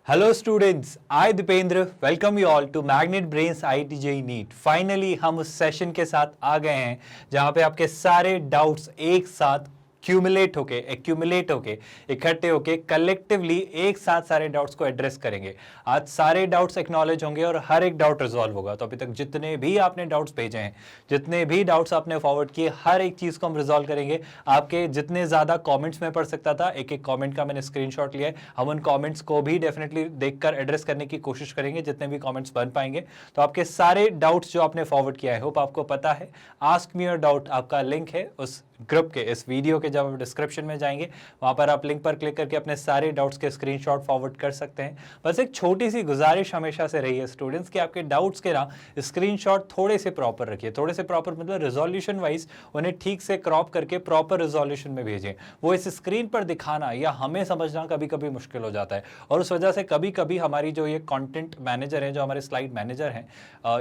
Hello students, I Dipendra welcome you all to Magnet Brains IIT JEE NEET। Finally हम उस session के साथ आ गए हैं जहां पे आपके सारे डाउट्स एक साथ एक्यूमुलेट होके इकट्ठे होके कलेक्टिवली एक साथ सारे डाउट्स को एड्रेस करेंगे। आज सारे डाउट्स एक्नॉलेज होंगे और हर एक डाउट रिजॉल्व होगा। तो अभी तक जितने भी आपने डाउट्स भेजे हैं, जितने भी डाउट्स आपने फॉरवर्ड किए, हर एक चीज को हम रिजॉल्व करेंगे। आपके जितने ज्यादा कमेंट्स में पढ़ सकता था, एक एक कमेंट का मैंने स्क्रीनशॉट लिया है। हम उन कमेंट्स को भी डेफिनेटली देखकर एड्रेस करने की कोशिश करेंगे जितने भी कमेंट्स बन पाएंगे। तो आपके सारे डाउट्स जो आपने फॉरवर्ड किया है, होप आपको पता है आस्क मी योर डाउट आपका लिंक है उस ग्रुप के, इस वीडियो के जब आप डिस्क्रिप्शन में जाएंगे वहां पर आप लिंक पर क्लिक करके अपने सारे डाउट्स के स्क्रीनशॉट फॉरवर्ड कर सकते हैं। बस एक छोटी सी गुजारिश हमेशा से रही है स्टूडेंट्स कि आपके डाउट्स के ना स्क्रीनशॉट थोड़े से प्रॉपर रखिए। थोड़े से प्रॉपर मतलब रिजोल्यूशन वाइज उन्हें ठीक से क्रॉप करके प्रॉपर रिजोल्यूशन में भेजें। वो इस स्क्रीन पर दिखाना या हमें समझना कभी कभी मुश्किल हो जाता है और उस वजह से कभी कभी हमारी जो ये कंटेंट मैनेजर है, जो हमारे स्लाइड मैनेजर हैं,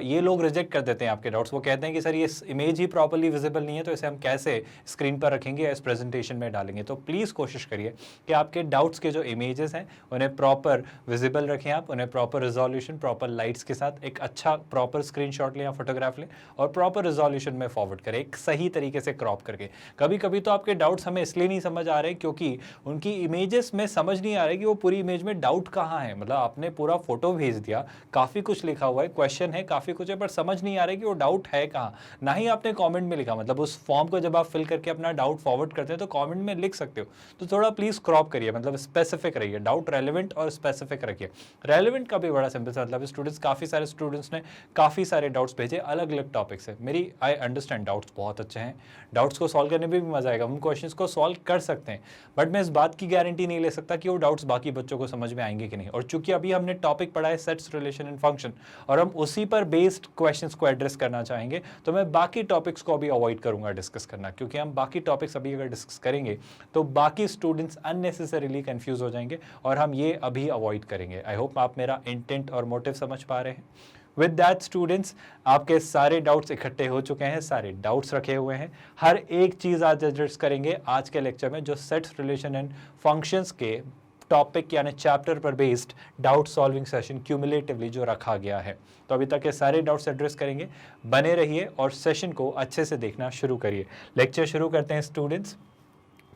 ये लोग रिजेक्ट कर देते हैं आपके डाउट्स। वो कहते हैं कि सर ये इमेज ही प्रॉपरली विजिबल नहीं है, तो इसे हम कैसे स्क्रीन पर रखेंगे, इस प्रेजेंटेशन में डालेंगे। तो प्लीज कोशिश करिए कि आपके डाउट्स के जो इमेजेस हैं उन्हें प्रॉपर विजिबल रखें, आप उन्हें प्रॉपर रिजोल्यूशन, प्रॉपर लाइट्स के साथ एक अच्छा प्रॉपर स्क्रीनशॉट लें या फोटोग्राफ लें और प्रॉपर रिजोल्यूशन में फॉरवर्ड करें, एक सही तरीके से क्रॉप करके। कभी कभी तो आपके डाउट्स हमें इसलिए नहीं समझ आ रहे क्योंकि उनकी इमेजेस में समझ नहीं आ रही कि वो पूरी इमेज में डाउट कहाँ है। मतलब आपने पूरा फोटो भेज दिया, काफी कुछ लिखा हुआ है, क्वेश्चन है, काफी कुछ है, पर समझ नहीं आ रहा है कि वो डाउट है कहाँ। ना ही आपने कमेंट में लिखा, मतलब उस फॉर्म को जब आप फिल करके अपना डाउट फॉरवर्ड करते हैं तो कमेंट में लिख सकते हो। तो थोड़ा प्लीज क्रॉप करिए, मतलब स्पेसिफिक रहिए, डाउट रेलेवेंट और स्पेसिफिक रखिए। रेलेवेंट का भी बड़ा सिंपल सा मतलब स्टूडेंट्स, काफी सारे स्टूडेंट्स ने काफी सारे डाउट्स भेजे अलग अलग टॉपिक से। मेरी आई अंडरस्टैंड डाउट्स बहुत अच्छे हैं, डाउट्स को सॉल्व करने में भी मजा आएगा, हम क्वेश्चंस को सॉल्व कर सकते हैं, बट मैं इस बात की गारंटी नहीं ले सकता कि वो डाउट्स बाकी बच्चों को समझ में आएंगे कि नहीं। और चूंकि अभी हमने टॉपिक पढ़ा है सेट्स, रिलेशन एंड फंक्शन, और हम उसी पर बेस्ड क्वेश्चंस को एड्रेस करना चाहेंगे, तो मैं बाकी टॉपिक्स को अभी अवॉइड करूंगा डिस्कस करना, क्योंकि हम बाकी टॉपिक्स अभी अगर डिस्कस करेंगे तो बाकी स्टूडेंट्स अननेसेसरीली कंफ्यूज हो जाएंगे और हम ये अभी अवॉइड करेंगे। आई होप आप मेरा इंटेंट और मोटिव समझ पा रहे हैं। विद दैट स्टूडेंट्स, आपके सारे डाउट्स इकट्ठे हो चुके हैं, सारे डाउट्स रखे हुए हैं, हर एक चीज आज एड्रेस करेंगे आज के लेक्चर में, जो सेट्स, रिलेशन एंड फंक्शंस के टॉपिक यानी चैप्टर पर based doubt solving session cumulatively जो रखा गया है। तो अभी तक के सारे डाउट्स एड्रेस करेंगे, बने रहिए और सेशन को अच्छे से देखना शुरू करिए। लेक्चर शुरू करते हैं स्टूडेंट्स।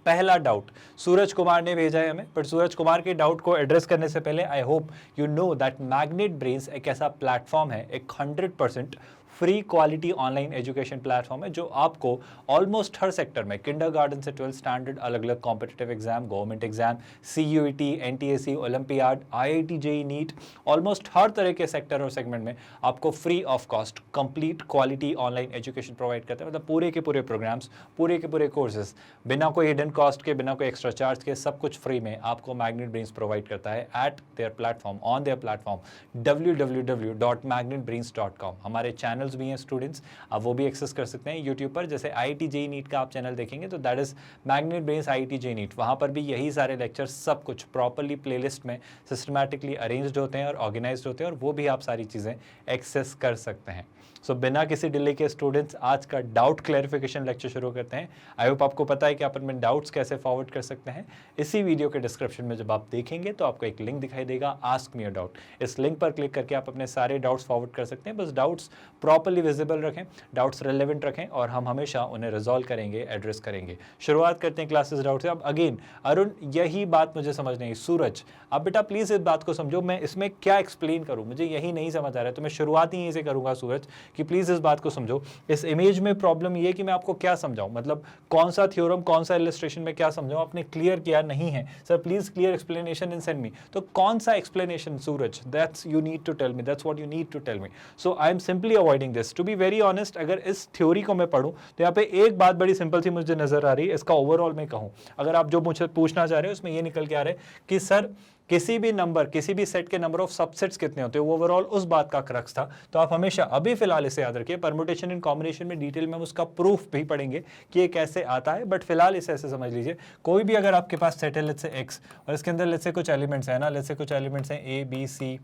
पहला डाउट सूरज कुमार ने भेजा है हमें, पर सूरज कुमार के डाउट को एड्रेस करने से पहले I hope you know that Magnet Brains एक ऐसा प्लेटफॉर्म है, एक 100% free quality online education platform है, जो आपको ऑलमोस्ट हर सेक्टर में, किंडरगार्टन से 12th स्टैंडर्ड, अलग अलग competitive exam, government exam, CUET, NTSC, Olympiad, IIT JEE NEET, almost हर तरह के सेक्टर और सेगमेंट में आपको free of cost complete quality online education provide करते हैं। मतलब पूरे के पूरे प्रोग्राम्स, पूरे के पूरे कोर्सेज, बिना कोई हिडन कॉस्ट के, बिना कोई एक्स्ट्रा चार्ज के, सब कुछ फ्री में आपको मैग्नेट ब्रेन्स प्रोवाइड करता है eight there platform, on their platform www.magnetbrains.com। हमारे चैनल भी हैं स्टूडेंट्स, आप वो भी एक्सेस कर सकते हैं यूट्यूब पर। जैसे IIT JEE NEET का आप चैनल देखेंगे तो that is magnet brains IIT JEE NEET, वहां पर भी यही सारे लेक्चर्स सब कुछ प्रॉपर्ली प्लेलिस्ट में सिस्टमैटिकली अरेंज्ड होते हैं और ऑर्गेनाइज्ड होते हैं, और वो भी आप सारी चीजें एक्सेस कर सकते हैं। सो बिना किसी डिले के स्टूडेंट्स आज का डाउट क्लैरिफिकेशन लेक्चर शुरू करते हैं। आई होप आपको पता है कि आप अपने डाउट्स कैसे फॉरवर्ड कर सकते हैं। इसी वीडियो के डिस्क्रिप्शन में जब आप देखेंगे तो आपको एक लिंक दिखाई देगा, आस्क मी योर डाउट। इस लिंक पर क्लिक करके आप अपने सारे डाउट्स फॉरवर्ड कर सकते हैं। बस डाउट्स प्रॉपर्ली विजिबल रखें, डाउट्स रिलेवेंट रखें, और हम हमेशा उन्हें रिजॉल्व करेंगे, एड्रेस करेंगे। शुरुआत करते हैं क्लासेस डाउट से। अब अगेन अरुण, यही बात मुझे समझ नहीं, सूरज अब बेटा प्लीज इस बात को समझो, मैं इसमें क्या एक्सप्लेन करूं, मुझे यही नहीं समझ आ रहा है, तो मैं शुरुआत ही यहीं से करूंगा सूरज कि प्लीज इस बात को समझो। इस इमेज में प्रॉब्लम ये कि मैं आपको क्या समझाऊं, मतलब कौन सा थ्योरम, कौन सा इलस्ट्रेशन में क्या समझाऊं, आपने क्लियर किया नहीं है। Sir please clear explanation and send me. तो कौन सा explanation Suraj, that's you need to tell me, that's what you need to tell me. So I am simply avoiding this. To be very honest, अगर इस theory को मैं पढ़ूं तो यहाँ पे एक बात बड़ी सिंपल सी मुझे नजर आ रही है। इसका ओवरऑल मैं कहूं, अगर आप जो मुझे पूछना चाह रहे हो उसमें ये निकल के आ रहा है कि सर किसी भी नंबर, किसी भी सेट के नंबर ऑफ सबसेट्स कितने होते हैं, वो ओवरऑल उस बात का क्रक्स था। तो आप हमेशा अभी फिलहाल इसे याद रखिए, परमुटेशन एंड कॉम्बिनेशन में डिटेल में हम उसका प्रूफ भी पढ़ेंगे कि ये कैसे आता है, बट फिलहाल इसे ऐसे समझ लीजिए, कोई भी अगर आपके पास सेट है लेट्स से x और इसके अंदर लेट्स से कुछ एलिमेंट्स है ना, लेट्स से कुछ एलिमेंट्स हैं A B C,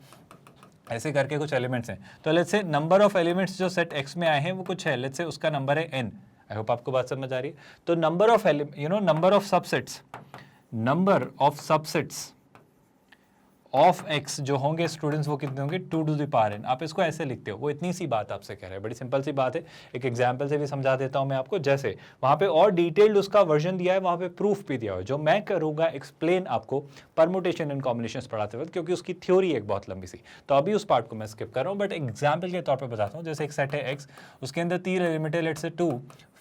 ऐसे करके कुछ एलिमेंट्स हैं, तो let's say number of elements जो सेट x में आए हैं वो कुछ है, लेट्स से उसका नंबर है n। आई होप आपको बात समझ आ रही है। तो number of number of subsets of x जो होंगे स्टूडेंट्स वो कितने होंगे 2 टू द पावर n। आप इसको ऐसे लिखते हो, वो इतनी सी बात आपसे कह रहा है, बड़ी सिंपल सी बात है। एक एग्जांपल से भी समझा देता हूं मैं आपको, जैसे वहां पे और डिटेल्ड उसका वर्जन दिया है, वहां पे प्रूफ भी दिया हुआ है, जो मैं करूंगा एक्सप्लेन आपको परमुटेशन एंड कॉम्बिनेशंस पढ़ाते वक्त, क्योंकि उसकी थ्योरी एक बहुत लंबी सी, तो अभी उस पार्ट को मैं स्किप कर रहा हूं, बट एग्जाम्पल के तौर पर बताता हूँ। जैसे एक सेट है एक्स, उसके अंदर 3 एलिमेंट है, लेट्स से 2,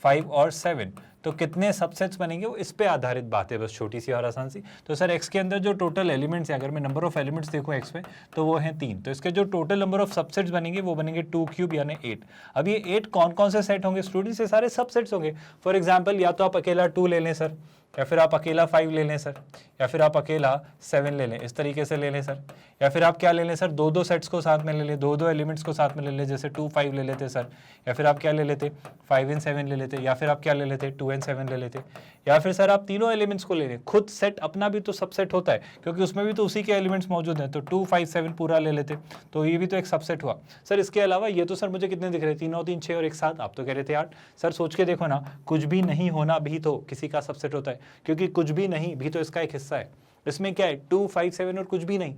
5 और 7, तो कितने सबसेट्स बनेंगे वो इस पे आधारित बात है, बस छोटी सी और आसान सी। तो सर एक्स के अंदर जो टोटल एलिमेंट्स है, अगर मैं नंबर ऑफ एलिमेंट्स देखूं एक्स में, तो वो हैं 3, तो इसके जो टोटल नंबर ऑफ सबसेट्स बनेंगे वो बनेंगे 2 क्यूब यानी 8। अब ये 8 कौन कौन से सेट होंगे स्टूडेंट्स? ये सारे सबसेट्स होंगे। फॉर एग्जाम्पल या तो आप अकेला 2 ले लें सर, या फिर आप अकेला 5 ले लें सर, या फिर आप अकेला 7 ले लें, इस तरीके से ले लें सर। या फिर आप क्या ले लें सर, 2-2 सेट्स को साथ में ले लें, 2-2 एलिमेंट्स को साथ में ले लें, जैसे 2 5 ले लेते सर, या फिर आप क्या ले लेते 5 and 7 ले लेते, या फिर आप क्या ले लेते 2 and 7 ले लेते, या फिर सर आप तीनों एलिमेंट्स को ले लें। खुद सेट अपना भी तो सबसेट होता है, क्योंकि उसमें भी तो उसी के एलिमेंट्स मौजूद हैं, तो 2 5 7 पूरा ले लेते, तो ये भी तो एक सबसेट हुआ। सर इसके अलावा ये तो सर मुझे कितने दिख रहे, 3 और 3 6 और एक 7, आप तो कह रहे थे 8। सर सोच के देखो ना, कुछ भी नहीं होना भी तो किसी का सबसेट होता है, क्योंकि कुछ भी नहीं भी तो इसका एक हिस्सा है। इसमें क्या है 2 5 7 और कुछ भी नहीं,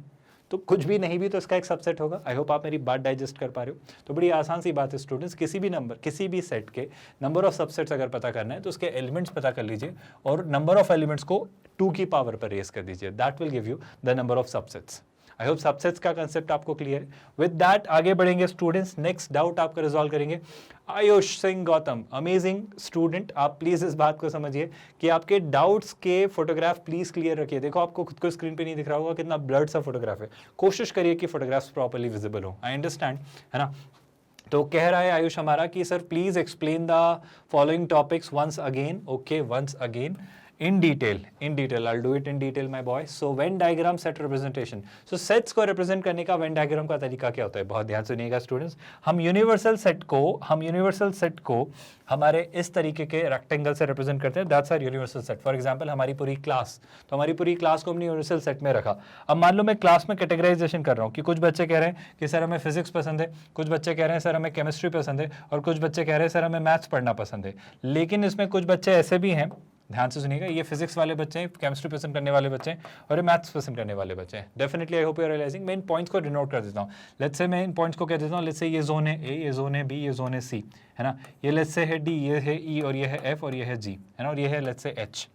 तो कुछ भी नहीं भी तो इसका एक सबसेट होगा। आई होप आप मेरी बात डाइजेस्ट कर पा रहे हो। तो बड़ी आसान सी बात है स्टूडेंट्स, किसी भी नंबर, किसी भी सेट के नंबर ऑफ सबसेट्स अगर पता करना है तो उसके एलिमेंट्स पता कर लीजिए और नंबर ऑफ एलिमेंट्स को 2 की पावर पर रेज कर दीजिए, that will give you the number of subsets. I hope subsets का कंसेप्ट आपको क्लियर है। विद दैट आगे बढ़ेंगे स्टूडेंट्स, नेक्स्ट डाउट आपका रिजॉल्व करेंगे। आयुष सिंह गौतम, अमेजिंग स्टूडेंट, आप प्लीज इस बात को समझिए कि आपके डाउट्स के फोटोग्राफ प्लीज क्लियर रखिए। देखो आपको खुद को स्क्रीन पे नहीं दिख रहा होगा, कितना ब्लर्ड सा फोटोग्राफ है, कोशिश करिए कि फोटोग्राफ्स प्रॉपर्ली विजिबल हो। आई अंडरस्टैंड, है ना। तो कह रहा है आयुष हमारा कि sir please explain the following topics once again. Okay, once again in detail I'll do it in detail my boy. So Venn diagram set representation, so sets को represent करने का Venn diagram का तरीका क्या होता है, बहुत ध्यान सुनिएगा स्टूडेंट्स। हम यूनिवर्सल सेट को हमारे इस तरीके के रेक्टेंगल से रिप्रेजेंट करते हैं, that's our universal set. For example हमारी पूरी क्लास, तो हमारी पूरी क्लास को हमने यूनिवर्सल सेट में रखा। अब मान लो मैं क्लास में कैटेगराइजेशन कर रहा हूँ कि कुछ बच्चे कह रहे हैं कि सर हमें फिजिक्स पसंद है, कुछ बच्चे कह रहे हैं सर हमें केमिस्ट्री पसंद है, और कुछ बच्चे कह रहे हैं सर हमें मैथ्स पढ़ना पसंद है। लेकिन इसमें कुछ बच्चे ऐसे भी हैं, ध्यान से सुनिएगा, ये फिजिक्स वाले बच्चे हैं, केमिस्ट्री पसंद करने वाले बच्चे हैं, और ये मैथ्स पसंद करने वाले बच्चे हैं। Definitely I hope you are realising. मैं इन पॉइंट्स को डिनोट कर देता हूँ। लेट्स से मैं इन पॉइंट्स को कह देता हूँ, लेट्स से ये जोन है ए, ये जोन है बी, ये जोन है सी, है ना। ये लेट्स से है डी, ये है ई, और ये है एफ, और ये है जी, है ना, और ये है लेट्स से एच।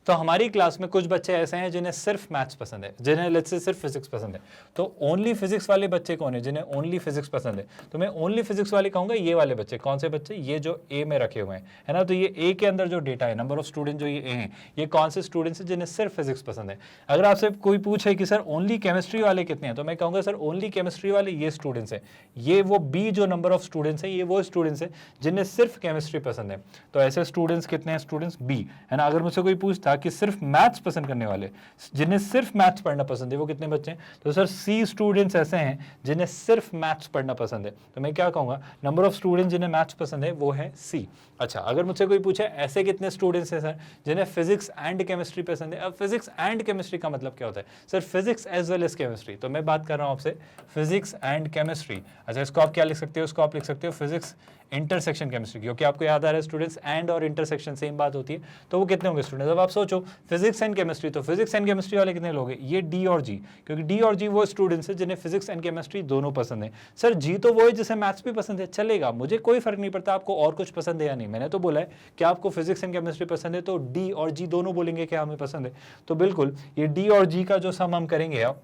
तो हमारी क्लास में कुछ बच्चे ऐसे हैं जिन्हें सिर्फ मैथ्स पसंद है, जिन्हें लेट्स से सिर्फ फिजिक्स पसंद है। तो ओनली फिजिक्स वाले बच्चे कौन है, जिन्हें ओनली फिजिक्स पसंद है? तो मैं ओनली फिजिक्स वाले कहूंगा ये वाले बच्चे। कौन से बच्चे? ये जो ए में रखे हुए हैं, है ना। तो ये ए के अंदर जो डेटा है, नंबर ऑफ स्टूडेंट जो ये ए हैं, ये कौन से स्टूडेंट्स हैं जिन्हें सिर्फ फिजिक्स पसंद है। अगर आपसे कोई पूछे कि सर ओनली केमिस्ट्री वाले कितने हैं, तो मैं कहूंगा सर ओनली केमिस्ट्री वाले ये स्टूडेंट्स हैं। ये वो बी जो नंबर ऑफ स्टूडेंट्स हैं, ये वो स्टूडेंट्स हैं जिन्हें सिर्फ केमिस्ट्री पसंद है। तो ऐसे स्टूडेंट्स कितने हैं स्टूडेंट्स? बी, है ना। अगर मुझसे कोई पूछता कि सिर्फ मैथ्स पसंद करने वाले, जिन्हें सिर्फ मैथ्स पढ़ना पसंद है, वो कितने बच्चे हैं? तो सर सी स्टूडेंट्स ऐसे हैं जिन्हें सिर्फ मैथ्स पढ़ना पसंद है। तो मैं क्या कहूंगा, नंबर ऑफ स्टूडेंट्स जिन्हें मैथ्स पसंद है वो है सी। अच्छा, अगर मुझसे कोई पूछे ऐसे कितने स्टूडेंट्स हैं सर जिन्हें फिजिक्स एंड केमिस्ट्री पसंद है। अब फिजिक्स एंड केमिस्ट्री का मतलब क्या होता है? Sir physics as well as chemistry. तो मैं बात कर रहा हूं आपसे फिजिक्स एंड केमिस्ट्री। अच्छा, इसको आप क्या लिख सकते हो? इसको आप लिख सकते हो फिजिक्स इंटरसेक्शन केमिस्ट्री, क्योंकि आपको याद आ रहा है स्टूडेंट्स, एंड और इंटरसेक्शन सेम बात होती है। तो वो कितने होंगे स्टूडेंट्स? अब आप सोचो फिजिक्स एंड केमिस्ट्री, तो फिजिक्स एंड केमिस्ट्री वाले कितने लोग हैं? ये डी और जी, क्योंकि डी और जी वो स्टूडेंट्स हैं जिन्हें फिजिक्स एंड केमिस्ट्री दोनों पसंद है। सर जी तो वो है जिसे मैथ्स भी पसंद है, चलेगा, मुझे कोई फर्क नहीं पड़ता आपको और कुछ पसंद है या नहीं। मैंने तो बोला है कि आपको फिजिक्स एंड केमिस्ट्री पसंद है, तो डी और जी दोनों बोलेंगे क्या हमें पसंद है। तो बिल्कुल ये डी और जी का जो सम हम करेंगे आप,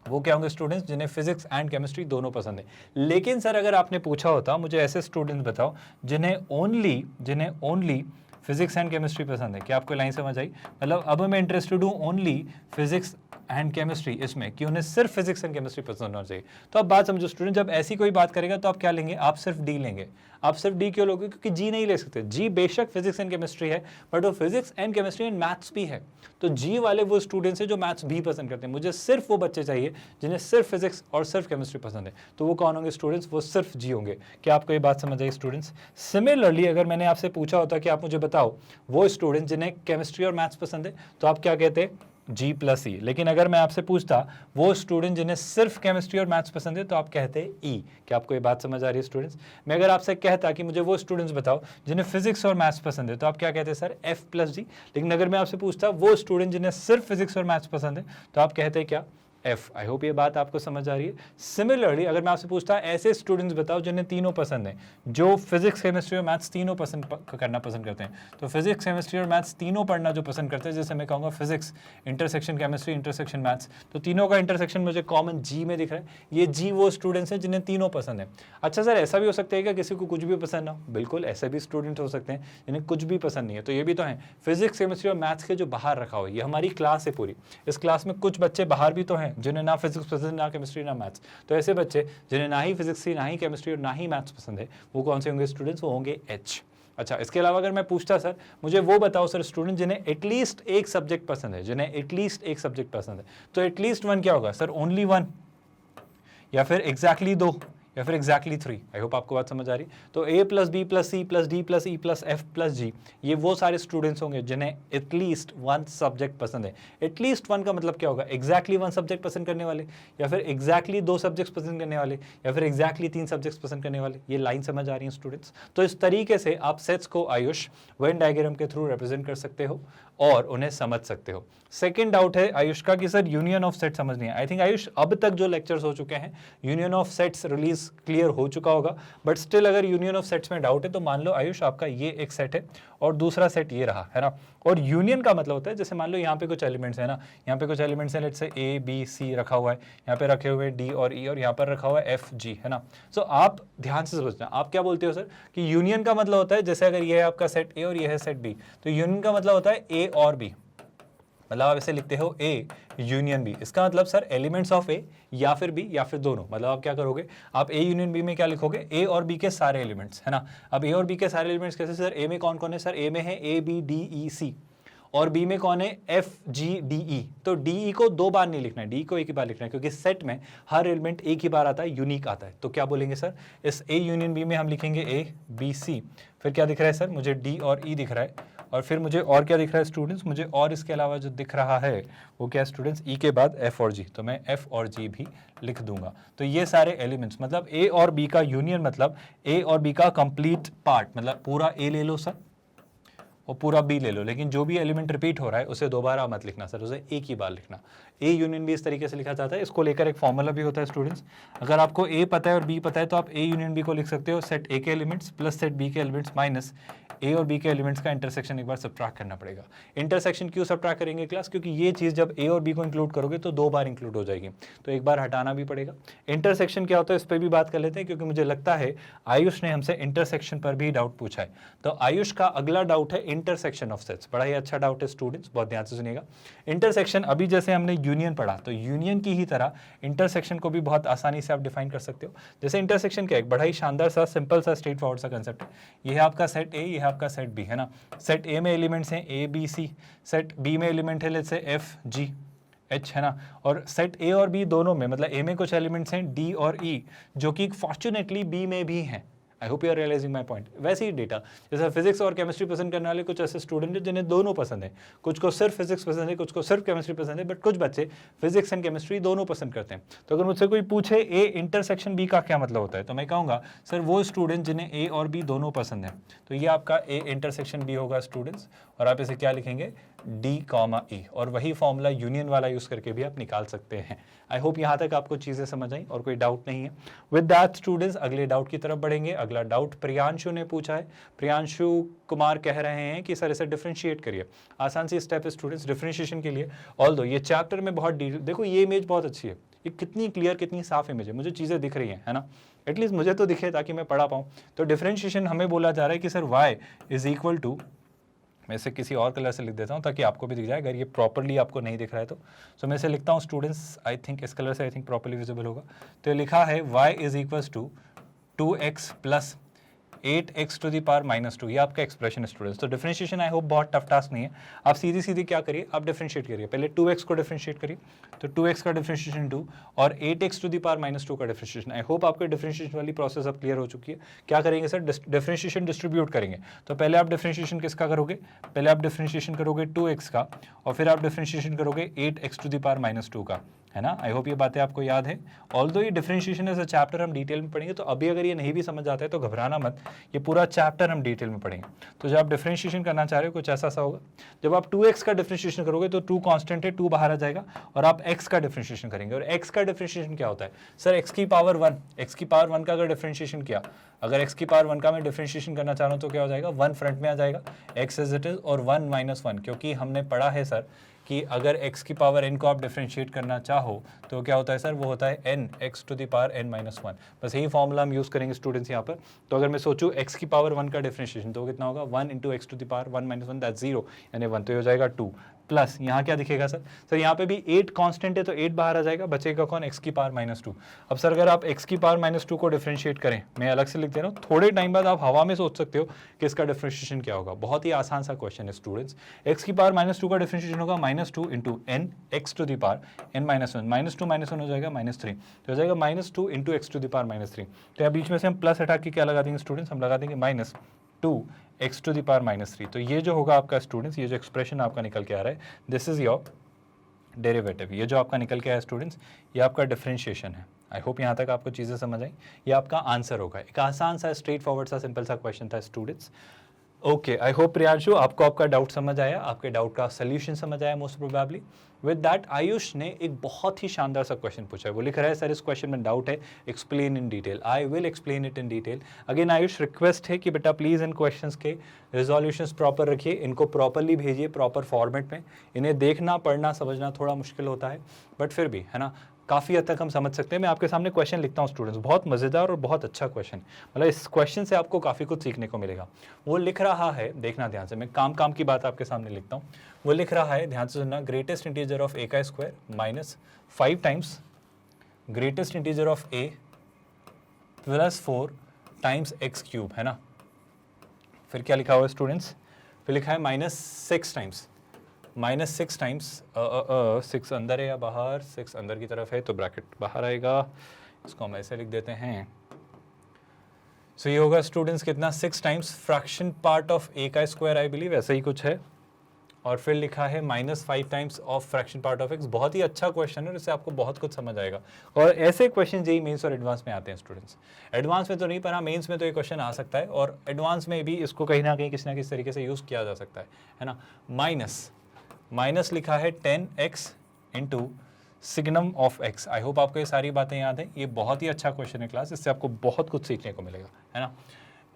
वो क्या होंगे स्टूडेंट्स जिन्हें फिजिक्स एंड केमिस्ट्री दोनों पसंद है। लेकिन सर अगर आपने पूछा होता मुझे ऐसे स्टूडेंट्स बताओ जिन्हें ओनली फिजिक्स एंड केमिस्ट्री पसंद है, क्या आपको लाइन समझ आई? मतलब अब मैं इंटरेस्टेड हूँ ओनली फिजिक्स एंड केमिस्ट्री इसमें, कि उन्हें सिर्फ फिजिक्स एंड केमिस्ट्री पसंद होना चाहिए। तो अब बात समझो स्टूडेंट, जब ऐसी कोई बात करेगा तो आप क्या लेंगे? आप सिर्फ डी लेंगे। आप सिर्फ डी क्यों लोगे? क्योंकि जी नहीं ले सकते। जी बेशक फिजिक्स एंड केमिस्ट्री है, बट वो physics and chemistry and maths भी है। तो जी वाले वो स्टूडेंट्स हैं जो मैथ्स भी पसंद करते हैं। मुझे सिर्फ वो बच्चे चाहिए जिन्हें सिर्फ फिजिक्स और सिर्फ केमिस्ट्री पसंद है। तो वो कौन होंगे स्टूडेंट्स? वो सिर्फ जी होंगे। क्या आपको ये बात समझ आई स्टूडेंट्स? सिमिलरली अगर मैंने आपसे पूछा होता कि आप मुझे बताओ वो स्टूडेंट जिन्हें केमिस्ट्री और मैथ्स पसंद है, तो आप क्या कहते? जी प्लस ई। लेकिन अगर मैं आपसे पूछता वो स्टूडेंट जिन्हें सिर्फ केमिस्ट्री और मैथ्स पसंद है, तो आप कहते ई। क्या आपको ये बात समझ आ रही है स्टूडेंट्स? मैं अगर आपसे कहता कि मुझे वो स्टूडेंट्स बताओ जिन्हें फिजिक्स और मैथ्स पसंद है, तो आप क्या कहते सर? एफ प्लस जी। लेकिन अगर मैं आपसे पूछता वो स्टूडेंट जिन्हें सिर्फ फिजिक्स और मैथ्स पसंद है, तो आप कहते क्या? एफ। आई होप ये बात आपको समझ आ रही है। सिमिलरली अगर मैं आपसे पूछता ऐसे स्टूडेंट्स बताओ जिन्हें तीनों पसंद है, जो फिजिक्स केमिस्ट्री और मैथ्स तीनों करना पसंद करते हैं, तो फिजिक्स केमिस्ट्री और मैथ्स तीनों पढ़ना जो पसंद करते हैं, जैसे मैं कहूँगा physics intersection chemistry intersection maths, तो तीनों का इंटरसेक्शन मुझे कॉमन जी में दिख रहा है। ये जी वो स्टूडेंट्स हैं जिन्हें तीनों पसंद है। अच्छा सर ऐसा भी हो सकता है कि किसी को कुछ भी पसंद ना हो? बिल्कुल ऐसे भी स्टूडेंट हो सकते हैं जिन्हें कुछ भी पसंद नहीं है। तो ये भी तो है, फिजिक्स केमिस्ट्री और मैथ्स के जो बाहर रखा हुआ है, ये हमारी क्लास है पूरी। इस क्लास में कुछ बच्चे बाहर भी तो हैं जिन्हें ना फिजिक्स पसंद, ना केमिस्ट्री, ना मैथ्स। तो ऐसे बच्चे जिन्हें ना ही फिजिक्स ना ही केमिस्ट्री और ना ही मैथ्स पसंद है, वो कौन से होंगे स्टूडेंट्स? वो होंगे एच। अच्छा इसके अलावा अगर मैं पूछता सर मुझे वो बताओ सर स्टूडेंट जिन्हें एटलीस्ट एक सब्जेक्ट पसंद है, जिन्हें एटलीस्ट एक सब्जेक्ट पसंद है, तो एटलीस्ट वन क्या होगा सर? ओनली वन, या फिर एग्जैक्टली दो, या फिर एग्जैक्टली 3। आई होप आपको बात समझ आ रही। तो a plus B plus C plus D plus E plus F plus G, ये वो सारे स्टूडेंट्स होंगे जिन्हें एटलीस्ट वन सब्जेक्ट पसंद है। एटलीस्ट वन का मतलब क्या होगा? एग्जैक्टली वन सब्जेक्ट पसंद करने वाले, या फिर एग्जैक्टली दो सब्जेक्ट्स पसंद करने वाले, या फिर एग्जैक्टली तीन सब्जेक्ट्स पसंद करने वाले। ये लाइन समझ आ रही है स्टूडेंट्स? तो इस तरीके से आप सेट्स को आयुष वेन डायग्राम के थ्रू रिप्रेजेंट कर सकते हो और उन्हें समझ सकते हो। सेकंड डाउट है आयुष का कि सर यूनियन ऑफ सेट समझ नहीं है। आई थिंक आयुष अब तक जो लेक्चर्स हो चुके हैं union of sets release clear हो चुका होगा, बट स्टिल अगर यूनियन ऑफ सेट्स में डाउट है तो मान लो आयुष आपका ये एक सेट है और दूसरा सेट ये रहा है ना, और यूनियन का मतलब होता है जैसे मान लो यहाँ पे कुछ एलिमेंट्स है ना, यहाँ पे कुछ एलिमेंट्स है, लेट्स से ए बी सी रखा हुआ है, यहाँ पे रखे हुए डी और ई, और यहाँ पर रखा हुआ है एफ जी, है ना। सो आप ध्यान से समझना, आप क्या बोलते हो सर कि यूनियन का मतलब होता है जैसे अगर ये है आपका सेट ए और ये है सेट बी, तो यूनियन का मतलब होता है ए और बी, मतलब आप इसे लिखते हो ए यूनियन बी। इसका मतलब सर एलिमेंट्स ऑफ ए या फिर बी या फिर दोनों, मतलब आप क्या करोगे, आप ए यूनियन बी में क्या लिखोगे? ए और बी के सारे एलिमेंट्स, है ना। अब ए और बी के सारे एलिमेंट्स कैसे सर? ए में कौन कौन है सर? ए में है ए बी डी ई सी, और बी में कौन है? F G D E. तो डी ई को दो बार नहीं लिखना है, डी को एक ही बार लिखना है, क्योंकि सेट में हर एलिमेंट एक ही बार आता है, यूनिक आता है। तो क्या बोलेंगे सर? इस ए यूनियन बी में हम लिखेंगे ए बी सी, फिर क्या दिख रहा है सर? मुझे डी और ई दिख रहा है, और फिर मुझे और क्या दिख रहा है स्टूडेंट्स? मुझे और इसके अलावा जो दिख रहा है वो क्या स्टूडेंट्स? ई के बाद एफ और जी, तो मैं एफ और जी भी लिख दूंगा। तो ये सारे एलिमेंट्स, मतलब ए और बी का यूनियन, मतलब ए और बी का कंप्लीट पार्ट, मतलब पूरा ए ले लो सर और पूरा बी ले लो, लेकिन जो भी एलिमेंट रिपीट हो रहा है उसे दोबारा मत लिखना सर, उसे एक ही बार लिखना। ए यूनियन बी इस तरीके से लिखा जाता है। इसको लेकर एक फॉर्मूला भी होता है स्टूडेंट्स। अगर आपको ए पता है और बी पता है तो आप ए यूनियन बी को लिख सकते हो सेट ए के एलिमेंट्स प्लस सेट बी के एलिमेंट्स माइनस ए और बी के एलिमेंट्स का इंटरसेक्शन एक बार सब्ट्रैक्ट करना पड़ेगा। इंटरसेक्शन क्यों सब्ट्रैक्ट करेंगे क्लास? क्योंकि ये चीज़ जब ए और बी को इंक्लूड करोगे तो दो बार इंक्लूड हो जाएगी, तो एक बार हटाना भी पड़ेगा। इंटरसेक्शन क्या होता है इस पर भी बात कर लेते हैं, क्योंकि मुझे लगता है आयुष ने हमसे इंटरसेक्शन पर भी डाउट पूछा है। तो आयुष का अगला डाउट है इंटरसेक्शन ऑफ सेट्स। बड़ा ही अच्छा डाउट है स्टूडेंट्स, बहुत ध्यान से सुनिएगा। इंटरसेक्शन, अभी जैसे हमने यूनियन पढ़ा, तो यूनियन की ही तरह इंटरसेक्शन को भी बहुत आसानी से आप डिफाइन कर सकते हो। जैसे इंटरसेक्शन क्या है? एक बड़ा ही शानदार सा सिंपल सा स्ट्रेट फॉरवर्ड सा कंसेप्ट है। ये है आपका सेट ए, ये है आपका सेट बी, है ना। सेट ए में एलिमेंट्स हैं a b c, set B में एलिमेंट है let's say f g h, है ना। और सेट ए और बी दोनों में, मतलब ए में कुछ एलिमेंट्स हैं डी और ई, जो कि फॉर्चुनेटली बी में भी हैं। I hope you are realising my point. वैसे ही डेटा, जैसे फिजिक्स और केमिस्ट्री पसंद करने वाले कुछ ऐसे स्टूडेंट हैं जिन्हें दोनों पसंद है, कुछ को सिर्फ फिजिक्स पसंद है, कुछ को सिर्फ केमिस्ट्री पसंद है, बट कुछ बच्चे फिजिक्स एंड केमिस्ट्री दोनों पसंद करते हैं। तो अगर मुझसे कोई पूछे ए इंटरसेक्शन बी का क्या मतलब होता है, तो मैं कहूँगा सर वो स्टूडेंट जिन्हें ए और बी दोनों पसंद है, तो ये आपका ए इंटरसेक्शन बी होगा स्टूडेंट्स। और आप इसे क्या लिखेंगे? डी कॉमा ई, और वही फॉर्मूला यूनियन वाला यूज करके भी आप निकाल सकते हैं। आई होप यहाँ तक आपको चीजें समझ आई और कोई डाउट नहीं है। विद दैट स्टूडेंट्स अगले डाउट की तरफ बढ़ेंगे। अगला डाउट प्रियांशु ने पूछा है। प्रियांशु कुमार कह रहे हैं कि सर इसे डिफरेंशिएट करिए। आसान सी स्टेप है स्टूडेंट्स डिफरेंशिएशन के लिए। ऑल्दो ये चैप्टर में बहुत देखो ये इमेज बहुत अच्छी है, ये कितनी क्लियर कितनी साफ इमेज है, मुझे चीजें दिख रही हैं, है ना। एटलीस्ट मुझे तो दिखे ताकि मैं पढ़ा पाऊँ। तो डिफरेंशिएशन हमें बोला जा रहा है कि sir y is equal to, मैं इसे किसी और कलर से लिख देता हूँ ताकि आपको भी दिख जाए, अगर ये प्रॉपरली आपको नहीं दिख रहा है तो। सो मैं इसे लिखता हूँ स्टूडेंट्स, आई थिंक इस कलर से आई थिंक प्रॉपरली विजिबल होगा। तो लिखा है y is equals to 2x plus 8x to the power -2, ये आपका एक्सप्रेशन है स्टूडेंट्स। तो डिफरेंशिएशन आई होप बहुत टफ टास्क नहीं है। आप सीधी सीधी क्या करिए, आप डिफरेंशिएट करिए। पहले 2x को डिफरेंशिएट करिए, तो 2x का डिफरेंशिएशन 2 और 8x टू द पावर -2 का डिफरेंशिएशन। आई होप आपके डिफरेंशिएशन वाली प्रोसेस अब क्लियर हो चुकी है। क्या करेंगे सर? डिफरेंशिएशन डिस्ट्रीब्यूट करेंगे। तो पहले आप डिफरेंशिएशन किसका करोगे? पहले आप डिफरेंशिएशन करोगे 2x का, और फिर आप डिफरेंशिएशन करोगे 8x टू द पावर -2 का, है ना। आई होप ये बातें आपको याद है। ऑल्दो ये डिफरेंशिएशन एज अ चैप्टर हम डिटेल में पढ़ेंगे, तो अभी अगर ये नहीं भी समझ आता है तो घबराना मत, ये पूरा चैप्टर हम डिटेल में पढ़ेंगे। तो जब आप डिफरेंशिएशन करना चाह रहे हो कुछ ऐसा होगा, जब आप 2x का डिफरेंशिएशन करोगे तो 2 कांस्टेंट है, 2 बाहर आ जाएगा और आप x का डिफरेंशिएशन करेंगे। और x का डिफरेंशिएशन क्या होता है सर, x की पावर 1, x की पावर 1 का अगर डिफरेंशिएशन किया, अगर x की पावर 1 का मैं डिफरेंशिएशन करना चाह रहा हूँ तो क्या हो जाएगा, 1 फ्रंट में आ जाएगा, x एज इट इज, और 1 माइनस 1, क्योंकि हमने पढ़ा है सर कि अगर x की पावर n को आप डिफरेंशिएट करना चाहो तो क्या होता है सर, वो होता है n x to the power n minus 1। बस यही फॉर्मूला हम यूज़ करेंगे स्टूडेंट्स यहाँ पर। तो अगर मैं सोचूं x की पावर 1 का डिफरेंशिएशन तो कितना होगा, 1 into x to the power 1 minus 1, that's 0, यानी 1, तो ये हो जाएगा 2। प्लस यहाँ क्या दिखेगा सर, यहाँ पे भी 8 कांस्टेंट है तो 8 बाहर आ जाएगा, बचेगा कौन, x की पावर माइनस 2। अब सर अगर आप x की पावर माइनस 2 को डिफरेंशिएट करें, मैं अलग से लिख दे रहा हूँ, थोड़े टाइम बाद आप हवा में सोच सकते हो कि इसका डिफरेंशिएशन क्या होगा। बहुत ही आसान सा क्वेश्चन है स्टूडेंट्स। x की पावर माइनस 2 का डिफरेंशिएशन होगा -2 into n x to the power n minus 1, -2 minus 1 हो जाएगा -3, तो हो जाएगा -2 into x to the power -3। तो यहाँ बीच में से हम प्लस हटा के क्या लगा देंगे स्टूडेंट्स, हम लगा देंगे -2 x टू द पावर -3। तो ये जो होगा आपका स्टूडेंट्स, ये जो एक्सप्रेशन आपका निकल के आ रहा है, दिस इज योर डेरिवेटिव। ये जो आपका निकल के आया स्टूडेंट्स, ये आपका डिफरेंशिएशन है। आई होप यहाँ तक आपको चीज़ें समझ आई। ये आपका आंसर होगा। एक आसान सा, स्ट्रेट फॉरवर्ड सा, सिंपल सा क्वेश्चन था students. Okay, I hope Priyanshu आपको आपका डाउट समझ आया, आपके डाउट का सोल्यूशन समझ आया most probably. With that Ayush ने एक बहुत ही शानदार सा क्वेश्चन पूछा है। वो लिख रहा है सर इस क्वेश्चन में डाउट है, explain in detail. I will explain it in detail. Again Ayush, request है कि बेटा प्लीज़ इन क्वेश्चंस के रिजोल्यूशंस प्रॉपर रखिए, इनको प्रॉपरली भेजिए, प्रॉपर फॉर्मेट में। इन्हें देखना, पढ़ना, समझना थोड़ा मुश्किल होता है, बट फिर भी है ना, काफ़ी हद तक हम समझ सकते हैं। मैं आपके सामने क्वेश्चन लिखता हूँ स्टूडेंट्स, बहुत मज़ेदार और बहुत अच्छा क्वेश्चन, मतलब इस क्वेश्चन से आपको काफ़ी कुछ सीखने को मिलेगा। वो लिख रहा है, देखना ध्यान से, मैं काम की बात आपके सामने लिखता हूँ। वो लिख रहा है, ध्यान से सुनना, ग्रेटेस्ट इंटीजर ऑफ ए का square minus 5 times greatest integer of a plus 4 times x cube, है ना। फिर क्या लिखा हुआ है स्टूडेंट्स, फिर लिखा है -6 टाइम्स, -6 टाइम्स 6 अंदर है या बाहर, 6 अंदर की तरफ है तो ब्रैकेट बाहर आएगा, इसको हम ऐसे लिख देते हैं। सो ये होगा स्टूडेंट्स कितना, 6 times fraction part of a का स्क्वायर, आई बिलीव ऐसा ही कुछ है। और फिर लिखा है -5 times of fraction part of x. बहुत ही अच्छा क्वेश्चन है और इससे आपको बहुत कुछ समझ आएगा। और ऐसे क्वेश्चन जेईई मेंस और एडवांस में आते हैं स्टूडेंट्स। एडवांस में तो नहीं, पर हाँ मेंस में तो ये क्वेश्चन आ सकता है, और एडवांस में भी इसको कहीं ना कहीं किसी ना किसी तरीके से यूज़ किया जा सकता है ना। माइनस लिखा है 10x into signum of x। I hope आपको ये सारी बातें याद हैं। ये बहुत ही अच्छा क्वेश्चन है क्लास, इससे आपको बहुत कुछ सीखने को मिलेगा, है ना।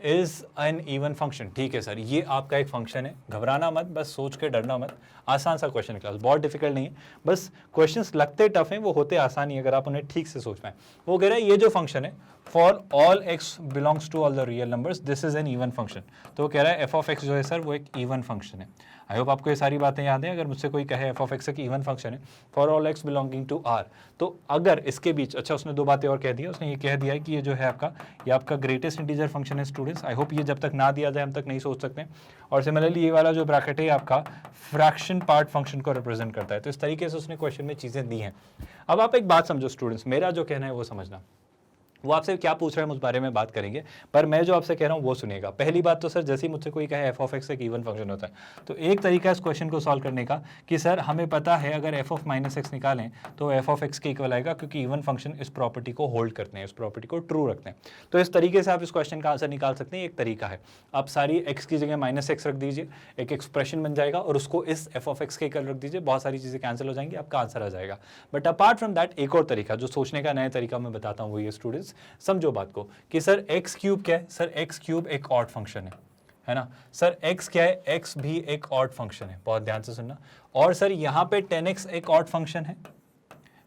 इज एन इवन फंक्शन, ठीक है सर, ये आपका एक फंक्शन है, घबराना मत, बस सोच के डरना मत। आसान सा क्वेश्चन है क्लास, बहुत डिफिकल्ट नहीं है, बस क्वेश्चंस लगते टफ हैं, वो होते आसान ही अगर आप उन्हें ठीक से सोच पाएं। वो कह रहा है ये जो फंक्शन है, for all x belongs to all the real numbers this is an even function. तो वो कह रहा है एफ ऑफ एक्स जो है सर वो एक इवन फंक्शन है। आई होप आपको ये सारी बातें याद हैं। अगर मुझसे कोई कहे एफ ऑफ एक्स एक इवन फंक्शन है for all x belonging to R, तो अगर इसके बीच, अच्छा उसने 2 बातें और कह दी, उसने ये कह दिया है कि ये जो है आपका, ये आपका ग्रेटेस्ट इंटीजर फंक्शन है स्टूडेंट्स। आई होप ये जब तक ना दिया जाए हम तक नहीं सोच सकते। और सिमिलरली ये वाला जो ब्रैकेट है आपका फ्रैक्शन पार्ट फंक्शन को रिप्रेजेंट करता है। तो इस तरीके से उसने क्वेश्चन में चीज़ें दी हैं। अब आप एक बात समझो स्टूडेंट्स, मेरा जो कहना है वो समझना। वो आपसे क्या पूछ रहे हैं उस बारे में बात करेंगे, पर मैं जो आपसे कह रहा हूँ वो सुनिएगा। पहली बात तो सर, जैसे ही मुझसे कोई कहे एफ ऑफ एक्स एक इवन फंक्शन होता है, तो एक तरीका इस क्वेश्चन को सॉल्व करने का कि सर हमें पता है अगर एफ ऑफ माइनस एक्स निकालें तो एफ ऑफ एक्स के इक्वल आएगा, क्योंकि इवन फंक्शन इस प्रॉपर्टी को होल्ड करते हैं, इस प्रॉपर्टी को ट्रू रखते हैं। तो इस तरीके से आप इस क्वेश्चन का आंसर निकाल सकते हैं। एक तरीका है, आप सारी एक्स की जगह -x रख दीजिए, एक एक्सप्रेशन बन जाएगा, और उसको इस एफ ऑफ एक्स के इक्वल रख दीजिए, बहुत सारी चीज़ें कैंसिल हो जाएंगी, आपका आंसर आ जाएगा। बट अपार्ट फ्रॉम दैट एक और तरीका, जो सोचने का नया तरीका मैं बताता हूँ, वो ये स्टूडेंट्स समझो बात को कि सर एक्स क्यूब क्या है। सर एक्स क्यूब एक ऑड फंक्शन है ना। सर एक्स क्या है, एक्स भी एक ऑड फंक्शन है, बहुत ध्यान से सुनना। और सर यहाँ पे 10x एक ऑड फंक्शन है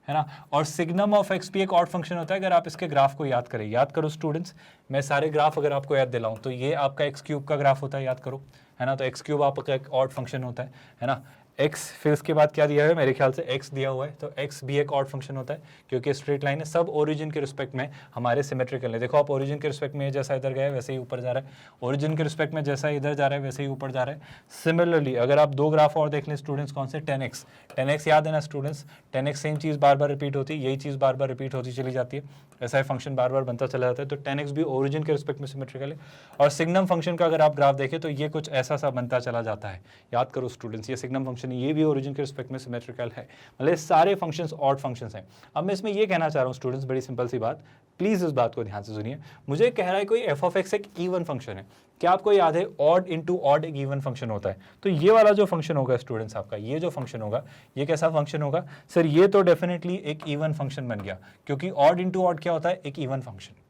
ना। और सिग्नम ऑफ एक्स भी एक ऑड फंक्शन होता है। अगर आप इसके ग्राफ को याद करें, याद करो स्टूडेंट्स, मैं सारे ग्राफ अगर आपको याद दिलाऊं तो ये आपका एक्स क्यूब का ग्राफ होता है, याद करो, है ना। तो एक्स क्यूब आपका एक ऑड फंक्शन होता है ना। x, फिर उसके बाद क्या दिया है, मेरे ख्याल से x दिया हुआ है, तो x भी एक ऑड फंक्शन होता है, क्योंकि स्ट्रेट लाइन है। सब ओरिजिन के रिस्पेक्ट में हमारे सिमेट्रिकल है। देखो आप ओरिजिन के रिस्पेक्ट में जैसा इधर गया है वैसे ही ऊपर जा रहा है, ओरिजिन के रिस्पेक्ट में जैसा इधर जा रहा है वैसे ही ऊपर जा रहा है। सिमिलरली अगर आप 2 ग्राफ और देख लें स्टूडेंट्स, कौन से, 10x याद है ना स्टूडेंट्स, 10x सेम चीज़ बार बार रिपीट होती है, यही चीज़ बार बार रिपीट होती चली जाती है, ऐसा ही फंक्शन बार बार बनता चला जाता है। तो 10x भी ओरिजिन के रिस्पेक्ट में सिमेट्रिकल है। और सिग्नम फंक्शन का अगर आप ग्राफ देखें तो ये कुछ ऐसा सा बनता चला जाता है। याद करो स्टूडेंट्स, ये सिग्नम फंक्शन फंक्शन है, ये भी ओरिजिन के रिस्पेक्ट में सिमेट्रिकल है, मतलब ये सारे फंक्शंस ऑड फंक्शंस हैं। अब मैं इसमें ये कहना चाह रहा हूँ स्टूडेंट्स, बड़ी सिंपल सी बात, प्लीज इस बात को ध्यान से सुनिए। मुझे कह रहा है कोई एफ ऑफ एक्स एक इवन फंक्शन है, क्या आपको याद है ऑड इंटू ऑड एक इवन फंक्शन होता है? तो ये वाला जो फंक्शन होगा स्टूडेंट्स आपका, ये जो फंक्शन होगा ये कैसा फंक्शन होगा सर? ये तो डेफिनेटली एक इवन फंक्शन बन गया, क्योंकि ऑड इंटू ऑड क्या होता है? एक इवन फंक्शन।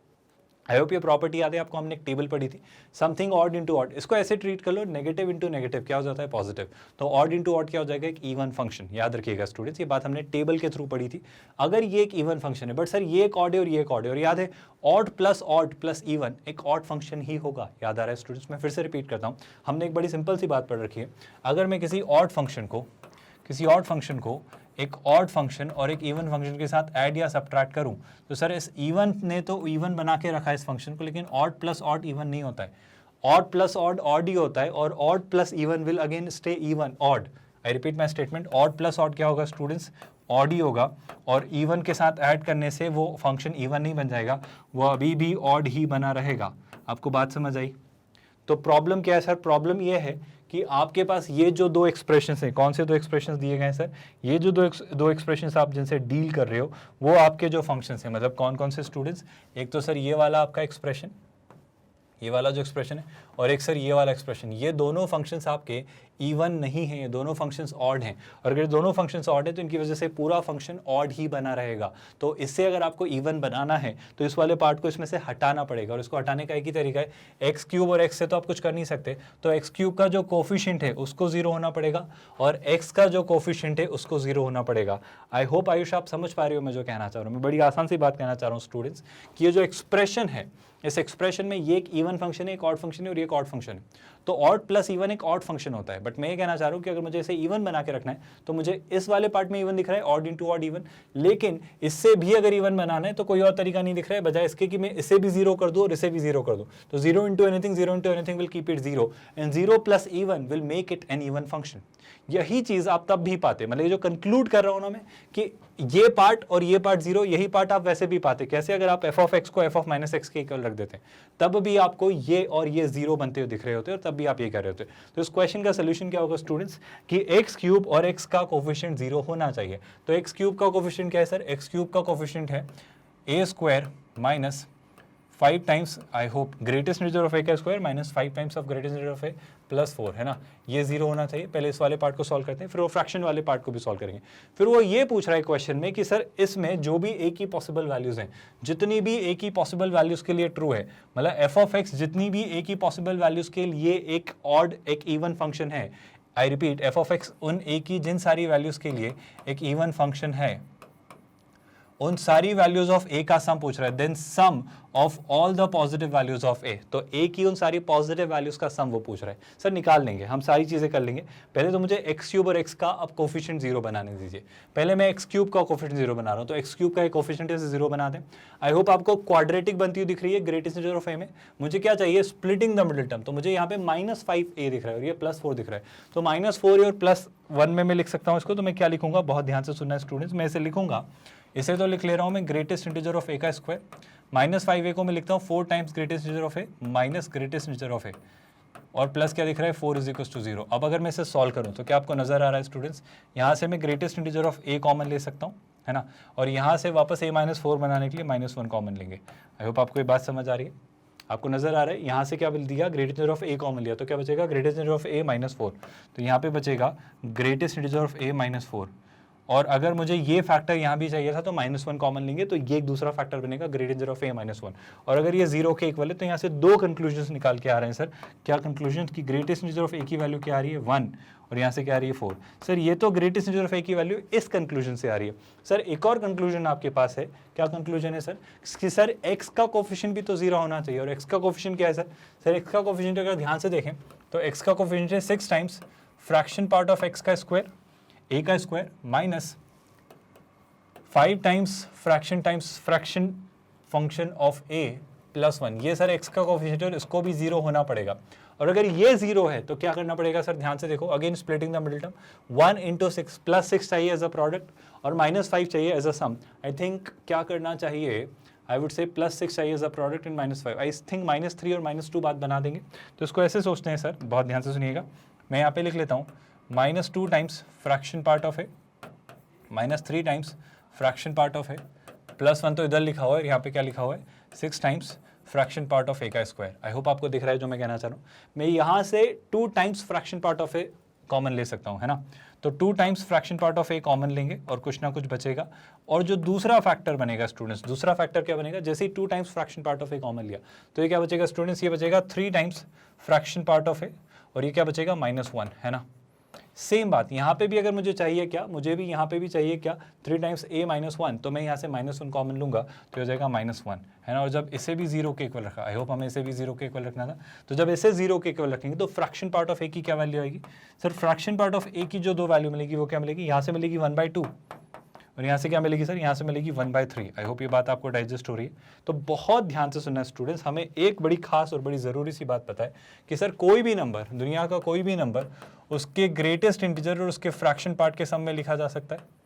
आई होप ये प्रॉपर्टी याद है आपको, हमने एक टेबल पढ़ी थी, समथिंग ऑड इंटू ऑड, इसको ऐसे ट्रीट कर लो, नेगेटिव इंटू नेगेटिव क्या हो जाता है? पॉजिटिव। तो ऑड इंटू ऑड क्या हो जाएगा? एक इवन फंक्शन। याद रखिएगा स्टूडेंट्स, ये बात हमने टेबल के थ्रू पढ़ी थी। अगर ये एक इवन फंक्शन है, बट सर ये एक ऑड है और ये एक ऑड है, और याद है ऑड प्लस इवन एक ऑड फंक्शन ही होगा। याद आ रहा है स्टूडेंट्स? मैं फिर से रिपीट करता हूँ, हमने एक बड़ी सिंपल सी बात पढ़ रखी है, अगर मैं किसी ऑड फंक्शन को एक ऑड फंक्शन और एक इवन फंक्शन के साथ ऐड या सब्ट्रैक्ट करूं, तो सर इस इवन ने तो इवन बना के रखा है इस फंक्शन को, लेकिन ऑड प्लस ऑड इवन नहीं होता है। ऑड प्लस ऑड ऑड ही होता है, और odd plus even will again stay even odd. I repeat my statement, odd plus odd क्या होगा स्टूडेंट्स? ऑड ही होगा, और इवन के साथ ऐड करने से वो फंक्शन इवन नहीं बन जाएगा, वो अभी भी ऑड ही बना रहेगा। आपको बात समझ आई? तो प्रॉब्लम क्या है सर? प्रॉब्लम ये है कि आपके पास ये जो दो एक्सप्रेशंस हैं, कौन से दो एक्सप्रेशंस दिए गए हैं सर? ये जो दो एक्सप्रेशंस आप जिनसे डील कर रहे हो वो आपके जो फंक्शंस हैं, मतलब कौन कौन से स्टूडेंट्स? एक तो सर ये वाला आपका एक्सप्रेशन, ये वाला जो एक्सप्रेशन है, और एक सर ये वाला एक्सप्रेशन, ये दोनों फंक्शंस आपके इवन नहीं हैं, ये दोनों फंक्शंस ऑड हैं। और अगर दोनों फंक्शंस ऑड हैं तो इनकी वजह से पूरा फंक्शन ऑड ही बना रहेगा। तो इससे अगर आपको इवन बनाना है तो इस वाले पार्ट को इसमें से हटाना पड़ेगा, और इसको हटाने का एक ही तरीका है, एक्स क्यूब और एक्स से तो आप कुछ कर नहीं सकते, तो एक्स क्यूब का जो कोफिशिएंट है उसको 0 होना पड़ेगा, और एक्स का जो कोफिशिएंट है उसको 0 होना पड़ेगा। आई होप आयुष आप समझ पा रहे हो मैं जो कहना चाह रहा हूँ। मैं बड़ी आसान सी बात कहना चाह रहा हूँ स्टूडेंट्स, कि ये जो एक्सप्रेशन है, इस एक्सप्रेशन में ये एक इवन फंक्शन है, एक ऑड फंक्शन है, और ये एक ऑड फंक्शन है। तो ऑड प्लस इवन एक ऑड फंक्शन होता है, बट मैं ये कहना चाह रहा हूँ कि अगर मुझे इसे इवन बना के रखना है तो मुझे इस वाले पार्ट में इवन दिख रहा है, ऑड इंटू ऑड इवन, लेकिन इससे भी अगर इवन बनाना है तो कोई और तरीका नहीं दिख रहा है, बजाय इसके कि मैं इसे भी 0 कर दूं और इसे भी 0 कर दूं। तो 0 into anything will keep it 0, and 0 plus even will make it an even function. यही चीज आप तब भी पाते, मतलब ये जो कंक्लूड कर रहा हूं ना मैं, कि ये पार्ट और ये पार्ट 0, यही पार्ट आप वैसे भी पाते। कैसे? अगर आप f ऑफ x को f ऑफ माइनस एक्स के इक्वल रख देते हैं, तब भी आपको ये और ये 0 बनते हुए दिख रहे होते हैं, और तब भी आप ये कर रहे होते हैं। तो इस क्वेश्चन का सोल्यूशन क्या होगा स्टूडेंट्स? कि x क्यूब और x का कोफिशिएंट 0 होना चाहिए। तो x क्यूब का कोफिशिएंट क्या है सर? x क्यूब का कोफिशिएंट है a square minus 5 times, I hope, greatest integer of a का square minus 5 times of greatest integer of a plus 4, है ना? ये 0 होना चाहिए। पहले इस वाले पार्ट को सॉल्व करते हैं, फिर वो फ्रैक्शन वाले पार्ट को भी सॉल्व करेंगे। फिर वो ये पूछ रहा है क्वेश्चन में कि सर इसमें जो भी ए की पॉसिबल वैल्यूज हैं, जितनी भी ए की पॉसिबल वैल्यूज के लिए ट्रू है, मतलब एफ ऑफ एक्स जितनी भी ए की पॉसिबल वैल्यूज के लिए एक ऑड एक इवन फंक्शन है। I repeat, F of x उन ए की जिन सारी वैल्यूज के लिए एक इवन फंक्शन है, उन सारी वैल्यूज ऑफ ए का सम पूछ रहा है, then sum of all the positive values of a. तो ए की उन सारी पॉजिटिव वैल्यूज का सम वो पूछ रहा है। सर निकाल लेंगे, हम सारी चीजें कर लेंगे। पहले तो मुझे एक्स क्यूब और एक्स का अब कोफिशिएंट 0 बनाने दीजिए। पहले मैं एक्स क्यूब का कोफिशिएंट 0 बना रहा हूं, तो एक्स क्यूब का एक कोफिशिएंट है 0 बना दें। आई होप आपको क्वाड्रेटिक बनती हुई दिख रही है ग्रेटेस्ट इंटीजर ऑफ ए में। मुझे क्या चाहिए? Splitting the middle term. तो मुझे यहाँ पे -5a दिख रहा है और ये +4 दिख रहा है, तो -4a और +1 में मैं लिख सकता हूँ इसको। तो मैं क्या लिखूंगा? बहुत ध्यान से सुनना स्टूडेंट्स, मैं इसे लिखूंगा, इसे तो लिख ले रहा हूं मैं ग्रेटेस्ट इंटीजर ऑफ ए का स्क्वायर, -5a को मैं लिखता हूं 4 times greatest integer of a minus greatest integer of a, और प्लस क्या दिख रहा है? 4 = 0। अब अगर मैं इसे सॉल्व करूं तो क्या आपको नजर आ रहा है स्टूडेंट्स? यहां से मैं greatest integer of A common ले सकता हूं, है ना, और यहां से वापस a-4 बनाने के लिए -1 कॉमन लेंगे। आई होप आपको ये बात समझ आ रही है, आपको नजर आ रहा है। यहाँ से क्या दिया? Greatest integer of A common लिया, तो क्या बचेगा? ग्रेटेस्ट इंटीजर ऑफ ए -4, तो यहाँ पे बचेगा ग्रेटेस्ट इंटीजर ऑफ ए -4। और अगर मुझे ये फैक्टर यहाँ भी चाहिए था तो -1 कॉमन लेंगे, तो ये एक दूसरा फैक्टर बनेगा ग्रेटेस्ट इंटीजर ऑफ ए -1। और अगर ये 0 के इक्वल है तो यहाँ से 2 कंक्लूजन्स निकाल के आ रहे हैं सर। क्या कंक्लूजन? कि ग्रेटेस्ट इंटीजर ऑफ ए की वैल्यू क्या आ रही है? 1, और यहाँ से क्या आ रही है? 4। सर ये तो ग्रेटेस्ट इंटीजर ऑफ ए की वैल्यू इस कंक्लूजन से आ रही है। सर एक और कंक्लूजन आपके पास है, क्या कंक्लूजन है सर? कि सर एक्स का कोफिशिएंट भी तो 0 होना चाहिए, और एक्स का कोफिशिएंट क्या है सर? सर एक्स का कोफिशिएंट अगर ध्यान से देखें तो एक्स का कोफिशिएंट है 6 times fraction part of x का स्क्वायर, ए का square, minus 5 times fraction function of a +1। ये सर एक्स का कोफिशिएंट है, इसको भी 0 होना पड़ेगा। और अगर ये 0 है तो क्या करना पड़ेगा सर? ध्यान से देखो, again splitting the middle term, 1 × 6, +6 चाहिए एज अ प्रोडक्ट और -5 चाहिए as a some. I think क्या करना चाहिए? आई वुड से +6 चाहिए as a product and -5। I think -3 और -2 बात बना देंगे। तो इसको ऐसे सोचते हैं सर, बहुत ध्यान से सुनिएगा, मैं यहाँ पे लिख लेता हूँ -2 times fraction part of a, -3 times fraction part of a, +1 तो इधर लिखा हुआ है, यहाँ पे क्या लिखा हुआ है 6 times fraction part of a का स्क्वायर। आई होप आपको दिख रहा है जो मैं कहना चाह रहा हूँ। मैं यहाँ से 2 times fraction part of A common ले सकता हूँ, है ना। तो 2 times fraction part of A common लेंगे और कुछ ना कुछ बचेगा। और जो दूसरा फैक्टर बनेगा स्टूडेंट्स, दूसरा फैक्टर क्या बनेगा, जैसे ही 2 times fraction part of A common लिया तो ये क्या बचेगा स्टूडेंट्स, ये बचेगा 3 times fraction part of a, और ये क्या बचेगा -1, है ना। सेम बात यहाँ पे भी अगर मुझे चाहिए क्या, मुझे भी यहाँ पे भी चाहिए क्या 3 टाइम्स a -1, तो मैं यहाँ से -1 कॉमन लूंगा तो हो जाएगा -1, है ना। और जब इसे भी 0 के इक्वल रखा, आई होप हमें इसे भी 0 के इक्वल रखना था, तो जब इसे 0 के इक्वल रखेंगे तो फ्रैक्शन पार्ट ऑफ a की क्या वैल्यू आएगी sir, fraction part of a की जो 2 वैल्यू मिलेगी वो क्या मिलेगी, यहाँ से मिलेगी 1/2 और यहाँ से क्या मिलेगी सर, यहाँ से मिलेगी 1/3। आई होप ये बात आपको डाइजेस्ट हो रही है। तो बहुत ध्यान से सुनना स्टूडेंट्स, हमें एक बड़ी खास और बड़ी ज़रूरी सी बात पता है कि सर कोई भी नंबर, दुनिया का कोई भी नंबर, उसके ग्रेटेस्ट इंटीजर और उसके फ्रैक्शन पार्ट के सम में लिखा जा सकता है।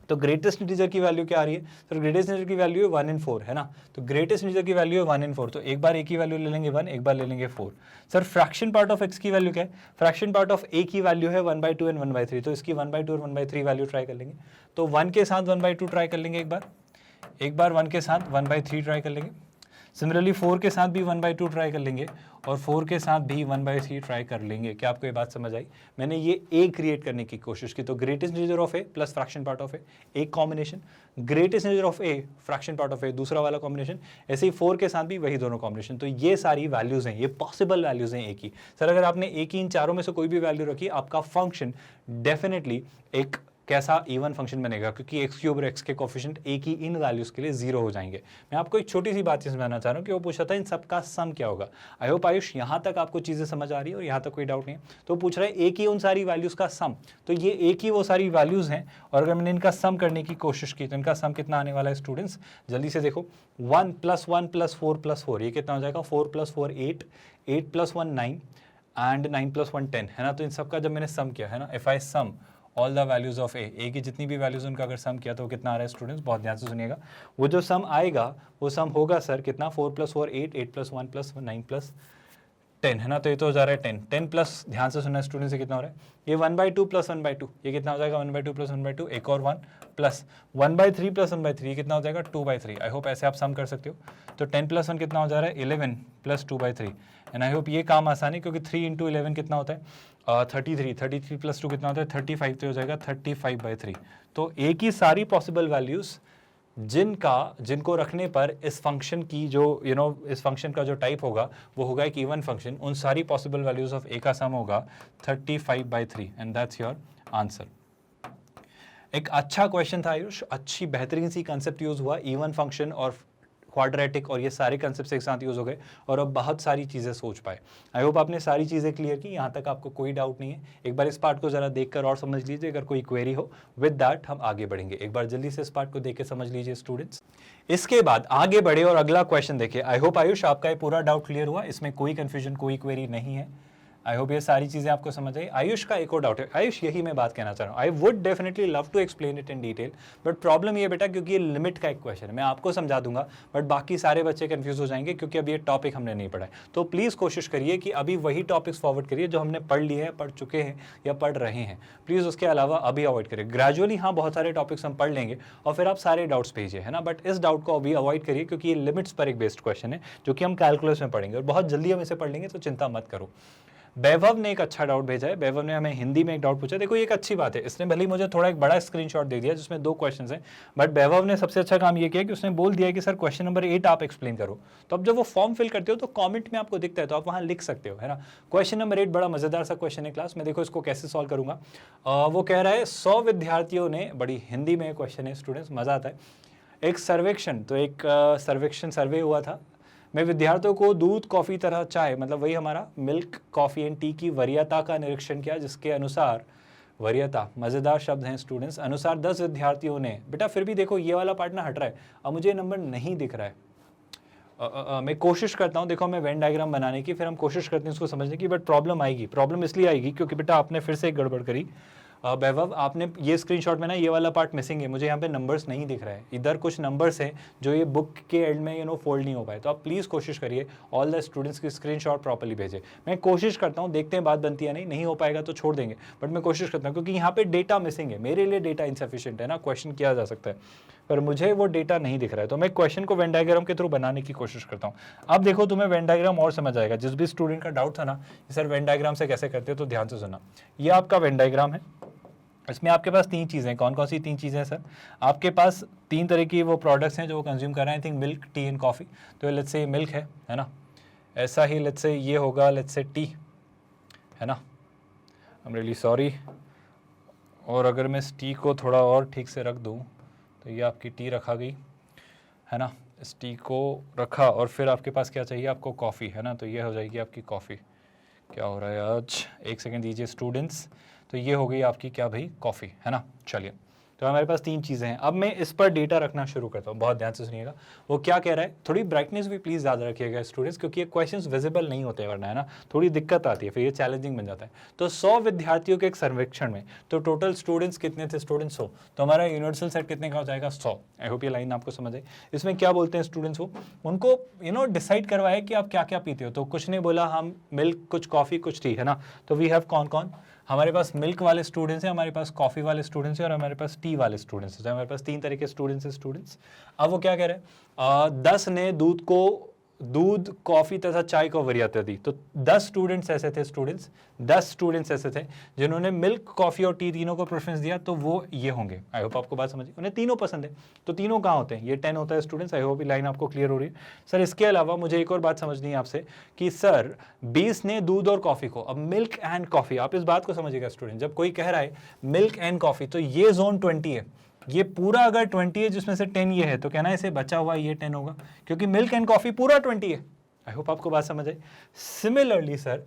तो ग्रेटेस्ट इंटीजर की वैल्यू क्या आ रही है सर, ग्रेटेस्ट इंटीजर की वैल्यू है 1 in 4, है ना। तो ग्रेटेस्ट इंटीजर की वैल्यू है 1 in 4, तो एक बार ए की वैल्यू ले लेंगे 1, एक बार ले लेंगे 4। Sir fraction part of x की वैल्यू क्या है, फ्रैक्शन पार्ट ऑफ ए की वैल्यू है 1/2 एंड 1/3, तो इसकी 1/2 और 1/3 वैल्यू ट्राई कर लेंगे। तो 1 के साथ 1/2 ट्राई कर लेंगे एक बार 1 के साथ 1/3 ट्राई कर लेंगे। सिमिलरली 4 के साथ भी 1/2 ट्राई कर लेंगे और 4 के साथ भी 1/3 ट्राई कर लेंगे। क्या आपको ये बात समझ आई? मैंने ये ए क्रिएट करने की कोशिश की। तो greatest integer of a plus fraction part of a एक combination, greatest integer of a fraction part of a दूसरा वाला कॉम्बिनेशन, ऐसे ही 4 के साथ भी वही दोनों कॉम्बिनेशन। तो ये सारी वैल्यूज हैं, ये पॉसिबल वैल्यूज हैं ए की। सर अगर आपने ए की इन चारों में से कोई भी वैल्यू रखी, आपका फंक्शन डेफिनेटली एक कैसा इवन फंक्शन बनेगा, क्योंकि एक्स क्यूब और एक्स के कोफिशिएंट ए की इन वैल्यूज के लिए 0 हो जाएंगे। मैं आपको एक छोटी सी बात समझाना चाह रहा हूँ कि वो पूछा था इन सबका सम क्या होगा। आई होप आयुष यहाँ तक आपको चीज़ें समझ आ रही है और यहाँ तक कोई डाउट नहीं है। तो पूछ रहा है ए की उन सारी वैल्यूज का सम, तो ये ए की वो सारी वैल्यूज हैं और अगर मैंने इनका सम करने की कोशिश की तो इनका सम कितना आने वाला है स्टूडेंट्स, जल्दी से देखो। 1 + 1 + 4 + 4 ये कितना हो जाएगा, 4 + 4 8, 8 + 1 9 एंड 9 + 1 10, है ना। तो इन सबका जब मैंने सम किया है ना, if I sum all the values of a की जितनी भी वैल्यूज उनका अगर सम किया तो वो कितना आ रहा है स्टूडेंट्स, बहुत ध्यान से सुनिएगा। वो जो सम आएगा वो सम होगा सर कितना, 4 + 4 8, 8 + 1 + 9 + 10, है ना। तो ये तो हो जा रहा है 10, 10 प्लस, ध्यान से सुनना स्टूडेंट्स, ये कितना हो रहा है, ये 1/2 + 1/2, ये कितना हो जाएगा 1/2 + 1/2, एक और 1 प्लस 1/3 + 1/3, ये कितना हो जाएगा 2/3। आई होप ऐसे आप सम कर सकते हो। तो 10 + 1 कितना हो जा रहा है 11 + 2/3, एंड आई होप ये काम आसान है क्योंकि 3 × 11 कितना होता है 33, 33 + 2 कितना होता है 35, तो हो जाएगा 35/3। तो ए की सारी पॉसिबल वैल्यूज जिनको रखने पर इस फंक्शन की जो इस फंक्शन का जो टाइप होगा वो होगा एक इवन फंक्शन, उन सारी पॉसिबल वैल्यूज ऑफ ए का सम होगा 35/3 एंड दैट्स योर आंसर। एक अच्छा क्वेश्चन था आयुष, अच्छी बेहतरीन सी कंसेप्ट यूज हुआ, इवन फंक्शन और क्वाड्रेटिक और ये सारे कंसेप्ट एक साथ यूज हो गए और अब बहुत सारी चीज़ें सोच पाए। आई होप आपने सारी चीज़ें क्लियर की, यहाँ तक आपको कोई डाउट नहीं है। एक बार इस पार्ट को जरा देखकर और समझ लीजिए, अगर कोई क्वेरी हो विद दैट हम आगे बढ़ेंगे। एक बार जल्दी से इस पार्ट को देख के समझ लीजिए स्टूडेंट्स, इसके बाद आगे बढ़े और अगला क्वेश्चन देखिए। आई होप आयुष आपका ये पूरा डाउट क्लियर हुआ, इसमें कोई कंफ्यूजन कोई क्वेरी नहीं है। आई होप ये सारी चीज़ें आपको समझ आई। आयुष का एक और डाउट है, आयुष यही मैं बात कहना चाह रहा हूँ, I would definitely love to explain it in detail, but problem ये बेटा क्योंकि ये लिमिट का एक क्वेश्चन है, मैं आपको समझा दूंगा बट बाकी सारे बच्चे कंफ्यूज हो जाएंगे क्योंकि अब ये टॉपिक हमने नहीं पढ़ा है। तो प्लीज़ कोशिश करिए कि अभी वही टॉपिक्स फॉरवर्ड करिए जो हमने पढ़ लिए हैं, पढ़ चुके हैं या पढ़ रहे हैं, प्लीज़ उसके अलावा अभी अवॉइड करिए। ग्रेजुअली हाँ बहुत सारे टॉपिक्स हम पढ़ लेंगे और फिर आप सारे डाउट्स भेजिए, है ना, बट इस डाउट को अभी अवॉइड करिए क्योंकि ये लिमिट्स पर एक बेस्ड क्वेश्चन है जो कि हम कैलकुलस में पढ़ेंगे और बहुत जल्दी हम इसे पढ़ लेंगे, तो चिंता मत करो। वैभव ने एक अच्छा डाउट भेजा है, वैभव ने हमें हिंदी में एक डाउट पूछा। देखो ये एक अच्छी बात है, इसने भले ही मुझे थोड़ा एक बड़ा स्क्रीनशॉट दे दिया जिसमें 2 क्वेश्चंस हैं, बट वैभव ने सबसे अच्छा काम ये किया कि उसने बोल दिया कि सर क्वेश्चन नंबर 8 आप एक्सप्लेन करो। तो अब जब वो फॉर्म फिल करते हो तो कमेंट में आपको दिखता है तो आप वहाँ लिख सकते हो, है ना। क्वेश्चन नंबर 8 बड़ा मजेदार सा क्वेश्चन है क्लास में, देखो इसको कैसे सॉल्व करूंगा। वो कह रहा है 100 विद्यार्थियों ने, बड़ी हिंदी में क्वेश्चन है स्टूडेंट्स, मजा आता है। एक सर्वेक्षण, तो एक सर्वे हुआ था, मैं विद्यार्थियों को दूध, कॉफ़ी तरह चाय, मतलब वही हमारा मिल्क, कॉफ़ी एंड टी की वरीयता का निरीक्षण किया, जिसके अनुसार वरीयता मज़ेदार शब्द हैं स्टूडेंट्स, अनुसार 10 विद्यार्थियों ने, बेटा फिर भी देखो ये वाला पार्ट ना हट रहा है, अब मुझे नंबर नहीं दिख रहा है। मैं कोशिश करता हूँ, देखो मैं वेन डायग्राम बनाने की, फिर हम कोशिश करते हैं उसको समझने की, बट प्रॉब्लम आएगी। प्रॉब्लम इसलिए आएगी क्योंकि बेटा आपने फिर से एक गड़बड़ करी, वैभव आपने ये स्क्रीनशॉट में ना ये वाला पार्ट मिसिंग है, मुझे यहाँ पे नंबर्स नहीं दिख रहा है, इधर कुछ नंबर्स हैं जो ये बुक के एंड में फोल्ड नहीं हो पाए। तो आप प्लीज़ कोशिश करिए ऑल द स्टूडेंट्स की स्क्रीनशॉट प्रॉपर्ली भेजें। मैं कोशिश करता हूँ, देखते हैं बात बनती है नहीं हो पाएगा तो छोड़ देंगे, बट मैं कोशिश करता हूँ क्योंकि यहाँ पे डेटा मिसिंग है, मेरे लिए डेटा इनसफिशिएंट है ना, क्वेश्चन किया जा सकता है पर मुझे वो डेटा नहीं दिख रहा है, तो मैं क्वेश्चन को वेन डायग्राम के थ्रू बनाने की कोशिश करता हूँ। अब देखो तुम्हें वेन डायग्राम और समझ आएगा। जिस भी स्टूडेंट का डाउट था ना सर वेन डायग्राम से कैसे करते हो, तो ध्यान से सुना। ये आपका वेन डायग्राम है, इसमें आपके पास 3 चीज़ें, कौन कौन सी 3 चीज़ें हैं सर? आपके पास 3 तरह की वो प्रोडक्ट्स हैं जो वो कंज्यूम कर रहे हैं, I think milk, T and coffee. तो लेट्स से मिल्क है ना, ऐसा ही लेट्स से ये होगा, लेट्स से टी है ना, आई एम रियली सॉरी। और अगर मैं इस टी को थोड़ा और ठीक से रख दूँ तो ये आपकी टी रखा गई है ना, इस टी को रखा और फिर आपके पास क्या चाहिए, आपको कॉफ़ी है ना, तो ये हो जाएगी आपकी कॉफ़ी। क्या हो रहा है आज, एक सेकेंड दीजिए स्टूडेंट्स। तो ये हो गई आपकी क्या भाई, कॉफ़ी है ना। चलिए, तो हमारे पास 3 चीज़ें हैं। अब मैं इस पर डेटा रखना शुरू करता हूँ, बहुत ध्यान से सुनिएगा वो क्या कह रहा है। थोड़ी ब्राइटनेस भी प्लीज़ ज़्यादा रखिएगा स्टूडेंट्स, क्योंकि ये क्वेश्चंस विजिबल नहीं होते वरना है ना, थोड़ी दिक्कत आती है, फिर ये चैलेंजिंग बन जाता है। तो 100 विद्यार्थियों के एक सर्वेक्षण में तो टोटल स्टूडेंट्स कितने थे, स्टूडेंट्स 100, तो हमारा यूनिवर्सल सेट कितने का हो जाएगा, 100। आई होप ये लाइन आपको समझ आई। इसमें क्या बोलते हैं स्टूडेंट्स को, उनको डिसाइड करवाया कि आप क्या क्या पीते हो। तो कुछ ने बोला हम मिल्क, कुछ कॉफ़ी, कुछ टी है ना। तो वी हैव कौन कौन, हमारे पास मिल्क वाले स्टूडेंट्स हैं, हमारे पास कॉफ़ी वाले स्टूडेंट्स हैं और हमारे पास टी वाले स्टूडेंट्स हैं। हमारे पास 3 तरह के स्टूडेंट्स हैं स्टूडेंट्स। अब वो क्या कह रहे हैं, 10 ने दूध, कॉफ़ी तथा चाय को वरीयता दी। तो 10 स्टूडेंट्स ऐसे थे स्टूडेंट्स, 10 स्टूडेंट्स ऐसे थे जिन्होंने मिल्क, कॉफ़ी और टी तीनों को प्रेफरेंस दिया। तो वो ये होंगे। आई होप आपको बात समझी, उन्हें तीनों पसंद है। तो तीनों कहाँ होते हैं, ये 10 होता है स्टूडेंट्स। आई होप ये लाइन आपको क्लियर हो रही है सर। इसके अलावा मुझे एक और बात समझनी है आपसे कि सर 20 ने दूध और कॉफ़ी को, अब मिल्क एंड कॉफ़ी, आप इस बात को समझिएगा स्टूडेंट, जब कोई कह रहा है मिल्क एंड कॉफ़ी तो ये जोन 20 है, ये पूरा अगर 20 है जिसमें से 10 ये है तो कहना है इसे बचा हुआ ये 10 होगा, क्योंकि मिल्क एंड कॉफ़ी पूरा 20 है। आई होप आपको बात समझ आई। सिमिलरली सर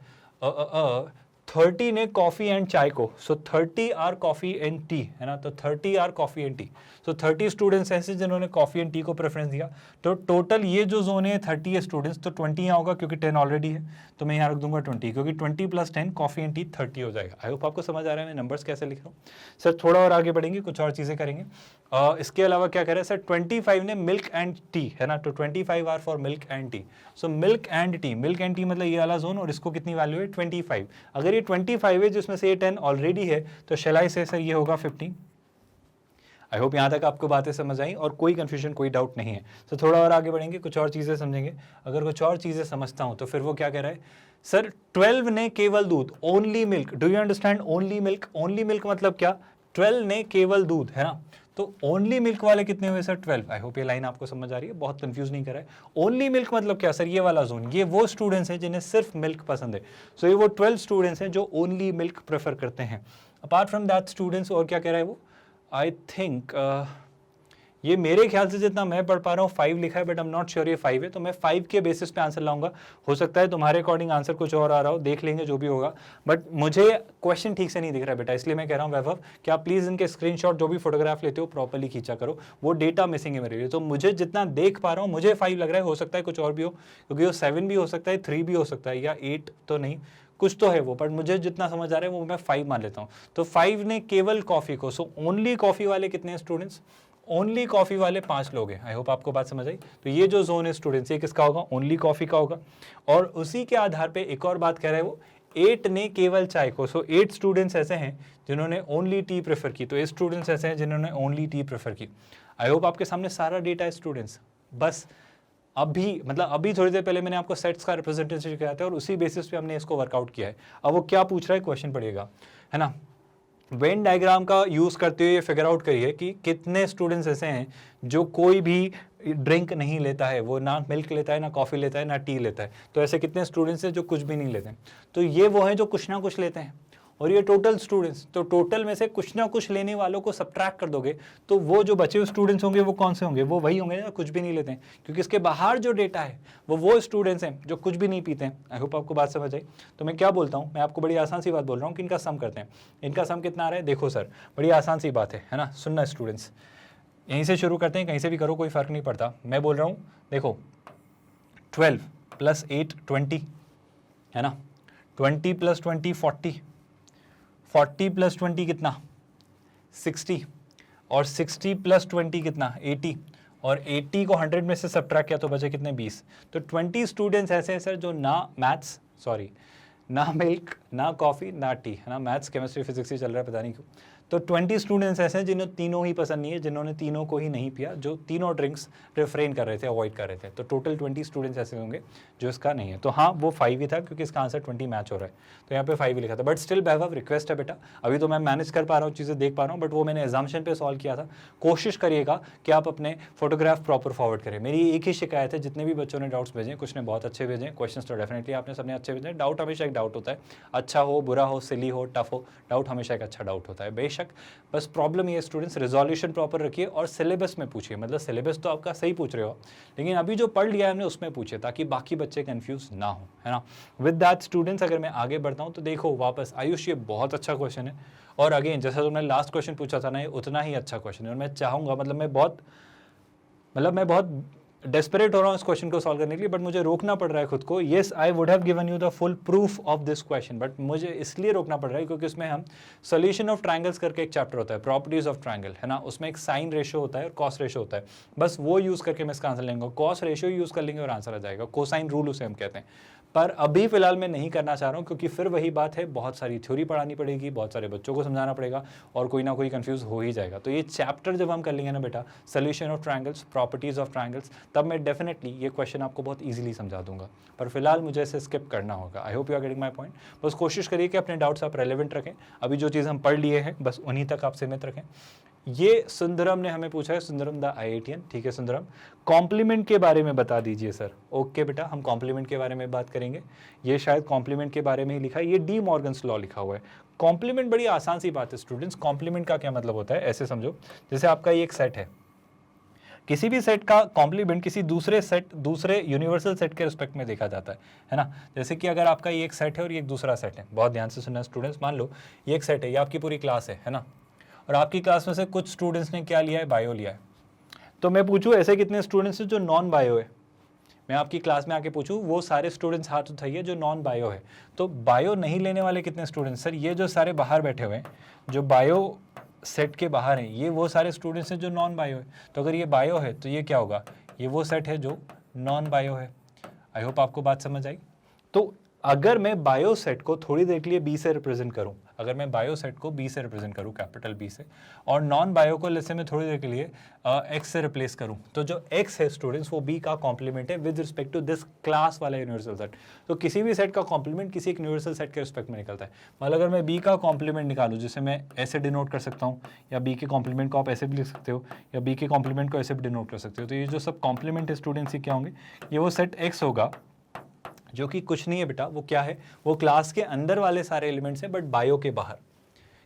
30 ने कॉफ़ी एंड चाय को, so 30 are coffee and tea है ना, तो 30 are coffee and tea. So 30 students ऐसे जिन्होंने कॉफ़ी एंड टी को प्रेफरेंस दिया। तो टोटल ये जो जोन है 30 है स्टूडेंट्स, तो 20 यहाँ होगा क्योंकि 10 ऑलरेडी है, तो मैं यहाँ रख दूंगा 20, क्योंकि 20 + 10 कॉफ़ी एंड टी 30 हो जाएगा। आई होप आपको समझ आ रहा है मैं नंबर्स कैसे लिख रहा हूँ सर। थोड़ा और आगे बढ़ेंगे, कुछ और चीज़ें करेंगे। इसके अलावा क्या कह रहे हैं सर, 25 ने मिल्क एंड टी है ना, तो 25 are for milk and tea. So milk and tea मतलब ये वाला जोन, और इसको कितनी वैल्यू है 25। अगर ये 25 है जिसमें से ये 10 ऑलरेडी है तो शैलाई से सर ये होगा 15। आई होप यहाँ तक आपको बातें समझ आई और कोई कंफ्यूजन, कोई डाउट नहीं है। तो थोड़ा और आगे बढ़ेंगे, कुछ और चीज़ें समझेंगे। अगर कुछ और चीज़ें समझता हूँ तो फिर वो क्या कह रहा है सर, 12 ने केवल दूध, only milk. Do you understand only milk? Only milk मतलब क्या, 12 ने केवल दूध है ना, तो ओनली मिल्क वाले कितने हुए सर, 12। आई होप ये लाइन आपको समझ आ रही है, बहुत कंफ्यूज नहीं कर रहा है। ओनली मिल्क मतलब क्या सर, ये वाला जोन, ये वो स्टूडेंट्स हैं जिन्हें सिर्फ मिल्क पसंद है। सो ये वो 12 स्टूडेंट्स हैं जो ओनली मिल्क प्रेफर करते हैं। अपार्ट फ्रॉम दैट स्टूडेंट्स, और क्या कह रहा है वो, आई थिंक ये मेरे ख्याल से जितना मैं पढ़ पा रहा हूँ 5 लिखा है, but I am not sure ये 5 है, तो मैं 5 के बेसिस पे आंसर लाऊंगा। हो सकता है तुम्हारे अकॉर्डिंग आंसर कुछ और आ रहा हो, देख लेंगे जो भी होगा, बट मुझे क्वेश्चन ठीक से नहीं दिख रहा है बेटा, इसलिए मैं कह रहा हूँ वैभव कि आप प्लीज़ इनके स्क्रीनशॉट जो भी फोटोग्राफ लेते हो प्रॉपर्ली खींचा करो, वो डेटा मिसिंग है मेरे लिए। तो मुझे जितना देख पा रहा हूँ मुझे 5 लग रहा है, हो सकता है कुछ और भी हो, क्योंकि वो 7 भी हो सकता है, 3 भी हो सकता है, या 8 तो नहीं, कुछ तो है वो, बट मुझे जितना समझ आ रहा है वो मैं 5 मान लेता हूँ। तो 5 ने केवल कॉफ़ी को, सो ओनली कॉफ़ी वाले कितने हैं स्टूडेंट्स, ओनली कॉफ़ी वाले 5 लोग हैं। आई होप आपको बात समझ आई। तो ये जो जोन है स्टूडेंट्स, ये किसका होगा, ओनली कॉफ़ी का होगा। और उसी के आधार पे एक और बात कह रहा है वो, 8 ने केवल चाय को, सो 8 स्टूडेंट्स ऐसे हैं जिन्होंने ओनली टी प्रेफर की, तो 8 स्टूडेंट्स ऐसे हैं जिन्होंने ओनली टी प्रेफर की। आई होप आपके सामने सारा डेटा है स्टूडेंट्स। बस अभी थोड़ी देर पहले मैंने आपको सेट्स का रिप्रेजेंटेशन किया था और उसी बेसिस पे हमने इसको वर्कआउट किया है। अब वो क्या पूछ रहा है, क्वेश्चन पढ़िएगा, है ना। वेन डायग्राम का यूज करते हुए फिगर आउट करिए कि कितने स्टूडेंट्स ऐसे हैं जो कोई भी ड्रिंक नहीं लेता है, वो ना मिल्क लेता है, ना कॉफ़ी लेता है, ना टी लेता है। तो ऐसे कितने स्टूडेंट्स हैं जो कुछ भी नहीं लेते हैं। तो ये वो हैं जो कुछ ना कुछ लेते हैं, और ये टोटल स्टूडेंट्स, तो टोटल में से कुछ ना कुछ लेने वालों को सब्ट्रैक्ट कर दोगे तो वो जो बचे हुए स्टूडेंट्स होंगे वो कौन से होंगे, वो वही होंगे जो कुछ भी नहीं लेते हैं, क्योंकि इसके बाहर जो डेटा है वो स्टूडेंट्स हैं जो कुछ भी नहीं पीते हैं। आई होप आपको बात समझ आई। तो मैं क्या बोलता हूँ, मैं आपको बड़ी आसान सी बात बोल रहा हूँ कि इनका सम करते हैं। इनका सम कितना आ रहा है, देखो सर बड़ी आसान सी बात है ना, सुनना स्टूडेंट्स, यहीं से शुरू करते हैं, कहीं से भी करो कोई फ़र्क नहीं पड़ता। मैं बोल रहा हूँ देखो 12 + 8 20 है ना, 20 + 20 40, 40 + 20 कितना 60, और 60 + 20 कितना 80, और 80 को 100 में से सब्ट्रैक्ट किया तो बचे कितने 20। तो 20 स्टूडेंट्स ऐसे हैं सर जो ना मैथ्स, सॉरी ना मिल्क, ना कॉफ़ी, ना टी, है ना, मैथ्स केमिस्ट्री फिजिक्स ही चल रहा है पता नहीं क्यों। तो 20 स्टूडेंट्स ऐसे हैं जिन्हें तीनों ही पसंद नहीं है, जिन्होंने तीनों को ही नहीं पिया, जो तीनों ड्रिंक्स रिफ्रेन कर रहे थे, अवॉइड कर रहे थे। तो टोटल 20 स्टूडेंट्स ऐसे होंगे जो इसका नहीं है। तो हाँ, वो 5 ही था क्योंकि इसका आंसर 20 मैच हो रहा है, तो यहाँ पे 5 ही लिखा था। बट स्टिल बैव रिक्वेस्ट है बेटा, अभी तो मैं मैनेज कर पा रहा हूँ, चीज़ें देख पा रहा हूँ, बट वो मैंने एग्जाम्शन पे सॉल्व किया था। कोशिश करिएगा कि आप अपने फोटोग्राफ प्रॉपर फॉरवर्ड करें। मेरी एक ही शिकायत है, जितने भी बच्चों ने डाउट्स भेजे, कुछ ने बहुत अच्छे भेजे, क्वेश्चन तो डेफिनेटली आपने सबने अच्छे भेजे। डाउट हमेशा एक डाउट होता है, अच्छा हो, बुरा हो, सिली हो, टफ हो, डाउट हमेशा एक अच्छा डाउट होता है बेशक। बस प्रॉब्लम ये स्टूडेंट्स, रिजोल्यूशन प्रॉपर रखिए और सिलेबस में पूछिए। मतलब सिलेबस तो आपका सही पूछ रहे हो, लेकिन अभी जो पढ़ लिया है हमने उसमें पूछिए, ताकि बाकी बच्चे कंफ्यूज ना हो, है ना। विद दैट स्टूडेंट्स, अगर मैं आगे बढ़ता हूँ तो देखो वापस, आयुष ये बहुत अच्छा क्वेश्चन है, और अगेन जैसा तुमने लास्ट क्वेश्चन पूछा था ना, ये उतना ही अच्छा क्वेश्चन है। और मैं चाहूँगा, मतलब मैं बहुत डेस्परेट हो रहा हूँ इस क्वेश्चन को सॉल्व करने के लिए, बट मुझे रोकना पड़ रहा है खुद को। Yes, I would have given you the full proof of this question, but मुझे इसलिए रोकना पड़ रहा है क्योंकि उसमें हम सोल्यूशन ऑफ ट्रायंगल्स करके एक चैप्टर होता है, प्रॉपर्टीज ऑफ ट्रायंगल, है ना, उसमें एक साइन रेशियो होता है और कॉस रेशियो होता है। बस वो यूज़ करके मैं इसका आंसर लेंगे, कॉस रेशियो यूज़ कर लेंगे और आंसर आ जाएगा। कोसाइन रूल उसे हम कहते हैं, पर अभी फिलहाल मैं नहीं करना चाह रहा हूँ, क्योंकि फिर वही बात है, बहुत सारी थ्योरी पढ़ानी पड़ेगी, बहुत सारे बच्चों को समझाना पड़ेगा, और कोई ना कोई कंफ्यूज हो ही जाएगा। तो ये चैप्टर जब हम कर लेंगे ना बेटा, solution of triangles, properties of triangles, तब मैं डेफिनेटली ये क्वेश्चन आपको बहुत ईजिली समझा दूंगा। पर फिलहाल मुझे इसे स्किप करना होगा। I hope you are getting my point. बस कोशिश करिए कि अपने डाउट्स आप रेलिवेंट रखें, अभी जो चीज़ हम पढ़ लिए हैं बस उन्हीं तक आप सीमित रखें। ये सुंदरम ने हमें पूछा है, सुंदरम द IITian, ठीक है सुंदरम, कॉम्प्लीमेंट के बारे में बता दीजिए सर। ओके बेटा, हम कॉम्प्लीमेंट के बारे में बात करेंगे। ये शायद कॉम्प्लीमेंट के बारे में ही लिखा है, ये डी मॉर्गन्स लॉ लिखा हुआ है। कॉम्प्लीमेंट बड़ी आसान सी बात है स्टूडेंट्स। कॉम्प्लीमेंट का क्या मतलब होता है, ऐसे समझो, जैसे आपका ये एक सेट है, किसी भी सेट का कॉम्प्लीमेंट किसी दूसरे यूनिवर्सल सेट के रिस्पेक्ट में देखा जाता है ना। जैसे कि अगर आपका ये एक सेट है और ये एक दूसरा सेट है, बहुत ध्यान से सुनना स्टूडेंट्स, मान लो ये एक सेट है, ये आपकी पूरी क्लास है ना, और आपकी क्लास में से कुछ स्टूडेंट्स ने क्या लिया है, बायो लिया है। तो मैं पूछूं ऐसे कितने स्टूडेंट्स हैं जो नॉन बायो है, मैं आपकी क्लास में आके पूछूं, वो सारे स्टूडेंट्स हाथ उठाइए जो नॉन बायो है। तो बायो नहीं लेने वाले कितने स्टूडेंट्स, सर ये जो सारे बाहर बैठे हुए हैं, जो बायो सेट के बाहर हैं, ये वो सारे स्टूडेंट्स हैं जो नॉन बायो है। तो अगर ये बायो है तो ये क्या होगा, ये वो सेट है जो नॉन बायो है। आई होप आपको बात समझ आई। तो अगर मैं बायो सेट को थोड़ी देर के लिए बी से रिप्रेजेंट करूं, अगर मैं बायो सेट को बी से रिप्रेजेंट करूं, कैपिटल बी से, और नॉन बायो को जैसे मैं थोड़ी देर के लिए एक्स से रिप्लेस करूं, तो जो एक्स है स्टूडेंट्स वो बी का कॉम्प्लीमेंट है with respect to this class वाला यूनिवर्सल सेट। तो किसी भी सेट का कॉम्प्लीमेंट किसी एक यूनिवर्सल सेट के रिस्पेक्ट में निकलता है। मतलब अगर मैं बी का कॉम्प्लीमेंट निकालूं, जिसे मैं ऐसे डिनोट कर सकता हूँ, या बी के कॉम्प्लीमेंट को आप ऐसे भी लिख सकते हो, या बी के कॉम्प्लीमेंट को ऐसे भी डिनोट कर सकते हो। तो ये जो सब कॉम्प्लीमेंट है स्टूडेंट्स, ये क्या होंगे, ये वो सेट एक्स होगा जो कि कुछ नहीं है बेटा, वो क्या है, वो क्लास के अंदर वाले सारे एलिमेंट्स हैं बट बायो के बाहर।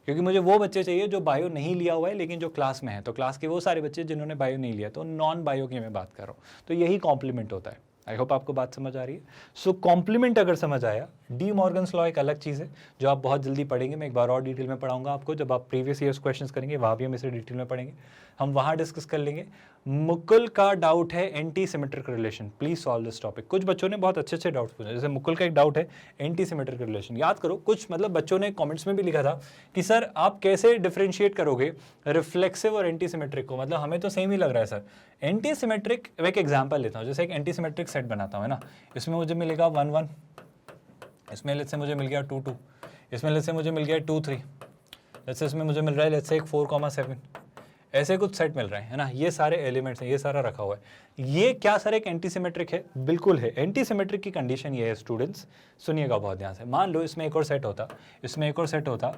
क्योंकि मुझे वो बच्चे चाहिए जो बायो नहीं लिया हुआ है लेकिन जो क्लास में है, तो क्लास के वो सारे बच्चे जिन्होंने बायो नहीं लिया, तो नॉन बायो की मैं बात कर रहा हूँ। तो यही कॉम्प्लीमेंट होता है। आई होप आपको बात समझ आ रही है। सो कॉम्प्लीमेंट अगर समझ आया, डी मॉर्गन्स लॉ एक अलग चीज़ है जो आप बहुत जल्दी पढ़ेंगे। मैं एक बार और डिटेल में पढ़ाऊंगा आपको, जब आप प्रीवियस ईयर्स क्वेश्चंस करेंगे वहाँ भी हम इसे डिटेल में पढ़ेंगे, हम वहाँ डिस्कस कर लेंगे। मुकुल का डाउट है anti symmetric relation, please solve this topic. कुछ बच्चों ने बहुत अच्छे डाउट्स पूछे, जैसे मुकुल का एक डाउट है एंटी सिमेट्रिक रिलेशन। याद करो, कुछ मतलब बच्चों ने कमेंट्स में भी लिखा था कि सर आप कैसे डिफरेंशिएट करोगे रिफ्लेक्सिव और एंटी सिमेट्रिक को, मतलब हमें तो सेम ही लग रहा है सर। एंटी सिमेट्रिक, एक एग्जाम्पल लेता हूँ, जैसे एक एंटी सिमेट्रिक सेट बनाता हूँ, है ना, इसमें मुझे मिलेगा 1 1, इसमें लेट्स से मुझे मिल गया 2 2, इसमें लेट्स से मुझे मिल गया 2 3, लेट्स से इसमें मुझे मिल रहा है लेट्स से एक 4 7, ऐसे कुछ सेट मिल रहे हैं, है ना। ये सारे एलिमेंट्स हैं, ये सारा रखा हुआ है। ये क्या सर एक एंटी सिमेट्रिक है? बिल्कुल है। एंटी सिमेट्रिक की कंडीशन ये है स्टूडेंट्स, सुनिएगा बहुत ध्यान से। मान लो इसमें एक और सेट होता, इसमें एक और सेट होता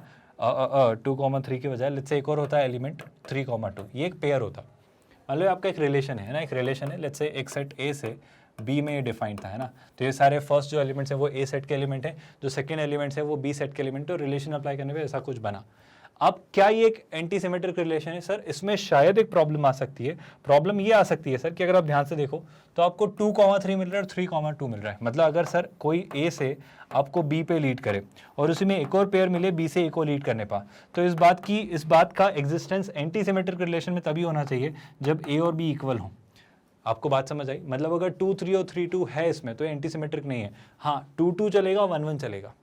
2,3 की बजाय लेट्स से एक और होता एलिमेंट 3,2, ये एक पेयर होता। मान लो आपका एक रिलेशन है ना, एक रिलेशन है, लेट्स से एक सेट ए से बी में ये डिफाइंड था, है ना। तो ये सारे फर्स्ट जो एलिमेंट्स हैं वो ए सेट के एलिमेंट है, जो सेकंड एलिमेंट्स है वो बी सेट के एलिमेंट है, और रिलेशन अप्लाई करने पे ऐसा कुछ बना। अब क्या ये एक एंटी सिमेट्रिक रिलेशन है? सर इसमें शायद एक प्रॉब्लम आ सकती है। प्रॉब्लम ये आ सकती है सर कि अगर आप ध्यान से देखो तो आपको 2,3 मिल रहा है और 3,2 मिल रहा है। मतलब अगर सर कोई ए से आपको बी पे लीड करे और उसी में एक और पेयर मिले बी से ए को लीड करने पा, तो इस बात का एग्जिस्टेंस एंटी सिमेट्रिक रिलेशन में तभी होना चाहिए जब ए और बी इक्वल हो। आपको बात समझ आई? मतलब अगर 2 3 और 3 2 है इसमें तो एंटी सिमेट्रिक नहीं है। हाँ 2 2 चलेगा, 1 1 चलेगा।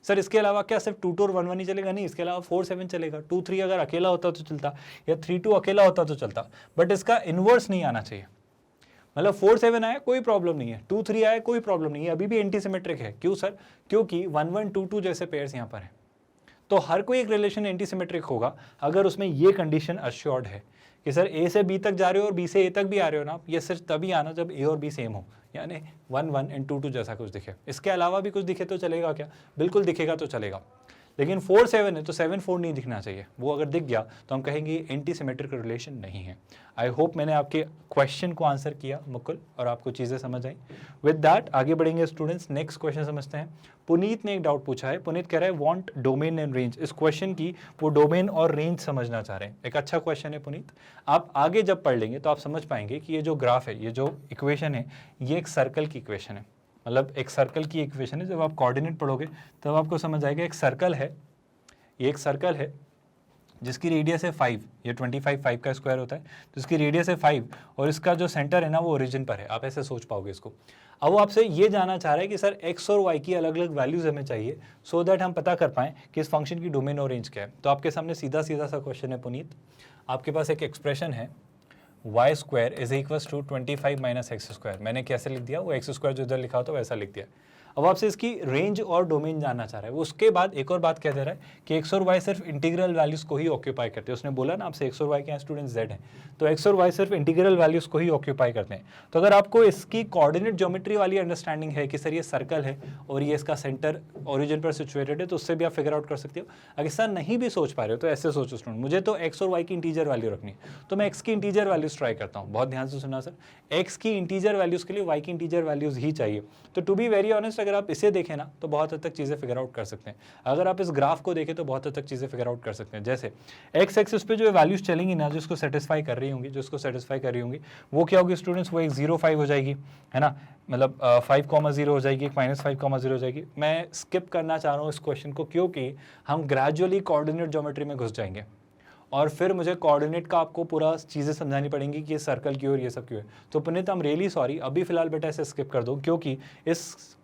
सर इसके अलावा क्या सिर्फ 2 2 और 1 1 ही चलेगा? नहीं, इसके अलावा 4 7 चलेगा। 2 3 अगर अकेला होता तो चलता, या 3 2 अकेला होता तो चलता, बट इसका इनवर्स नहीं आना चाहिए। मतलब 4 7 आया कोई प्रॉब्लम नहीं है, 2 3 आया कोई प्रॉब्लम नहीं है, अभी भी एंटी सिमेट्रिक है। क्यों सर? क्योंकि 1 1 2 2 जैसे पेयर्स यहाँ पर है, तो हर कोई एक रिलेशन एंटी सिमेट्रिक होगा अगर उसमें ये कंडीशन अश्योर्ड है कि सर ए से बी तक जा रहे हो और बी से ए तक भी आ रहे हो ना आप, ये सिर्फ तभी आना जब ए और बी सेम हो, यानी 1 1 एंड 2 2 जैसा कुछ दिखे। इसके अलावा भी कुछ दिखे तो चलेगा क्या? बिल्कुल दिखेगा तो चलेगा, लेकिन 4 7 है तो 7 4 नहीं दिखना चाहिए। वो अगर दिख गया तो हम कहेंगे एंटी सिमेट्रिक रिलेशन नहीं है। आई होप मैंने आपके क्वेश्चन को आंसर किया मुकुल, और आपको चीज़ें समझ आई। विद दैट आगे बढ़ेंगे स्टूडेंट्स, नेक्स्ट क्वेश्चन समझते हैं। पुनीत ने एक डाउट पूछा है, पुनीत कह रहा है वांट डोमेन एंड रेंज। इस क्वेश्चन की वो डोमेन और रेंज समझना चाह रहे हैं। एक अच्छा क्वेश्चन है पुनीत, आप आगे जब पढ़ लेंगे तो आप समझ पाएंगे कि ये जो ग्राफ है, ये जो इक्वेशन है, ये एक सर्कल की इक्वेशन है। मतलब एक सर्कल की इक्वेशन है, जब आप कोऑर्डिनेट पढ़ोगे तब आपको समझ आएगा एक सर्कल है, ये एक सर्कल है जिसकी रेडियस है 5, ये 25 5 का स्क्वायर होता है, तो इसकी रेडियस है 5 और इसका जो सेंटर है ना वो ओरिजिन पर है। आप ऐसे सोच पाओगे इसको। अब वो आपसे ये जानना चाह रहा है कि सर x और y की अलग अलग वैल्यूज हमें चाहिए सो दैट हम पता कर पाएँ कि इस फंक्शन की डोमेन और रेंज क्या है। तो आपके सामने सीधा सीधा सा क्वेश्चन है पुनीत, आपके पास एक एक्सप्रेशन है y square is equal to 25 minus x square. मैंने कैसे लिख दिया? वो एक्स स्क्वायर जो इधर लिखा होता है वैसा लिख दिया। अब आपसे इसकी रेंज और डोमेन जानना चाह रहा है। वो उसके बाद एक और बात कह दे रहा है कि एक्स और वाई सिर्फ इंटीग्रल वैल्यूज को ही ऑक्यूपाई करते हैं। उसने बोला ना आपसे एक्स और वाई के यहाँ स्टूडेंट जेड है, तो एक्स और वाई सिर्फ इंटीग्रल वैल्यूज को ही ऑक्यूपाई करते हैं। तो अगर आपको इसकी कोऑर्डिनेट ज्योमेट्री वाली अंडरस्टैंडिंग है कि सर ये सर्कल है और ये इसका सेंटर ओरिजिन पर सिचुएटेड है, तो उससे भी आप फिगर आउट कर सकते हो। अगर सर नहीं भी सोच पा रहे हो तो ऐसे सोचो स्टूडेंट, मुझे तो एक्स और वाई की इंटीजर वैल्यू रखनी है, तो मैं एक्स की इंटीजर वैल्यूज ट्राई करता हूँ। बहुत ध्यान से सुना सर, एक्स की इंटीजर वैल्यूज के लिए वाई की इंटीजर वैल्यूज ही चाहिए। तो टू बी वेरी ऑनेस्ट, अगर आप इसे देखें ना तो बहुत हद तक चीज़ें फिगर आउट कर सकते हैं। अगर आप इस ग्राफ को देखें तो बहुत हद तक चीज़ें फिगर आउट कर सकते हैं। जैसे एक्स एक्सिस पे जो वैल्यूज चलेंगी ना, जिसको सेटिस्फाई कर रही होंगी, वो क्या होगी स्टूडेंट्स? वो एक 0 5 हो जाएगी, है ना, मतलब 5,0 हो जाएगी, एक -5,0 हो जाएगी। मैं स्किप करना चाह रहा हूँ इस क्वेश्चन को, क्योंकि हम ग्रेजुअली कोऑर्डिनेट ज्योमेट्री में घुस जाएंगे और फिर मुझे कोऑर्डिनेट का आपको पूरा चीज़ें समझानी पड़ेंगी कि ये सर्कल क्यों और ये सब क्यों है। तो Puneet, I am really sorry, अभी फिलहाल बेटा ऐसे स्किप कर दो, क्योंकि इस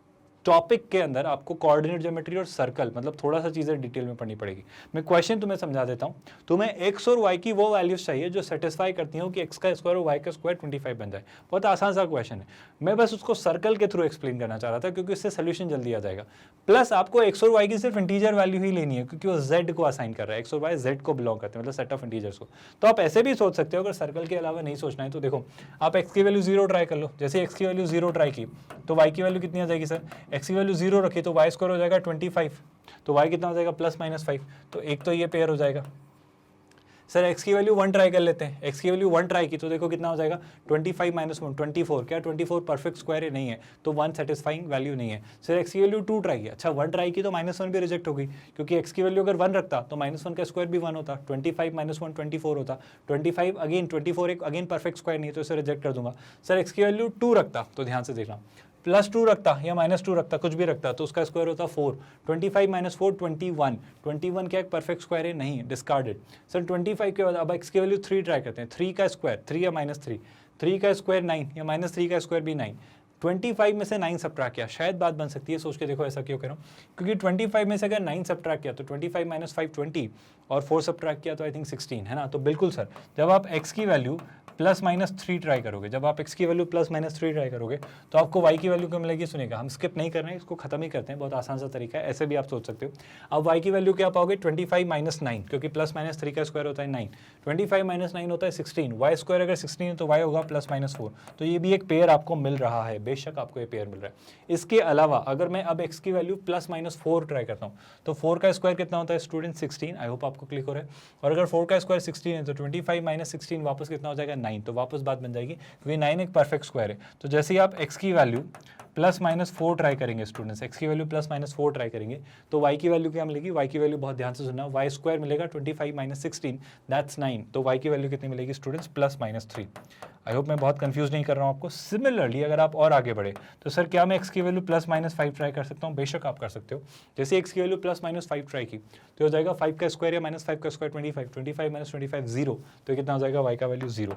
टॉपिक के अंदर आपको कोऑर्डिनेट ज्योमेट्री और सर्कल मतलब थोड़ा सा चीज़ें डिटेल में पढ़नी पड़ेगी। मैं क्वेश्चन तुम्हें समझा देता हूँ। तुम्हें एक्स और वाई की वो वैल्यूज चाहिए जो सेटिस्फाई करती हो कि एक्स का स्क्वायर और वाई का स्क्वायर 25 बन जाए। बहुत आसान सा क्वेश्चन है, मैं बस उसको सर्कल के थ्रू एक्सप्लेन करना चाह रहा था, क्योंकि इससे सोल्यूशन जल्दी आ जाएगा। प्लस आपको एक्स और वाई की सिर्फ इंटीजर वैल्यू ही लेनी है, क्योंकि वो जेड को असाइन कर रहा है। एक्स और वाई जेड को बिलोंग करते हैं, मतलब सेट ऑफ इंटीजर्स को। तो आप ऐसे भी सोच सकते हो, अगर सर्कल के अलावा नहीं सोचना है तो देखो, आप एक्स की वैल्यू 0 ट्राई कर लो। जैसे एक्स की वैल्यू 0 ट्राई की तो वाई की वैल्यू कितनी आ जाएगी? सर एक्स की वैल्यू 0 रखी तो वाई स्क्वायर हो जाएगा 25, तो वाई कितना हो जाएगा? +-5। तो एक तो ये पेयर हो जाएगा। सर एक्स की वैल्यू 1 ट्राई कर लेते हैं। एक्स की वैल्यू 1 ट्राई की तो देखो कितना हो जाएगा? 25 - 1 24। क्या 24 परफेक्ट स्क्वायर नहीं है, तो 1 सेटिस्फाइंग वैल्यू नहीं है। सर एक्स की वैल्यू 2 ट्राई की, अच्छा 1 ट्राई की तो -1 भी रिजेक्ट हो गई, क्योंकि एक्स की वैल्यू अगर 1 रखता तो -1 का स्क्वायर भी 1 होता, 25 - 1 24 होता। 25 अगेन 24 एक अगेन परफेक्ट स्क्वायर नहीं है, तो इसे रिजेक्ट कर दूंगा। सर एक्स की वैल्यू 2 रखता, तो ध्यान से देखना, +2 रखता या -2 रखता, कुछ भी रखता, तो उसका स्क्वायर होता 4। 25 - 4 21। 21 क्या एक परफेक्ट स्क्वायर है? नहीं, डिस्कार्डेड। सर 25 के बाद अब एक्स की वैल्यू 3 ट्राई करते हैं। 3 का स्क्वायर 3 या -3, 3 का स्क्वायर 9 या -3 का स्क्वायर भी 9। 25 में से 9 सब्ट्रैक्ट किया, शायद बात बन सकती है। सोच के देखो ऐसा क्यों कह रहा हूँ, क्योंकि 25 में से अगर 9 सब्ट्रैक्ट किया तो 25 - 5 20 और 4 सब्ट्रैक्ट किया तो आई थिंक 16, है ना। तो बिल्कुल सर, जब आप एक्स की वैल्यू +-3 ट्राई करोगे, जब आप x की वैल्यू +-3 ट्राई करोगे तो आपको y की वैल्यू क्या मिलेगी? सुनेगा, हम स्किप नहीं कर रहे हैं, इसको खत्म ही करते हैं, बहुत आसान सा तरीका है, ऐसे भी आप सोच सकते हो। अब y की वैल्यू क्या पाओगे? 25 - 9, क्योंकि +-3 का स्क्वायर होता है 9, 25 - 9 होता है 16। वाई स्क्वायर अगर 16 है तो y होगा +-4। तो ये भी एक पेयर आपको मिल रहा है, बेशक आपको ये पेयर मिल रहा है। इसके अलावा अगर मैं अब x की वैल्यू +-4 ट्राई करता हूँ तो 4 का स्क्वायर कितना होता है स्टूडेंट? 16। आई होप आपको क्लिक हो रहा है। और अगर 4 का स्क्वायर 16 है तो 25 - 16 वापस कितना हो जाएगा? 9। तो वापस बात बन जाएगी, क्योंकि 9 एक परफेक्ट स्क्वायर है। तो जैसे ही आप x की वैल्यू +-4 ट्राई करेंगे स्टूडेंट्स, x की वैल्यू +-4 ट्राई करेंगे तो y की वैल्यू क्या मिलेगी? y की वैल्यू बहुत ध्यान से सुनना, y स्क्वायर मिलेगा 25 - 16 दैट्स 9। तो y की वैल्यू कितनी मिलेगी स्टूडेंट्स? +-3। आई होप मैं बहुत कंफ्यूज नहीं कर रहा हूँ आपको। सिमिलरली अगर आप और आगे बढ़े तो सर क्या मैं x की वैल्यू +-5 ट्राई कर सकता हूँ? बेशक आप कर सकते हो। जैसे x की वैल्यू +-5 ट्राई की तो हो जाएगा 5 का स्क्वायर या -5 का स्क्वायर 25, 25 - 25 0, तो कितना हो जाएगा? y का वैल्यू 0।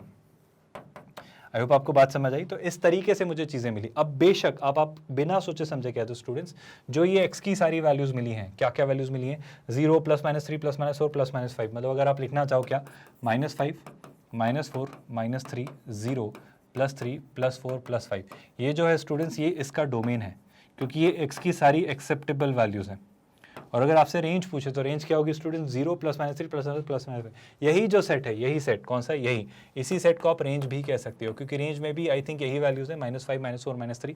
आई होप आपको बात समझ आई। तो इस तरीके से मुझे चीज़ें मिली। अब बेशक आप बिना सोचे समझे कह दो स्टूडेंट्स, जो ये एक्स की सारी वैल्यूज़ मिली हैं, क्या क्या वैल्यूज़ मिली हैं, 0 +-3 +-4 +-5, मतलब अगर आप लिखना चाहो क्या, -5 -4 -3 0 +3 +4 +5, ये जो है स्टूडेंट्स ये इसका डोमेन है, क्योंकि ये एक्स की सारी एक्सेप्टेबल वैल्यूज़ हैं। और अगर आपसे रेंज पूछे तो रेंज क्या होगी स्टूडेंट, 0 +-3 +-5, यही जो सेट है, यही सेट कौन सा है, यही, इसी सेट को आप रेंज भी कह सकते हो, क्योंकि रेंज में भी आई थिंक यही वैल्यूज है, -5 -4 -3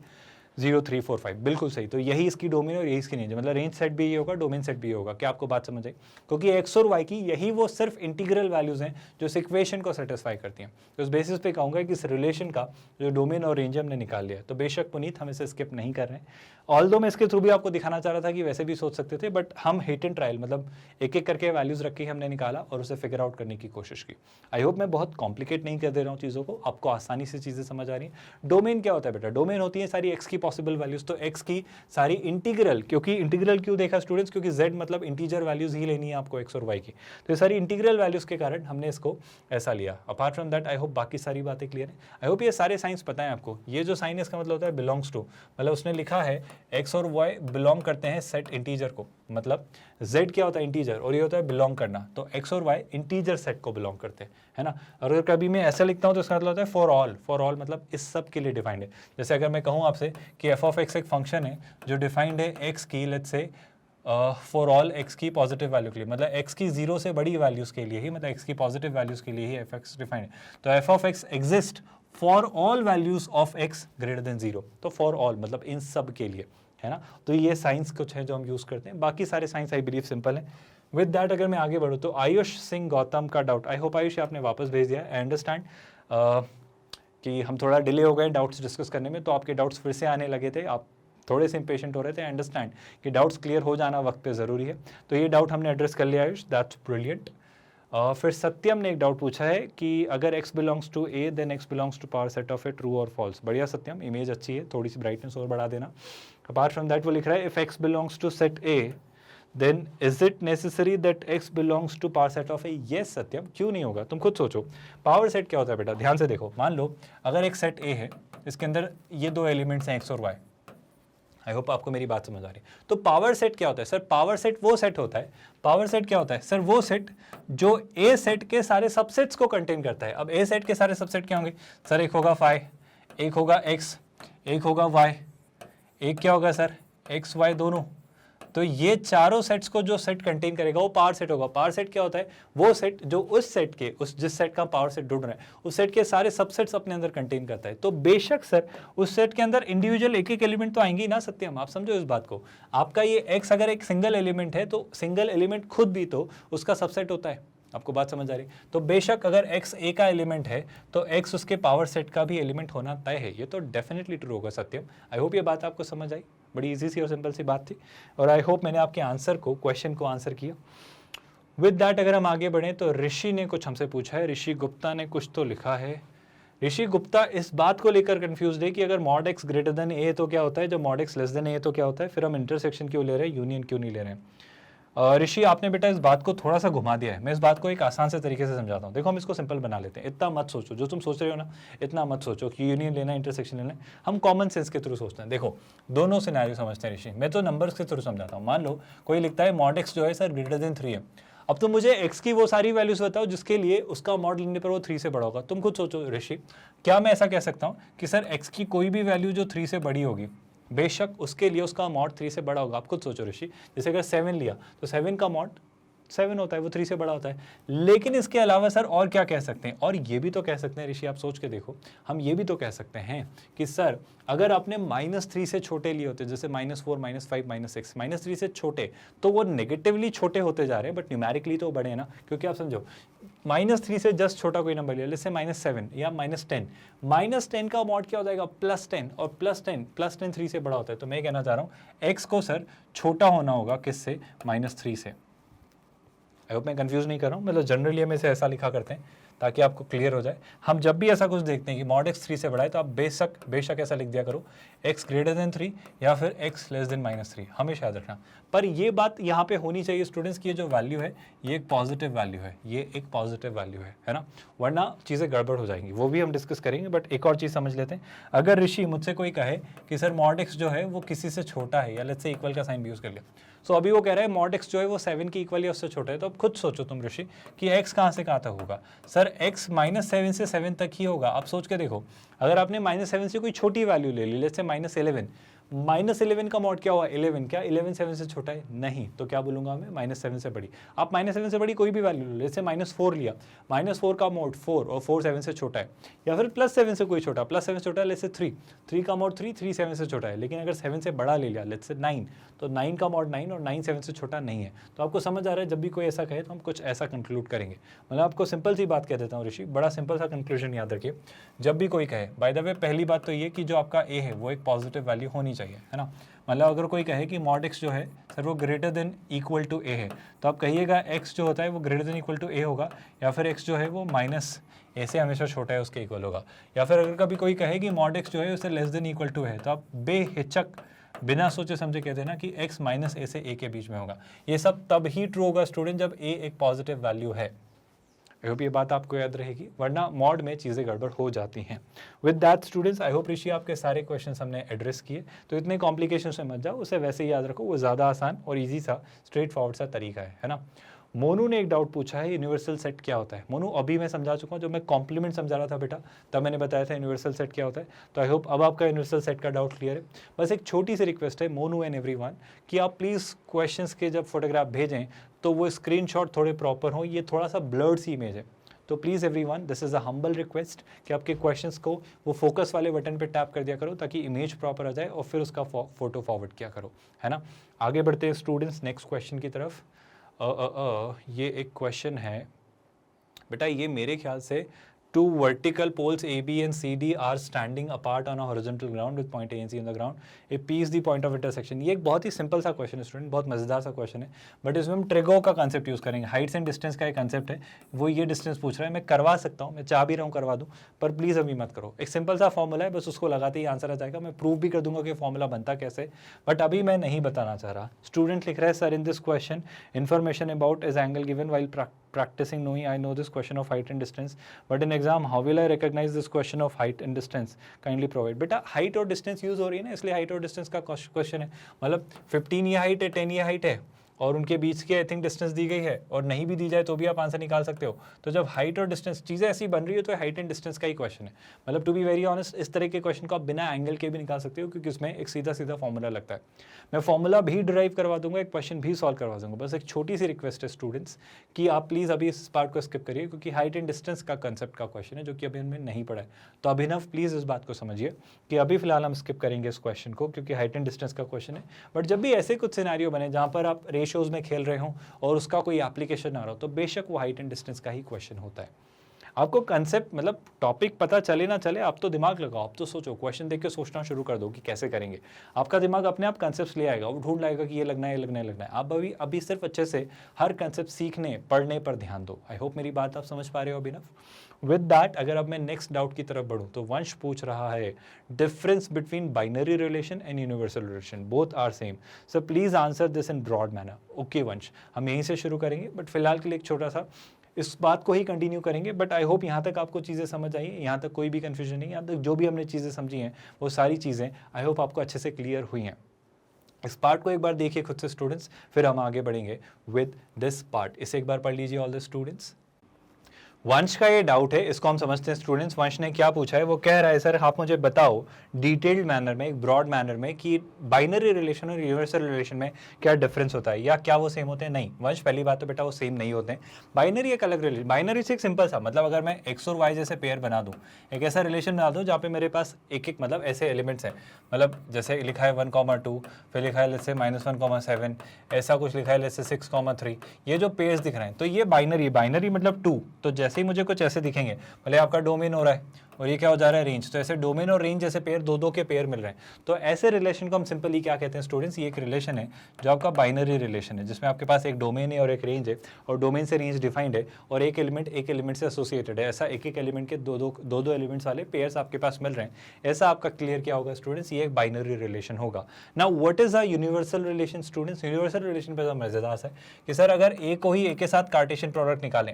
0 3 4 5, बिल्कुल सही। तो यही इसकी डोमेन और यही इसकी रेंज है, मतलब रेंज सेट भी ये होगा, डोमेन सेट भी ये होगा। क्या आपको बात समझ आई? क्योंकि एक्स और वाई की यही वो सिर्फ इंटीग्रल वैल्यूज हैं जो इस इक्वेशन को सेटिस्फाई करती हैं। तो उस बेसिस पे कहूँगा कि इस रिलेशन का जो डोमेन और रेंज हमने निकाल लिया है। तो बेशक पुनीत हम इसे स्किप नहीं कर रहे हैं, ऑल्दो मैं इसके थ्रू भी आपको दिखाना चाह रहा था कि वैसे भी सोच सकते थे, बट हम हिट एंड ट्रायल, मतलब एक एक करके वैल्यूज रखी हमने निकाला और उसे फिगर आउट करने की कोशिश की। आई होप मैं बहुत कॉम्प्लिकेट नहीं कर दे रहा हूँ चीज़ों को, आपको आसानी से चीज़ें समझ आ रही हैं। डोमेन क्या होता है बेटा? डोमेन होती है सारी एक्स की पॉसिबल वैल्यूज, तो एक्स की सारी इंटीग्रल, क्योंकि इंटीग्रल क्यों देखा स्टूडेंट्स, क्योंकि जेड मतलब इंटीजर वैल्यूज ही लेनी है आपको एक्स और वाई की, तो ये सारी इंटीग्रल वैल्यूज के कारण हमने इसको ऐसा लिया। Apart from that I hope बाकी सारी बातें क्लियर है। आई होप ये सारे साइंस पता है आपको। ये जो साइन है इसका मतलब होता है बिलोंग्स टू, मतलब उसने लिखा है एक्स और वाई बिलोंग करते हैं सेट इंटीजर को, मतलब z क्या होता है, इंटीजर, और ये होता है बिलोंग करना, तो x और y इंटीजर सेट को बिलोंग करते हैं, है ना। और अगर कभी मैं ऐसा लिखता हूँ तो इसका मतलब होता है फॉर ऑल मतलब इस सब के लिए डिफाइंड है। जैसे अगर मैं कहूँ आपसे कि f ऑफ x एक फंक्शन है जो डिफाइंड है x की, let's say for all x की पॉजिटिव वैल्यू के लिए, मतलब x की 0 से बड़ी वैल्यूज़ के लिए ही, मतलब x की पॉजिटिव वैल्यूज़ के लिए ही f(x) डिफाइंड है। तो f of x exist for all values of x greater than 0, तो फॉर ऑल मतलब इन सब के लिए, है ना। तो ये साइंस कुछ है जो हम यूज़ करते हैं, बाकी सारे साइंस आई बिलीव सिंपल है। विद दैट अगर मैं आगे बढ़ूँ तो आयुष सिंह गौतम का डाउट, आई होप आयुष आपने वापस भेज दिया। आई अंडरस्टैंड कि हम थोड़ा डिले हो गए डाउट्स डिस्कस करने में, तो आपके डाउट्स फिर से आने लगे थे, आप थोड़े से इम्पेशेंट हो रहे थे। अंडरस्टैंड कि डाउट्स क्लियर हो जाना वक्त पे ज़रूरी है, तो ये डाउट हमने एड्रेस कर लिया आयुष, दैट्स ब्रिलियंट। फिर सत्यम ने एक डाउट पूछा है कि अगर x belongs to a then x belongs to power set of A, true और फॉल्स। बढ़िया सत्यम, इमेज अच्छी है, थोड़ी सी ब्राइटनेस और बढ़ा देना। अपार्ट फ्रॉम दैट वो लिख रहा है if x belongs to set a then is it necessary that x belongs to power set of a. Yes Satyam, क्यों नहीं होगा, तुम खुद सोचो। पावर सेट क्या होता है बेटा, ध्यान से देखो। मान लो अगर एक सेट a है, इसके अंदर ये दो एलिमेंट्स हैं x और y। आई होप आपको मेरी बात समझ आ रही है। तो पावर सेट क्या होता है सर? पावर सेट वो सेट होता है, पावर सेट क्या होता है सर? वो सेट जो ए सेट के सारे सबसेट्स को कंटेन करता है। अब ए सेट के सारे सबसेट क्या होंगे सर? एक होगा फाई, एक होगा एक्स, एक होगा वाई, एक क्या होगा सर? एक्स वाई दोनों। तो ये चारों सेट्स को जो सेट कंटेन करेगा वो पावर सेट होगा। पावर सेट क्या होता है? वो सेट जो उस सेट के, उस जिस सेट का पावर सेट ढूंढ रहा है, उस सेट के सारे सबसेट्स अपने अंदर कंटेन करता है। तो बेशक सर उस सेट के अंदर इंडिविजुअल एक एक एलिमेंट तो आएंगे ही ना सत्यम, आप समझो इस बात को। आपका ये एक्स अगर एक सिंगल एलिमेंट है तो सिंगल एलिमेंट खुद भी तो उसका सबसेट होता है। आपको बात समझ आ रही? तो बेशक अगर x a का एलिमेंट है तो x उसके पावर सेट का भी एलिमेंट होना तय है। ये तो डेफिनेटली ट्रू होगा सत्यम। आई होप ये बात आपको समझ आई, बड़ी इजी सी और सिंपल सी बात थी, और आई होप मैंने आपके आंसर को, क्वेश्चन को आंसर किया। विद दैट अगर हम आगे बढ़ें तो ऋषि ने कुछ हमसे पूछा है, ऋषि गुप्ता ने कुछ तो लिखा है। ऋषि गुप्ता इस बात को लेकर कंफ्यूज है कि अगर mod x greater than a तो क्या होता है, जब mod x less then a तो क्या होता है, फिर हम इंटरसेक्शन क्यों ले रहे हैं, यूनियन क्यों नहीं ले रहे हैं। ऋषि आपने बेटा इस बात को थोड़ा सा घुमा दिया है। मैं इस बात को एक आसान से तरीके से समझाता हूँ। देखो हम इसको सिंपल बना लेते हैं, इतना मत सोचो जो तुम सोच रहे हो ना, इतना मत सोचो कि यूनियन लेना इंटरसेक्शन लेना। हम कॉमन सेंस के थ्रू सोचते हैं। देखो दोनों सिनेरियो समझते हैं ऋषि, मैं तो नंबर्स के थ्रू समझाता हूँ। मान लो कोई लिखता है मॉड x जो है सर ग्रेटर देन 3 है। अब तुम मुझे x की वो सारी वैल्यूज बताओ जिसके लिए उसका मॉड लेने पर वो 3 से बड़ा होगा। तुम खुद सोचो ऋषि, क्या मैं ऐसा कह सकता हूँ कि सर x की कोई भी वैल्यू जो 3 से बड़ी होगी, बेशक उसके लिए उसका मॉड 3 से बड़ा होगा। आप खुद सोचो ऋषि, जैसे अगर 7 लिया तो 7 का मॉड 7 होता है, वो 3 से बड़ा होता है। लेकिन इसके अलावा सर और क्या कह सकते हैं, और ये भी तो कह सकते हैं ऋषि, आप सोच के देखो, हम ये भी तो कह सकते हैं कि सर अगर आपने -3 से छोटे लिए होते, जैसे -4 -5 -6, -3 से छोटे, तो वो नेगेटिवली छोटे होते जा रहे हैं, बट न्यूमेरिकली तो बड़े हैं ना। क्योंकि आप समझो -3 से जस्ट छोटा कोई नंबर लिया, जैसे -7 या -10, -10 का मॉड क्या हो जाएगा, +10, और +10 3 से बड़ा होता है। तो मैं कहना चाह रहा हूँ x को सर छोटा होना होगा किससे, -3 से। आई होप मैं कंफ्यूज नहीं कर रहा हूँ, मतलब जनरली हम इसे ऐसा लिखा करते हैं ताकि आपको क्लियर हो जाए। हम जब भी ऐसा कुछ देखते हैं कि मॉड x 3 से बड़ा है तो आप बेशक ऐसा लिख दिया करो x ग्रेटर देन 3 या फिर x लेस देन -3, हमेशा याद रखना। पर ये बात यहाँ पे होनी चाहिए स्टूडेंट्स की ये जो वैल्यू है ये एक पॉजिटिव वैल्यू है, ये एक पॉजिटिव वैल्यू है ना, वरना चीज़ें गड़बड़ हो जाएंगी, वो भी हम डिस्कस करेंगे। बट एक और चीज़ समझ लेते हैं, अगर ऋषि मुझसे कोई कहे कि सर मॉड x जो है वो किसी से छोटा है, या लेट्स से इक्वल का साइन भी यूज़ कर लिया, सो अभी वो कह रहा है मॉड x जो है वो 7 के इक्वल या उससे छोटा है, तो अब खुद सोचो तुम ऋषि कि x कहाँ से कहाँ तक होगा। सर x -7 से 7 तक ही होगा। आप सोच के देखो, अगर आपने -7 से कोई छोटी वैल्यू ले ली, लेट्स से -11, -11 का मॉड क्या हुआ 11, क्या 11 7 से छोटा है? नहीं, तो क्या बोलूंगा मैं -7 से बड़ी। आप -7 से बड़ी कोई भी वैल्यू लो, जैसे -4 लिया, -4 का मॉड 4 और 4 7 से छोटा है, या फिर +7 से कोई छोटा, +7 से छोटा है लेट्स से 3 का मॉड 3 7 से छोटा है। लेकिन अगर 7 से बड़ा ले लिया लेट्स से 9, तो 9 का मॉड 9 और 9 7 से छोटा नहीं है। तो आपको समझ आ रहा है, जब भी कोई ऐसा कहे तो हम कुछ ऐसा कंक्लूड करेंगे। मतलब आपको सिंपल सी बात कह देता हूँ ऋषि, बड़ा सिंपल सा कंक्लूजन याद रखिए, जब भी कोई कहे, बाय द वे पहली बात तो ये कि जो आपका a है वो एक पॉजिटिव वैल्यू होनी चाहिए, है ना। मतलब अगर कोई कहे कि मॉड x जो है सर वो greater than equal to a है, तो आप कहिएगा x जो होता है वो greater than equal to a होगा, या फिर x जो है वो -a से हमेशा छोटा है उसके इक्वल होगा। या फिर अगर कभी कोई कहे कि मॉड x जो है उससे लेस देन इक्वल टू है, तो आप बेहिचक बिना सोचे समझे कहते हैं ना कि x -a से a के बीच में होगा। ये सब तब ही ट्रू होगा स्टूडेंट जब a एक पॉजिटिव वैल्यू है। आई होप ये बात आपको याद रहेगी, वरना मॉड में चीज़ें गड़बड़ हो जाती हैं। With that students, I hope Rishi आपके सारे क्वेश्चंस हमने एड्रेस किए, तो इतने कॉम्प्लिकेशन से मत जाओ, उसे वैसे ही याद रखो, वो ज़्यादा आसान और ईजी सा स्ट्रेट फॉरवर्ड सा तरीका है ना। मोनू ने एक डाउट पूछा है, यूनिवर्सल सेट क्या होता है। मोनू अभी मैं समझा चुका हूँ, जब मैं कॉम्प्लीमेंट समझा रहा था बेटा तब मैंने बताया था यूनिवर्सल सेट क्या होता है। तो आई होप अब आपका यूनिवर्सल सेट का डाउट क्लियर है। बस एक छोटी सी रिक्वेस्ट है मोनू एंड एवरीवन कि आप प्लीज़ क्वेश्चंस के जब फोटोग्राफ भेजें तो वो स्क्रीनशॉट थोड़े प्रॉपर हों, ये थोड़ा सा ब्लर्ड सी इमेज है, तो please everyone this is a humble request कि आपके क्वेश्चंस को वो फोकस वाले बटन पे टैप कर दिया करो ताकि इमेज प्रॉपर आ जाए और फिर उसका फोटो फॉरवर्ड किया करो, है ना। आगे बढ़ते हैं स्टूडेंट्स नेक्स्ट क्वेश्चन की तरफ। ये एक क्वेश्चन है बेटा, ये मेरे ख्याल से two vertical poles AB and CD are standing apart on a horizontal ground with point A and C on the ground. A P is the point of intersection. ये एक बहुत ही सिंपल सा क्वेश्चन है स्टूडेंट, बहुत मजेदार सा question है, but इसमें हम ट्रिगो का कंसेप्ट यूज़ करेंगे। हाइट्स एंड डिस्टेंस का एक कंसेप्ट है, वो ये डिस्टेंस पूछ रहा है। मैं करवा सकता हूँ, मैं चाह भी रहा हूँ करवा दूँ, पर प्लीज़ अभी मत करो। एक सिंपल सा फॉर्मूला है, बस उसको लगाते ही आंसर आ जाएगा। मैं प्रूव भी कर दूंगा कि फॉर्मूला बनता कैसे, बट अभी मैं नहीं बताना चाह रहा। स्टूडेंट लिख रहा है sir in this question information about is angle given while practicing knowing I know this question of height and distance, but in exam how will I recognize this question of height and distance? Kindly provide। बेटा height और distance use हो रही है ना, इसलिए height और distance का question है। मतलब 15 ये हाइट है, 10 ये हाइट है, और उनके बीच की आई थिंक डिस्टेंस दी गई है, और नहीं भी दी जाए तो भी आप आंसर निकाल सकते हो। तो जब हाइट और डिस्टेंस चीज़ें ऐसी बन रही है तो हाइट एंड डिस्टेंस का ही क्वेश्चन है। मतलब टू बी वेरी ऑनेस्ट, इस तरह के क्वेश्चन को आप बिना एंगल के भी निकाल सकते हो, क्योंकि उसमें एक सीधा सीधा फॉर्मूला लगता है। मैं फॉर्मूला भी डिराइव करवा दूंगा, एक क्वेश्चन भी सॉल्व करवा दूंगा। बस एक छोटी सी रिक्वेस्ट है स्टूडेंट्स कि आप प्लीज़ अभी इस पार्ट को स्किप करिए, क्योंकि हाइट एंड डिस्टेंस का कंसेप्ट का क्वेश्चन है जो कि अभी हमने नहीं पढ़ा है। तो अभिनव प्लीज़ इस बात को समझिए कि अभी फिलहाल हम स्किप करेंगे इस क्वेश्चन को, क्योंकि हाइट एंड डिस्टेंस का क्वेश्चन है। बट जब भी ऐसे कुछ सिनेरियो बने जहाँ पर आप रेशियोज में खेल रहे हो और उसका कोई एप्लीकेशन आ रहा हो, तो बेशक वो हाइट एंड डिस्टेंस का ही क्वेश्चन होता है। आपको कंसेप्ट मतलब टॉपिक पता चले ना चले, आप तो दिमाग लगाओ, आप तो सोचो, क्वेश्चन देख के सोचना शुरू कर दो कि कैसे करेंगे। आपका दिमाग अपने आप कंसेप्ट ले आएगा, वो ढूंढ लाएगा कि ये लगना है, ये लगना है, लगना है। आप अभी सिर्फ अच्छे से हर कंसेप्ट सीखने पढ़ने पर ध्यान दो। आई होप मेरी बात आप समझ पा रहे हो अभिनव। विद दैट अगर अब मैं नेक्स्ट डाउट की तरफ बढ़ूँ तो वंश पूछ रहा है difference between binary relation and universal relation, both are same, so please answer this in broad manner. Okay Vansh, हम यहीं से शुरू करेंगे, बट फिलहाल के लिए एक छोटा सा इस बात को ही कंटिन्यू करेंगे। बट आई होप यहाँ तक आपको चीज़ें समझ आई, यहाँ तक कोई भी कन्फ्यूजन नहीं, यहाँ तक जो भी हमने चीज़ें समझी हैं वो सारी चीज़ें आई होप आपको अच्छे से क्लियर हुई हैं। इस पार्ट को एक बार देखिए खुद से स्टूडेंट्स, फिर हम आगे बढ़ेंगे विद दिस पार्ट। इसे एक बार पढ़ लीजिए ऑल द स्टूडेंट्स। वंश का ये डाउट है, इसको हम समझते हैं स्टूडेंट्स। वंश ने क्या पूछा है, वो कह रहा है सर आप मुझे बताओ डिटेल्ड मैनर में, एक ब्रॉड मैनर में, कि बाइनरी रिलेशन और यूनिवर्सल रिलेशन में क्या डिफरेंस होता है, या क्या वो सेम होते हैं। नहीं वंश, पहली बात तो बेटा वो सेम नहीं होते हैं। बाइनरी एक अलग रिलेशन, बाइनरी से एक सिंपल सा मतलब अगर मैं एक्स और वाई जैसे पेयर बना दूँ, एक ऐसा रिलेशन बना दूँ जहाँ पे मेरे पास एक एक मतलब ऐसे एलिमेंट्स हैं, मतलब जैसे लिखा है 1,2, फिर लिखा है लेट्स से -1,7, ऐसा कुछ लिखा है लेट्स से 6,3, ये जो पेयर्स दिख रहे हैं तो ये बाइनरी, बाइनरी मतलब 2। तो जैसे जैसे ही मुझे कुछ ऐसे दिखेंगे, भले आपका डोमेन हो रहा है और ये क्या हो जा रहा है, रेंज, तो ऐसे डोमेन और रेंज जैसे पेयर, दो के पेयर मिल रहे हैं, तो ऐसे रिलेशन को हम सिंपली क्या कहते हैं स्टूडेंट्स, ये एक रिलेशन है जो आपका बाइनरी रिलेशन है, जिसमें आपके पास एक डोमेन है और एक रेंज है, और डोमेन से रेंज डिफाइंड है, और एक एलिमेंट से एसोसिएटेड है। ऐसा एक एलिमेंट के दो एलिमेंट्स वाले पेयर्स आपके पास मिल रहे हैं, ऐसा आपका क्लियर क्या होगा स्टूडेंट्स, ये एक बाइनरी रिलेशन होगा। Now what is a universal relation students? Universal relation पे मजेदार है कि सर अगर ए को ही ए के साथ कार्टेशियन प्रोडक्ट निकालें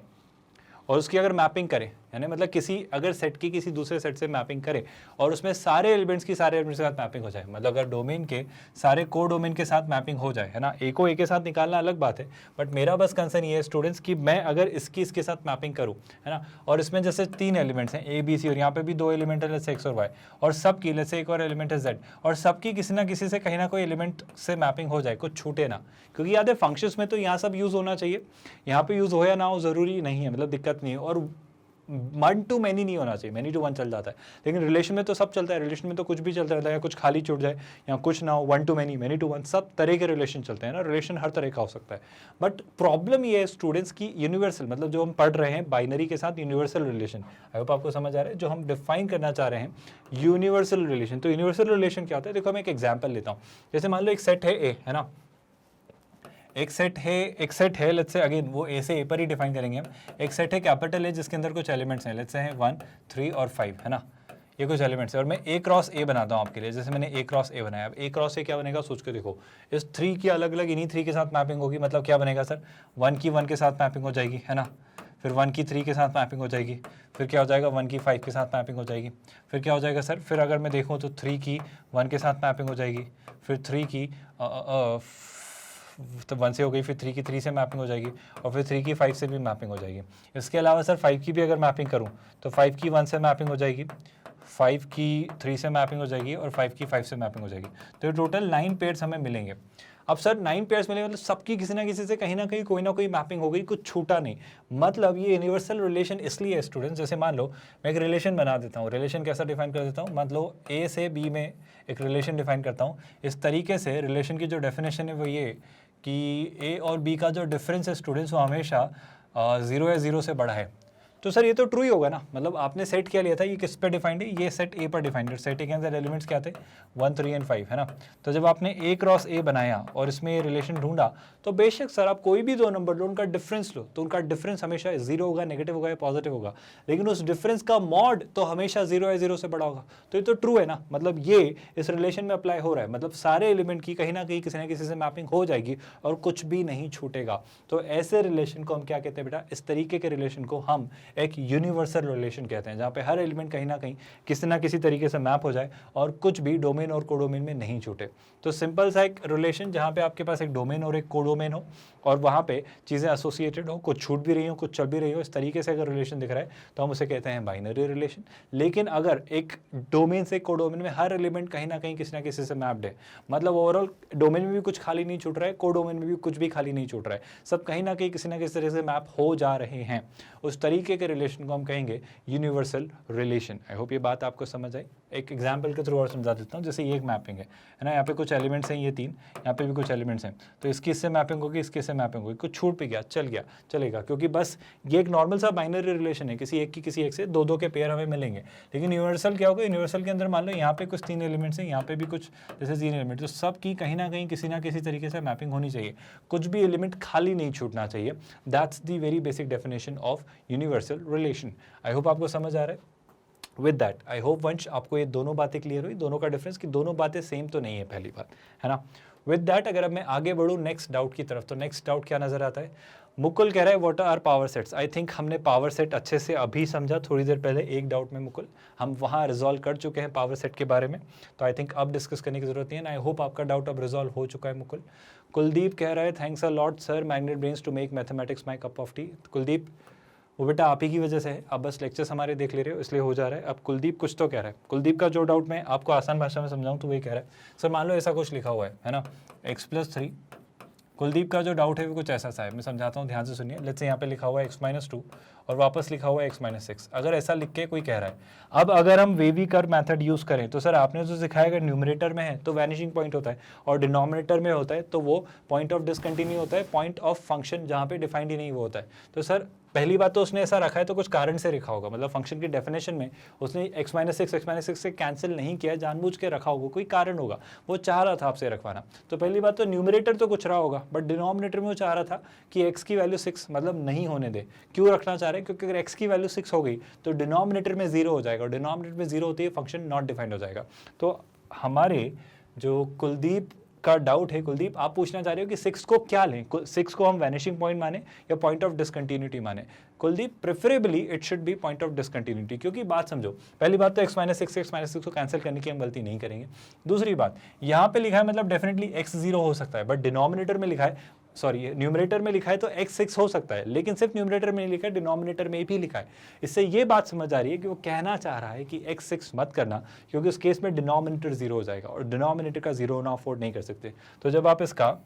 और उसकी अगर मैपिंग करें, यानी मतलब किसी अगर सेट की किसी दूसरे सेट से मैपिंग करें और उसमें सारे एलिमेंट्स की सारे एलिमेंट्स के साथ मैपिंग हो जाए, मतलब अगर डोमेन के सारे को डोमेन के साथ मैपिंग हो जाए, है ना, ए को ए के साथ निकालना अलग बात है, बट मेरा बस कंसर्न ये है स्टूडेंट्स कि मैं अगर इसके साथ मैपिंग करूँ, है ना, और इसमें जैसे 3 एलिमेंट्स हैं ए बी सी, और यहाँ पे भी 2 एलिमेंट है, जैसे एक्स और वाई, और सबकी जैसे एक और एलिमेंट है जेड, और सबकी किसी ना किसी से कहीं ना कोई एलिमेंट से मैपिंग हो जाए, कुछ छूटे ना, क्योंकि याद है फंक्शंस में तो यहाँ सब यूज़ होना चाहिए, यहाँ पे यूज़ हो या ना हो ज़रूरी नहीं है, मतलब दिक्कत नहीं है, और 1 to many नहीं होना चाहिए, many to 1 चल जाता है, लेकिन रिलेशन में तो सब चलता है, रिलेशन में तो कुछ भी चलता रहता है, या कुछ खाली छूट जाए या कुछ ना हो, 1 to many, many to 1, सब तरह के रिलेशन चलते हैं ना, रिलेशन हर तरह का हो सकता है। बट प्रॉब्लम ये है स्टूडेंट्स की यूनिवर्सल, मतलब जो हम पढ़ रहे हैं बाइनरी के साथ यूनिवर्सल रिलेशन, आई होप आपको समझ आ रहा है, जो हम डिफाइन करना चाह रहे हैं यूनिवर्सल रिलेशन। तो यूनिवर्सल रिलेशन क्या होता है, देखो मैं एक एग्जाम्पल लेता हूँ, जैसे मान लो एक सेट है ए, है ना, एक सेट है लेट्स से, अगेन वो ए से ए पर ही डिफाइन करेंगे हम, एक सेट है कैपिटल ए जिसके अंदर कुछ एलिमेंट्स हैं, लेट्स से हैं 1, 3 और 5, है ना, ये कुछ एलिमेंट्स है, और मैं ए क्रॉस ए बनाता हूँ आपके लिए, जैसे मैंने ए क्रॉस ए बनाया। अब ए क्रॉस ए क्या बनेगा सोच के देखो, इस 3 की अलग अलग इन्हीं 3 के साथ मैपिंग होगी, मतलब क्या बनेगा सर, 1 की 1 के साथ मैपिंग हो जाएगी, है ना, फिर 1 की 3 के साथ मैपिंग हो जाएगी, फिर क्या हो जाएगा 1 की 5 के साथ मैपिंग हो जाएगी, फिर क्या हो जाएगा सर, फिर अगर मैं देखूँ तो 3 की 1 के साथ मैपिंग हो जाएगी, फिर 3 की तो 1 से हो गई, फिर 3 की 3 से मैपिंग हो जाएगी, और फिर 3 की 5 से भी मैपिंग हो जाएगी। इसके अलावा सर 5 की भी अगर मैपिंग करूं तो 5 की 1 से मैपिंग हो जाएगी, 5 की 3 से मैपिंग हो जाएगी, और 5 की 5 से मैपिंग हो जाएगी। तो ये टोटल 9 पेयर्स हमें मिलेंगे। अब सर 9 पेयर्स मिलेंगे मतलब सबकी किसी ना किसी से कहीं ना कहीं कोई ना कोई मैपिंग हो गई, कुछ छूटा नहीं। मतलब ये यूनिवर्सल रिलेशन इसलिए है स्टूडेंट्स, जैसे मान लो मैं एक रिलेशन बना देता हूँ, रिलेशन कैसा डिफाइन कर देता हूँ, मतलब ए से बी में एक रिलेशन डिफाइन करता हूँ। इस तरीके से रिलेशन की जो डेफिनेशन है वो ये कि ए और बी का जो डिफरेंस है स्टूडेंट्स वो हमेशा 0 या 0 से बड़ा है। तो सर ये तो ट्रू ही होगा ना, मतलब आपने सेट क्या लिया था, ये किस पे डिफाइंड है, ये सेट ए पर डिफाइंड है। सेट ए के अंदर एलिमेंट्स क्या थे, 1, 3 और 5, है ना। तो जब आपने ए क्रॉस ए बनाया और इसमें ये रिलेशन ढूंढा, तो बेशक सर आप कोई भी 2 नंबर लो, उनका डिफरेंस लो, तो उनका डिफरेंस हमेशा 0 होगा, नेगेटिव होगा या पॉजिटिव होगा, लेकिन उस डिफरेंस का मॉड तो हमेशा 0 या 0 से बड़ा होगा। तो ये तो ट्रू है ना, मतलब ये इस रिलेशन में अप्लाई हो रहा है, मतलब सारे एलिमेंट की कहीं ना कहीं किसी ना किसी से मैपिंग हो जाएगी और कुछ भी नहीं छूटेगा। तो ऐसे रिलेशन को हम क्या कहते हैं बेटा, इस तरीके के रिलेशन को हम एक यूनिवर्सल रिलेशन कहते हैं, जहां पे हर एलिमेंट कहीं ना कहीं किसी ना किसी तरीके से मैप हो जाए और कुछ भी डोमेन और कोडोमेन में नहीं छूटे। तो सिंपल सा एक रिलेशन जहां पे आपके पास एक डोमेन और एक कोडोमेन हो और वहां पे चीजें एसोसिएटेड हो, कुछ छूट भी रही हो कुछ चल भी रही हो, इस तरीके से अगर रिलेशन दिख रहा है तो हम उसे कहते हैं बाइनरी रिलेशन। लेकिन अगर एक डोमेन से कोडोमेन में हर एलिमेंट कहीं ना किसी से मैप्ड है, मतलब ओवरऑल डोमेन में भी कुछ खाली नहीं छूट रहा है, कोडोमेन में भी कुछ भी खाली नहीं छूट रहा है, सब कहीं ना कहीं किसी ना किसी तरह से मैप हो जा रहे हैं, उस तरीके के रिलेशन को हम कहेंगे यूनिवर्सल रिलेशन। आई होप ये बात आपको समझ आई। एक एग्जांपल के थ्रू और समझा देता हूँ, जैसे ये एक मैपिंग है ना, यहाँ पे कुछ एलिमेंट्स हैं, ये 3, यहाँ पे भी कुछ एलिमेंट्स हैं, तो इसकी इससे मैपिंग होगी, इसकी इससे मैपिंग होगी, कुछ छूट भी गया चलेगा, क्योंकि बस ये एक नॉर्मल सा बाइनरी रिलेशन है, किसी एक की किसी एक से 2 के पेयर हमें मिलेंगे। लेकिन यूनिवर्सल क्या होगा, यूनिवर्सल के अंदर मान लो यहाँ पे कुछ 3 एलिमेंट्स हैं, यहाँ पे भी कुछ जैसे 3 एलिमेंट, तो सब की कहीं ना कहीं किसी ना किसी तरीके से मैपिंग होनी चाहिए, कुछ भी एलिमेंट खाली नहीं छूटना चाहिए। That's the very basic definition of universal relation. I hope आपको समझ आ रहा है। विद दैट आई होप वंश आपको ये दोनों बातें क्लियर हुई, दोनों का डिफरेंस कि दोनों बातें सेम तो नहीं है, पहली बात, है ना। विद दैट अगर अब मैं आगे बढ़ूँ नेक्स्ट डाउट की तरफ, तो नेक्स्ट डाउट क्या नजर आता है, मुकुल कह रहा है what are power sets. I think हमने पावर सेट अच्छे से अभी समझा, थोड़ी देर पहले एक डाउट में मुकुल हम वहाँ रिजॉल्व कर चुके हैं पावर सेट के बारे में, तो आई थिंक अब डिस्कस करने की जरूरत नहीं है। आई होप आपका डाउट अब रिजॉल्व हो चुका है मुकुल। कुलदीप कह रहा है thanks a lot sir, Magnet Brains to make mathematics my cup of tea. Kuldeep वो बेटा आप ही की वजह से है, आप बस लेक्चर्स हमारे देख ले रहे हो इसलिए हो जा रहा है। अब कुलदीप कुछ तो कह रहा है, कुलदीप का जो डाउट मैं आपको आसान भाषा में समझाऊं तो वही कह रहा है सर मान लो ऐसा कुछ लिखा हुआ है ना, x+3। कुलदीप का जो डाउट है वो कुछ ऐसा सा है, मैं समझाता हूँ, ध्यान से सुनिए। लेट्स से यहाँ पे लिखा हुआ है x-2 और वापस लिखा हुआ है x-6। अगर ऐसा लिख के कोई कह रहा है, अब अगर हम वेवी कर्व मेथड यूज़ करें तो सर आपने जो सिखाया अगर न्यूमरेटर में है तो वैनिशिंग पॉइंट होता है और डिनोमिनेटर में होता है तो वो पॉइंट ऑफ डिसकंटिन्यू होता है, पॉइंट ऑफ फंक्शन जहाँ पे डिफाइंड ही नहीं वो होता है। तो सर पहली बात तो उसने ऐसा रखा है तो कुछ कारण से रखा होगा, मतलब फंक्शन की डेफिनेशन में उसने x - 6 से कैंसिल नहीं किया, जानबूझ के रखा होगा, कोई कारण होगा, वो चाह रहा था आपसे रखवाना। तो पहली बात तो न्यूमरेटर तो कुछ रहा होगा, बट डिनोमिनेटर में वो चाह रहा था कि x की वैल्यू 6 मतलब नहीं होने दे। क्यों रखना चाह रहे हैं? क्योंकि अगर x की वैल्यू 6 हो गई तो डिनोमिनेटर में 0 हो जाएगा, और डिनोमिनेटर में 0 होती है फंक्शन नॉट डिफाइंड हो जाएगा। तो हमारे जो कुलदीप का डाउट है, कुलदीप आप पूछना चाह रहे हो कि 6 को क्या लें, 6 को हम वैनिशिंग पॉइंट माने या पॉइंट ऑफ डिसकंटिन्यूटी माने? Kuldeep preferably it should be point of discontinuity, क्योंकि बात समझो, पहली बात तो x - 6 को कैंसिल करने की हम गलती नहीं करेंगे। दूसरी बात, यहाँ पे लिखा है मतलब डेफिनेटली x 0 हो सकता है, बट डिनोमिनेटर में लिखा है, सॉरी न्यूमरेटर में लिखा है तो x 6 हो सकता है, लेकिन सिर्फ न्यूमरेटर में नहीं लिखा है, डिनोमिनेटर में भी लिखा है। इससे ये बात समझ आ रही है कि वो कहना चाह रहा है कि x 6 मत करना, क्योंकि उस केस में डिनोमिनेटर 0 हो जाएगा, और डिनोमिनेटर का 0 होना अफोर्ड नहीं कर सकते। तो जब आप इसका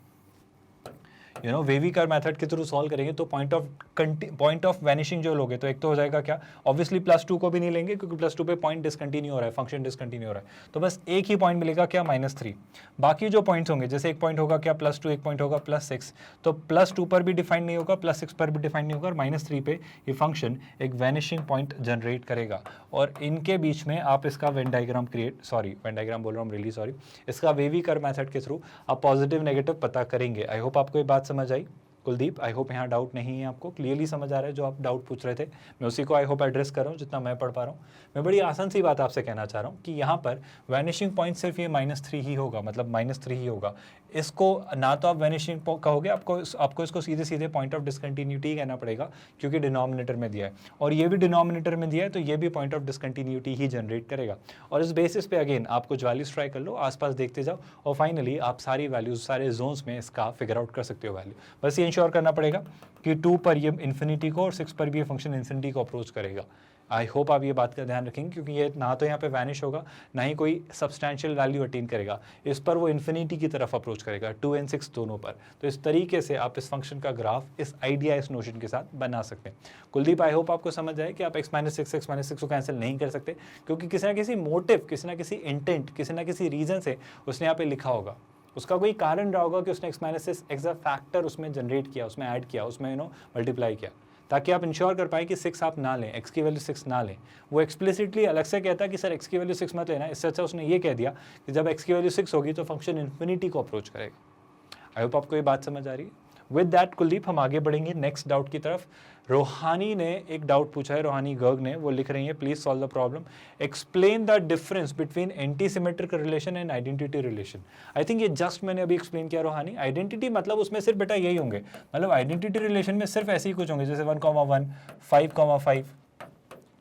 वेविकर मेथड के थ्रू सॉल्व करेंगे तो पॉइंट ऑफ वैनिशिंग जो लोगे तो एक तो हो जाएगा क्या, ऑब्वियसली +2 को भी नहीं लेंगे क्योंकि +2 पे पॉइंट डिसकंटिन्यू हो रहा है, फंक्शन डिसकंटिन्यू हो रहा है, तो बस एक ही पॉइंट मिलेगा क्या, -3। बाकी जो पॉइंट्स होंगे, जैसे एक पॉइंट होगा क्या +2, एक पॉइंट होगा +6, तो +2 पर भी डिफाइंड नहीं होगा, +6 पर भी डिफाइंड नहीं होगा, और -3 पे ये फंक्शन एक वैनिशिंग पॉइंट जनरेट करेगा। और इनके बीच में आप इसका वेन डायग्राम बोल रहा हूँ रियली सॉरी, इसका वेविकर मेथड के थ्रू आप पॉजिटिव नेगेटिव पता करेंगे। आई होप आपको ये बात समझ आई कुलदीप, आई होप यहाँ डाउट नहीं है, आपको क्लियरली समझ आ रहा है जो आप डाउट पूछ रहे थे, मैं उसी को आई होप एड्रेस कर रहा हूँ जितना मैं पढ़ पा रहा हूँ। मैं बड़ी आसान सी बात आपसे कहना चाह रहा हूँ कि यहाँ पर वैनिशिंग पॉइंट सिर्फ ये -3 ही होगा, मतलब -3 ही होगा। इसको ना तो आप वैनिशिंग कहोगे, आपको इसको सीधे सीधे पॉइंट ऑफ डिसकंटिन्यूटी कहना पड़ेगा, क्योंकि डिनोमिनेटर में दिया है, और ये भी डिनोमिनेटर में दिया है, तो ये भी point of discontinuity he generate करेगा। और इस बेसिस पे अगेन आप कुछ वैल्यूज ट्राई कर लो, आसपास देखते जाओ, और फाइनली आप सारी वैल्यूज सारे जोन्स में इसका फिगर आउट कर सकते हो वैल्यू। बस ये इंश्योर करना पड़ेगा कि 2 पर ये इन्फिनिटी को और 6 पर भी ये फंक्शन इन्फिनिटी को अप्रोच करेगा। आई होप आप ये बात का ध्यान रखेंगे, क्योंकि ये ना तो यहाँ पे वैनिश होगा, ना ही कोई सब्सटैंशियल वैल्यू अटेन करेगा, इस पर वो इन्फिनिटी की तरफ अप्रोच करेगा, 2 और 6 दोनों पर। तो इस तरीके से आप इस फंक्शन का ग्राफ इस आइडिया, इस नोशन के साथ बना सकते हैं। कुलदीप आई होप आपको समझ आए कि आप x - 6 को कैंसिल नहीं कर सकते, क्योंकि किसी ना किसी मोटिव, किसी ना किसी इंटेंट, किसी ना किसी रीजन से उसने यहाँ पे लिखा होगा, उसका कोई कारण रहा होगा कि उसने x - 6 एज अ फैक्टर उसमें जनरेट किया, उसमें ऐड किया, उसमें मल्टीप्लाई किया, ताकि आप इंश्योर कर पाए कि 6 आप ना लें, x की वैल्यू 6 ना लें। वो एक्सप्लिसिटली अलग से कहता है कि सर x की वैल्यू 6 मत लेना, इससे अच्छा उसने ये कह दिया कि जब x की वैल्यू 6 होगी तो फंक्शन इन्फिनिटी को अप्रोच करेगा। आई होप आपको ये बात समझ आ रही है। विद दैट कुलदीप हम आगे बढ़ेंगे नेक्स्ट डाउट की तरफ। रोहानी ने एक डाउट पूछा है, रोहानी गर्ग ने, वो लिख रही है, please solve the problem, explain the difference between anti symmetric relation and identity relation. I think ये जस्ट मैंने अभी एक्सप्लेन किया रोहानी। आइडेंटिटी मतलब उसमें सिर्फ बेटा यही होंगे, मतलब आइडेंटिटी रिलेशन में सिर्फ ऐसे ही कुछ होंगे, जैसे 1, 1, 5, 5,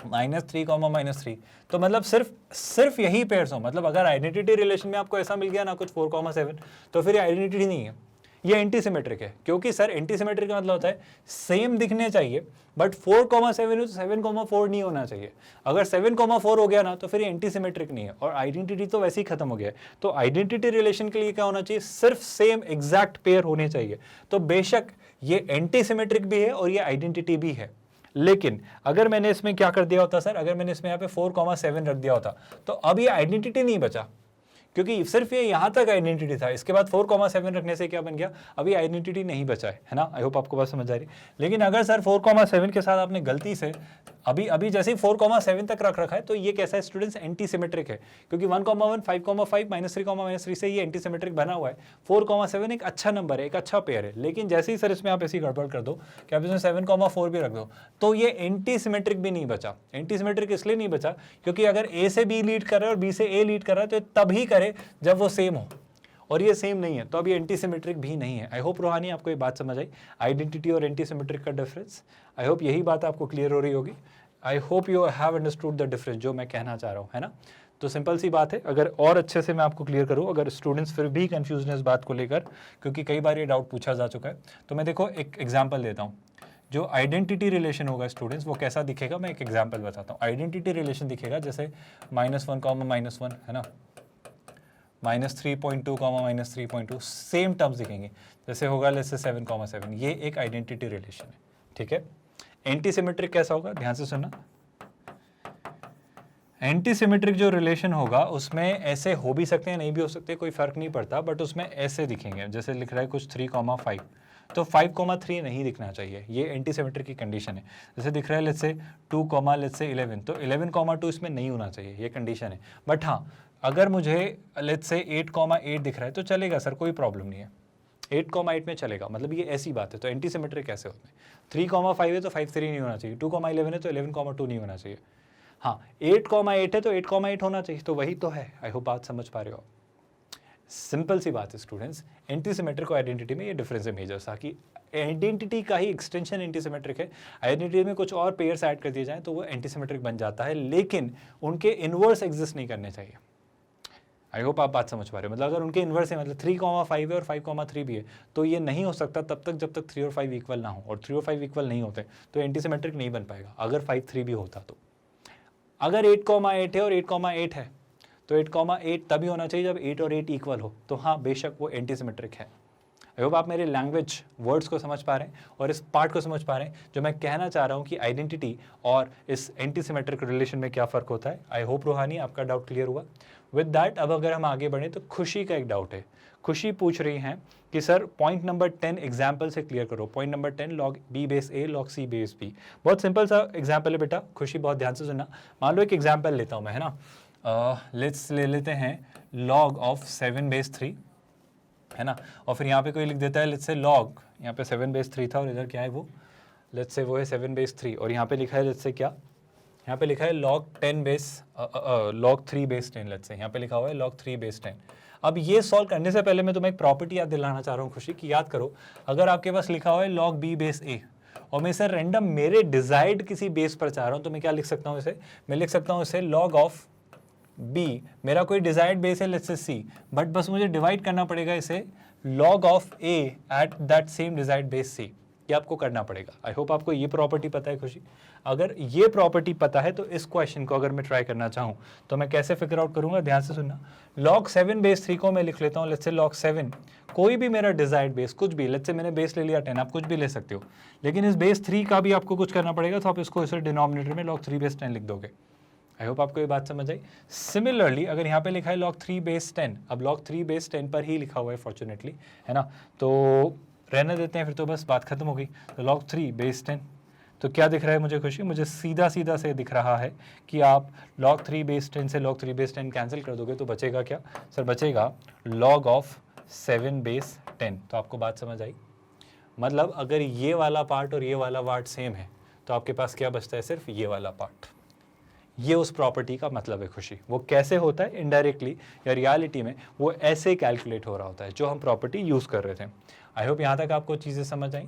-3, -3, तो मतलब सिर्फ यही पेयर्स हो। मतलब अगर आइडेंटिटी रिलेशन में आपको ऐसा मिल गया ना कुछ 4, 7, तो फिर ये आइडेंटिटी नहीं है, ये एंटी सिमेट्रिक है। क्योंकि सर एंटी सिमेट्रिक का मतलब होता है सेम दिखने चाहिए, बट 4, 7 हो तो 7, 4 नहीं होना चाहिए। अगर 7, 4 हो गया ना तो फिर ये एंटी सिमेट्रिक नहीं है, और आइडेंटिटी तो वैसे ही खत्म हो गया है। तो आइडेंटिटी रिलेशन के लिए क्या होना चाहिए, सिर्फ सेम एग्जैक्ट पेयर होने चाहिए। तो बेशक ये एंटी सिमेट्रिक भी है और ये आइडेंटिटी भी है, लेकिन अगर मैंने इसमें क्या कर दिया होता सर, अगर मैंने इसमें यहाँ पे 4, 7 रख दिया होता तो अब ये आइडेंटिटी नहीं बचा, क्योंकि सिर्फ ये यहाँ तक आइडेंटिटी था। इसके बाद 4, 7 रखने से क्या बन गया, अभी आइडेंटिटी नहीं बचा है ना। आई होप आपको बात समझ आ रही। लेकिन अगर सर 4, 7 के साथ आपने गलती से अभी जैसे ही 4, 7 तक रख रखा है, तो ये कैसा है स्टूडेंट्स, एंटी सिमेट्रिक है, क्योंकि 1, 1, 5, 5, -3, से ये एंटी सिमेट्रिक बना हुआ है। 4, 7 एक अच्छा नंबर है, एक अच्छा पेयर है, लेकिन जैसे ही सर इसमें आप ऐसी गड़बड़ कर दो कि आप इसमें 7, 4 भी रख दो, तो ये एंटी सिमेट्रिक भी नहीं बचा। एंटी सिमेट्रिक इसलिए नहीं बचा क्योंकि अगर ए से बी लीड कर रहा है और बी से ए लीड कर रहा है तो तभी करे जब वो सेम हो, और ये सेम नहीं है, तो अब ये एंटी सिमेट्रिक भी नहीं है। आई होप रोहानी आपको ये बात समझ आई, आइडेंटिटी और एंटी सिमेट्रिक का डिफरेंस। आई होप यही बात आपको क्लियर हो रही होगी। आई hope you have understood the difference जो मैं कहना चाह रहा हूँ, है ना। तो सिंपल सी बात है, अगर और अच्छे से मैं आपको क्लियर करूँ, अगर स्टूडेंट्स फिर भी कंफ्यूज हैं इस बात को लेकर, क्योंकि कई बार ये डाउट पूछा जा चुका है, तो मैं देखो एक एग्जाम्पल देता हूँ। जो आइडेंटिटी रिलेशन होगा स्टूडेंट्स, वो कैसा दिखेगा, मैं एक एग्जाम्पल बताता हूँ। आइडेंटिटी रिलेशन दिखेगा जैसे -1, -1 है ना, -3.2, -3.2 सेम टर्म्स दिखेंगे, जैसे होगा जैसे 7, 7, ये एक आइडेंटिटी रिलेशन है, ठीक है। एंटी सिमेट्रिक कैसा होगा, ध्यान से सुनना। एंटी सिमेट्रिक जो रिलेशन होगा उसमें ऐसे हो भी सकते हैं, नहीं भी हो सकते, कोई फर्क नहीं पड़ता, बट उसमें ऐसे दिखेंगे, जैसे लिख रहा है कुछ 3, 5, तो 5,3 नहीं दिखना चाहिए, ये एंटी सिमेट्रिक की कंडीशन है। जैसे दिख रहा है लेट्स से 2, लेट्स से 11, तो 11,2 इसमें नहीं होना चाहिए, ये कंडीशन है। बट हाँ, अगर मुझे लेट्स से 8,8 दिख रहा है तो चलेगा सर, कोई प्रॉब्लम नहीं है, 8,8 में चलेगा, मतलब ये ऐसी बात है। तो एंटी सिमेट्रिक कैसे होते हैं? 3,5 है तो 5,3 नहीं होना चाहिए, 2,11 है तो 11,2 नहीं होना चाहिए। हाँ, 8,8 है तो 8,8 होना चाहिए, तो वही तो है। आई होप बात समझ पा रहे हो। सिंपल सी बात है स्टूडेंट्स, एंटी सिमेट्रिक और आइडेंटिटी में ये डिफरेंस है मेजर सा, कि आइडेंटिटी का ही एक्सटेंशन एंटी सिमेट्रिक है। आइडेंटिटी में कुछ और पेयर्स ऐड कर दिए जाएं तो वो एंटी सिमेट्रिक बन जाता है, लेकिन उनके इनवर्स एग्जिस्ट नहीं करने चाहिए। आई होप आप बात समझ पा रहे हो। मतलब अगर उनके इन्वर्स है, मतलब 3,5 है और 5,3 भी है, तो ये नहीं हो सकता तब तक जब तक 3 और 5 इक्वल ना हो, और 3 और 5 इक्वल नहीं होते तो एंटी सिमेट्रिक नहीं बन पाएगा। अगर 5,3 भी होता तो, अगर 8,8 है और 8,8 है तो 8,8 तभी होना चाहिए जब 8 और 8 इक्वल हो, तो हाँ बेशक वो एंटी सिमेट्रिक है। आई होप आप मेरे लैंग्वेज वर्ड्स को समझ पा रहे हैं और इस पार्ट को समझ पा रहे हैं जो मैं कहना चाह रहा हूँ कि आइडेंटिटी और इस एंटी सिमेट्रिक रिलेशन में क्या फ़र्क होता है। आई होप रूहानी आपका डाउट क्लियर हुआ। विद दैट अब अगर हम आगे बढ़ें तो खुशी का एक डाउट है। खुशी पूछ रही हैं कि सर पॉइंट नंबर 10 एग्जाम्पल से क्लियर करो। Point number 10 log b base a log c base b। बहुत सिंपल सा एग्जाम्पल है बेटा, खुशी बहुत ध्यान से सुनना। मान लो एक एग्जाम्पल लेता हूँ मैं, है ना। लेट्स ले लेते हैं log ऑफ 7 बेस 3, है ना। और फिर यहाँ पे कोई लिख देता है लेट्स से log, यहाँ पे 7 बेस 3 था और इधर क्या है वो, लेट्स से वो है 7 बेस 3, और यहाँ पे लिखा है लेट्स से क्या, यहाँ पे लिखा है log 10 base log 3 base 10, let's say यहाँ पे लिखा हुआ है log 3 बेस 10। अब ये सॉल्व करने से पहले मैं तुम्हें एक प्रॉपर्टी याद दिलाना चाह रहा हूँ खुशी की। याद करो, अगर आपके पास लिखा हुआ है log b बेस a और मैं इसे रैंडम मेरे डिजायर्ड किसी बेस पर चाह रहा हूँ, तो मैं क्या लिख सकता हूँ इसे, मैं लिख सकता हूँ इसे log ऑफ b, मेरा कोई डिजायर्ड बेस है लेट्स से c, बट बस मुझे डिवाइड करना पड़ेगा इसे log of a at that same desired base c। ये आपको करना पड़ेगा। आई होप आपको ये प्रॉपर्टी पता है खुशी। अगर ये प्रॉपर्टी पता है तो इस क्वेश्चन को अगर मैं ट्राई करना चाहूँ तो मैं कैसे फिगर आउट करूंगा, ध्यान से सुनना। log 7 बेस 3 को मैं लिख लेता हूँ लेट्स से log 7, कोई भी मेरा डिजायर्ड बेस, कुछ भी, लेट्स से मैंने बेस ले लिया 10, आप कुछ भी ले सकते हो, लेकिन इस बेस 3 का भी आपको कुछ करना पड़ेगा, तो आप इसको इसे डिनोमिनेटर में log 3 बेस 10 लिख दोगे। आई होप आपको ये बात समझ आई। सिमिलरली अगर यहाँ पे लिखा है log 3 बेस 10, अब log 3 बेस 10 पर ही लिखा हुआ है फॉर्चुनेटली, है ना, तो रहने देते हैं, फिर तो बस बात खत्म हो गई। तो log 3 बेस 10, तो क्या दिख रहा है मुझे खुशी, मुझे सीधा सीधा से दिख रहा है कि आप log 3 बेस 10 से log 3 बेस 10 कैंसिल कर दोगे तो बचेगा क्या सर, बचेगा log ऑफ 7 बेस 10। तो आपको बात समझ आई। मतलब अगर ये वाला पार्ट और ये वाला पार्ट सेम है तो आपके पास क्या बचता है, सिर्फ ये वाला पार्ट। ये उस प्रॉपर्टी का मतलब है खुशी। वो कैसे होता है, इनडायरेक्टली या रियलिटी में वो ऐसे कैलकुलेट हो रहा होता है जो हम प्रॉपर्टी यूज़ कर रहे थे। आई होप यहाँ तक आपको चीज़ें समझ आई।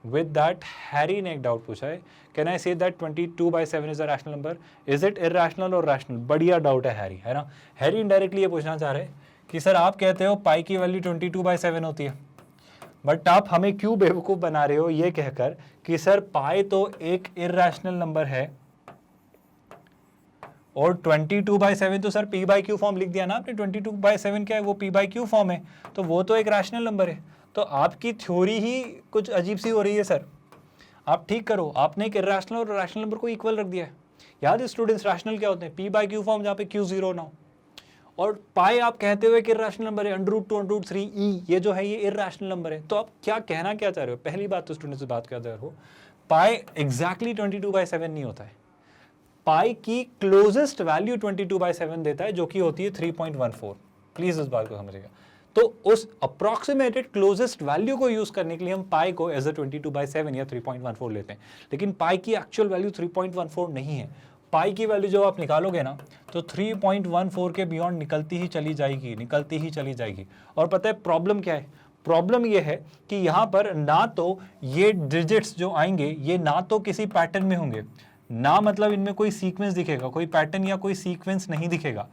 विद दैट हैरी ने एक डाउट पूछा है, can I say that 22/7 is a rational number, is it irrational और रैशनल। बढ़िया डाउट है हैरी, है ना। हैरी इनडायरेक्टली ये पूछना चाह रहे हैं कि सर आप कहते हो पाई की वैल्यू 22/7 होती है, बट आप हमें क्यों बेवकूफ़ बना रहे हो ये कहकर कि सर पाई तो एक इरैशनल नंबर है और 22/7 तो सर p/q फॉर्म लिख दिया ना आपने। 22/7 क्या है, वो p/q फॉर्म है, तो वो तो एक रैशनल नंबर है। तो आपकी थ्योरी ही कुछ अजीब सी हो रही है सर। आप ठीक करो, आपने एक इरैशनल और रैशनल नंबर को इक्वल रख दिया है। याद स्टूडेंट्स, रैशनल क्या होते हैं, p/q फॉर्म जहाँ पे q 0 ना हो, और पाई आप कहते हुए कि इरैशनल नंबर है, √2√3e ये जो है ये इरैशनल नंबर है। तो आप क्या कहना क्या चाह रहे हो, पहली बात तो स्टूडेंट्स से बात कर रहे हो, पाई एग्जैक्टली 22/7 नहीं होता है। पाई की क्लोजेस्ट वैल्यू 22/7 देता है जो कि होती है 3.14। प्लीज इस बात को समझिएगा। तो उस अप्रॉक्सीमेटेड क्लोजेस्ट वैल्यू को यूज करने के लिए हम पाई को एज अ 22/7 या 3.14 लेते हैं, लेकिन पाई की एक्चुअल वैल्यू 3.14 नहीं है। पाई की वैल्यू जब आप निकालोगे ना तो 3.14 के बियॉन्ड निकलती ही चली जाएगी, निकलती ही चली जाएगी। और पता है प्रॉब्लम क्या है, प्रॉब्लम ये है कि यहाँ पर ना तो ये डिजिट्स जो आएंगे ये ना तो किसी पैटर्न में होंगे, ना मतलब इनमें कोई सीक्वेंस दिखेगा, कोई पैटर्न या कोई सीक्वेंस नहीं दिखेगा।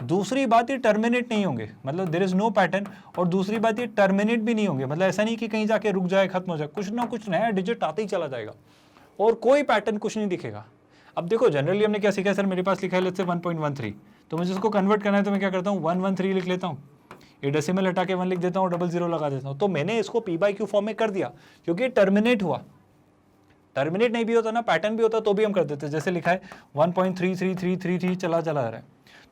दूसरी बात ये टर्मिनेट नहीं होंगे, मतलब देयर इज नो पैटर्न। और दूसरी बात ये टर्मिनेट भी नहीं होंगे, मतलब ऐसा नहीं कि कहीं जाके रुक जाए, खत्म हो जाए, कुछ ना कुछ नया डिजिट आते ही चला जाएगा और कोई पैटर्न कुछ नहीं दिखेगा। अब देखो जनरली हमने क्या सीखा है, सर मेरे पास लिखा है लेट्स से 1.13, तो मुझे इसको कन्वर्ट करना है तो मैं क्या करता हूँ 113 लिख लेता हूँ, ये डेसिमल हटा के 1 लिख देता हूँ, 00 लगा देता हूँ। तो मैंने इसको p/q फॉर्म में कर दिया क्योंकि टर्मिनेट हुआ। टर्मिनेट नहीं भी होता ना, पैटर्न भी होता तो भी हम कर देते। जैसे लिखा है 1.33333 चला जा रहा है,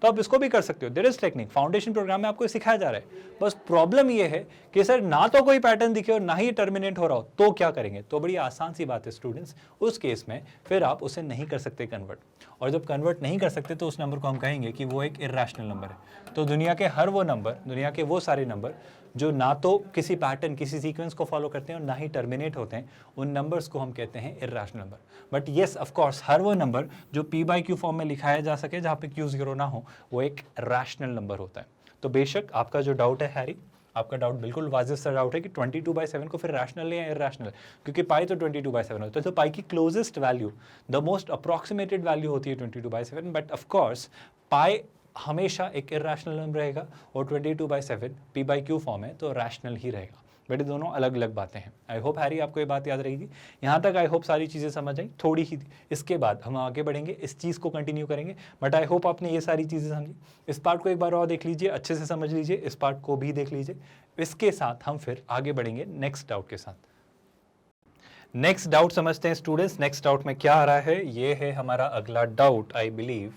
तो आप इसको भी कर सकते हो। There is technique, foundation program में आपको सिखाया जा रहा है। बस प्रॉब्लम ये है कि सर ना तो कोई पैटर्न दिखे और ना ही टर्मिनेट हो रहा हो, तो क्या करेंगे? तो बड़ी आसान सी बात है स्टूडेंट्स, उस केस में फिर आप उसे नहीं कर सकते कन्वर्ट, और जब कन्वर्ट नहीं कर सकते तो उस नंबर को हम कहेंगे कि वो एक इर्रेशनल नंबर है। तो दुनिया के हर वो नंबर, दुनिया के वो सारे नंबर जो ना तो किसी पैटर्न, किसी सीक्वेंस को फॉलो करते हैं और ना ही टर्मिनेट होते हैं, उन नंबर्स को हम कहते हैं irrational number. But yes, of course, हर वो नंबर जो p बाई क्यू फॉर्म में लिखाया जा सके जहाँ पे q 0 ना हो, वो एक रैशनल नंबर होता है। तो बेशक आपका जो डाउट है हैरी, आपका डाउट बिल्कुल वाजिब सा डाउट है कि 22/7 को फिर रैशनल है या इर्रेशनल, क्योंकि पाई तो 22/7 होता है, तो पाई की closest value, the most approximated value होती है 22/7, बट ऑफ कोर्स पाई हमेशा एक इर्रेशनल नंबर रहेगा और 22/7 p बाई क्यू फॉर्म है तो रैशनल ही रहेगा। बट ये दोनों अलग अलग बातें हैं। आई होप हैरी आपको ये बात याद रहेगी। यहाँ तक आई होप सारी चीज़ें समझ आई, थोड़ी ही इसके बाद हम आगे बढ़ेंगे, इस चीज़ को कंटिन्यू करेंगे। बट आई होप आपने ये सारी चीज़ें समझी। इस पार्ट को एक बार और देख लीजिए, अच्छे से समझ लीजिए, इस पार्ट को भी देख लीजिए। इसके साथ हम फिर आगे बढ़ेंगे नेक्स्ट डाउट के साथ। नेक्स्ट डाउट समझते हैं स्टूडेंट्स, नेक्स्ट डाउट में क्या आ रहा है। ये है हमारा अगला डाउट। आई बिलीव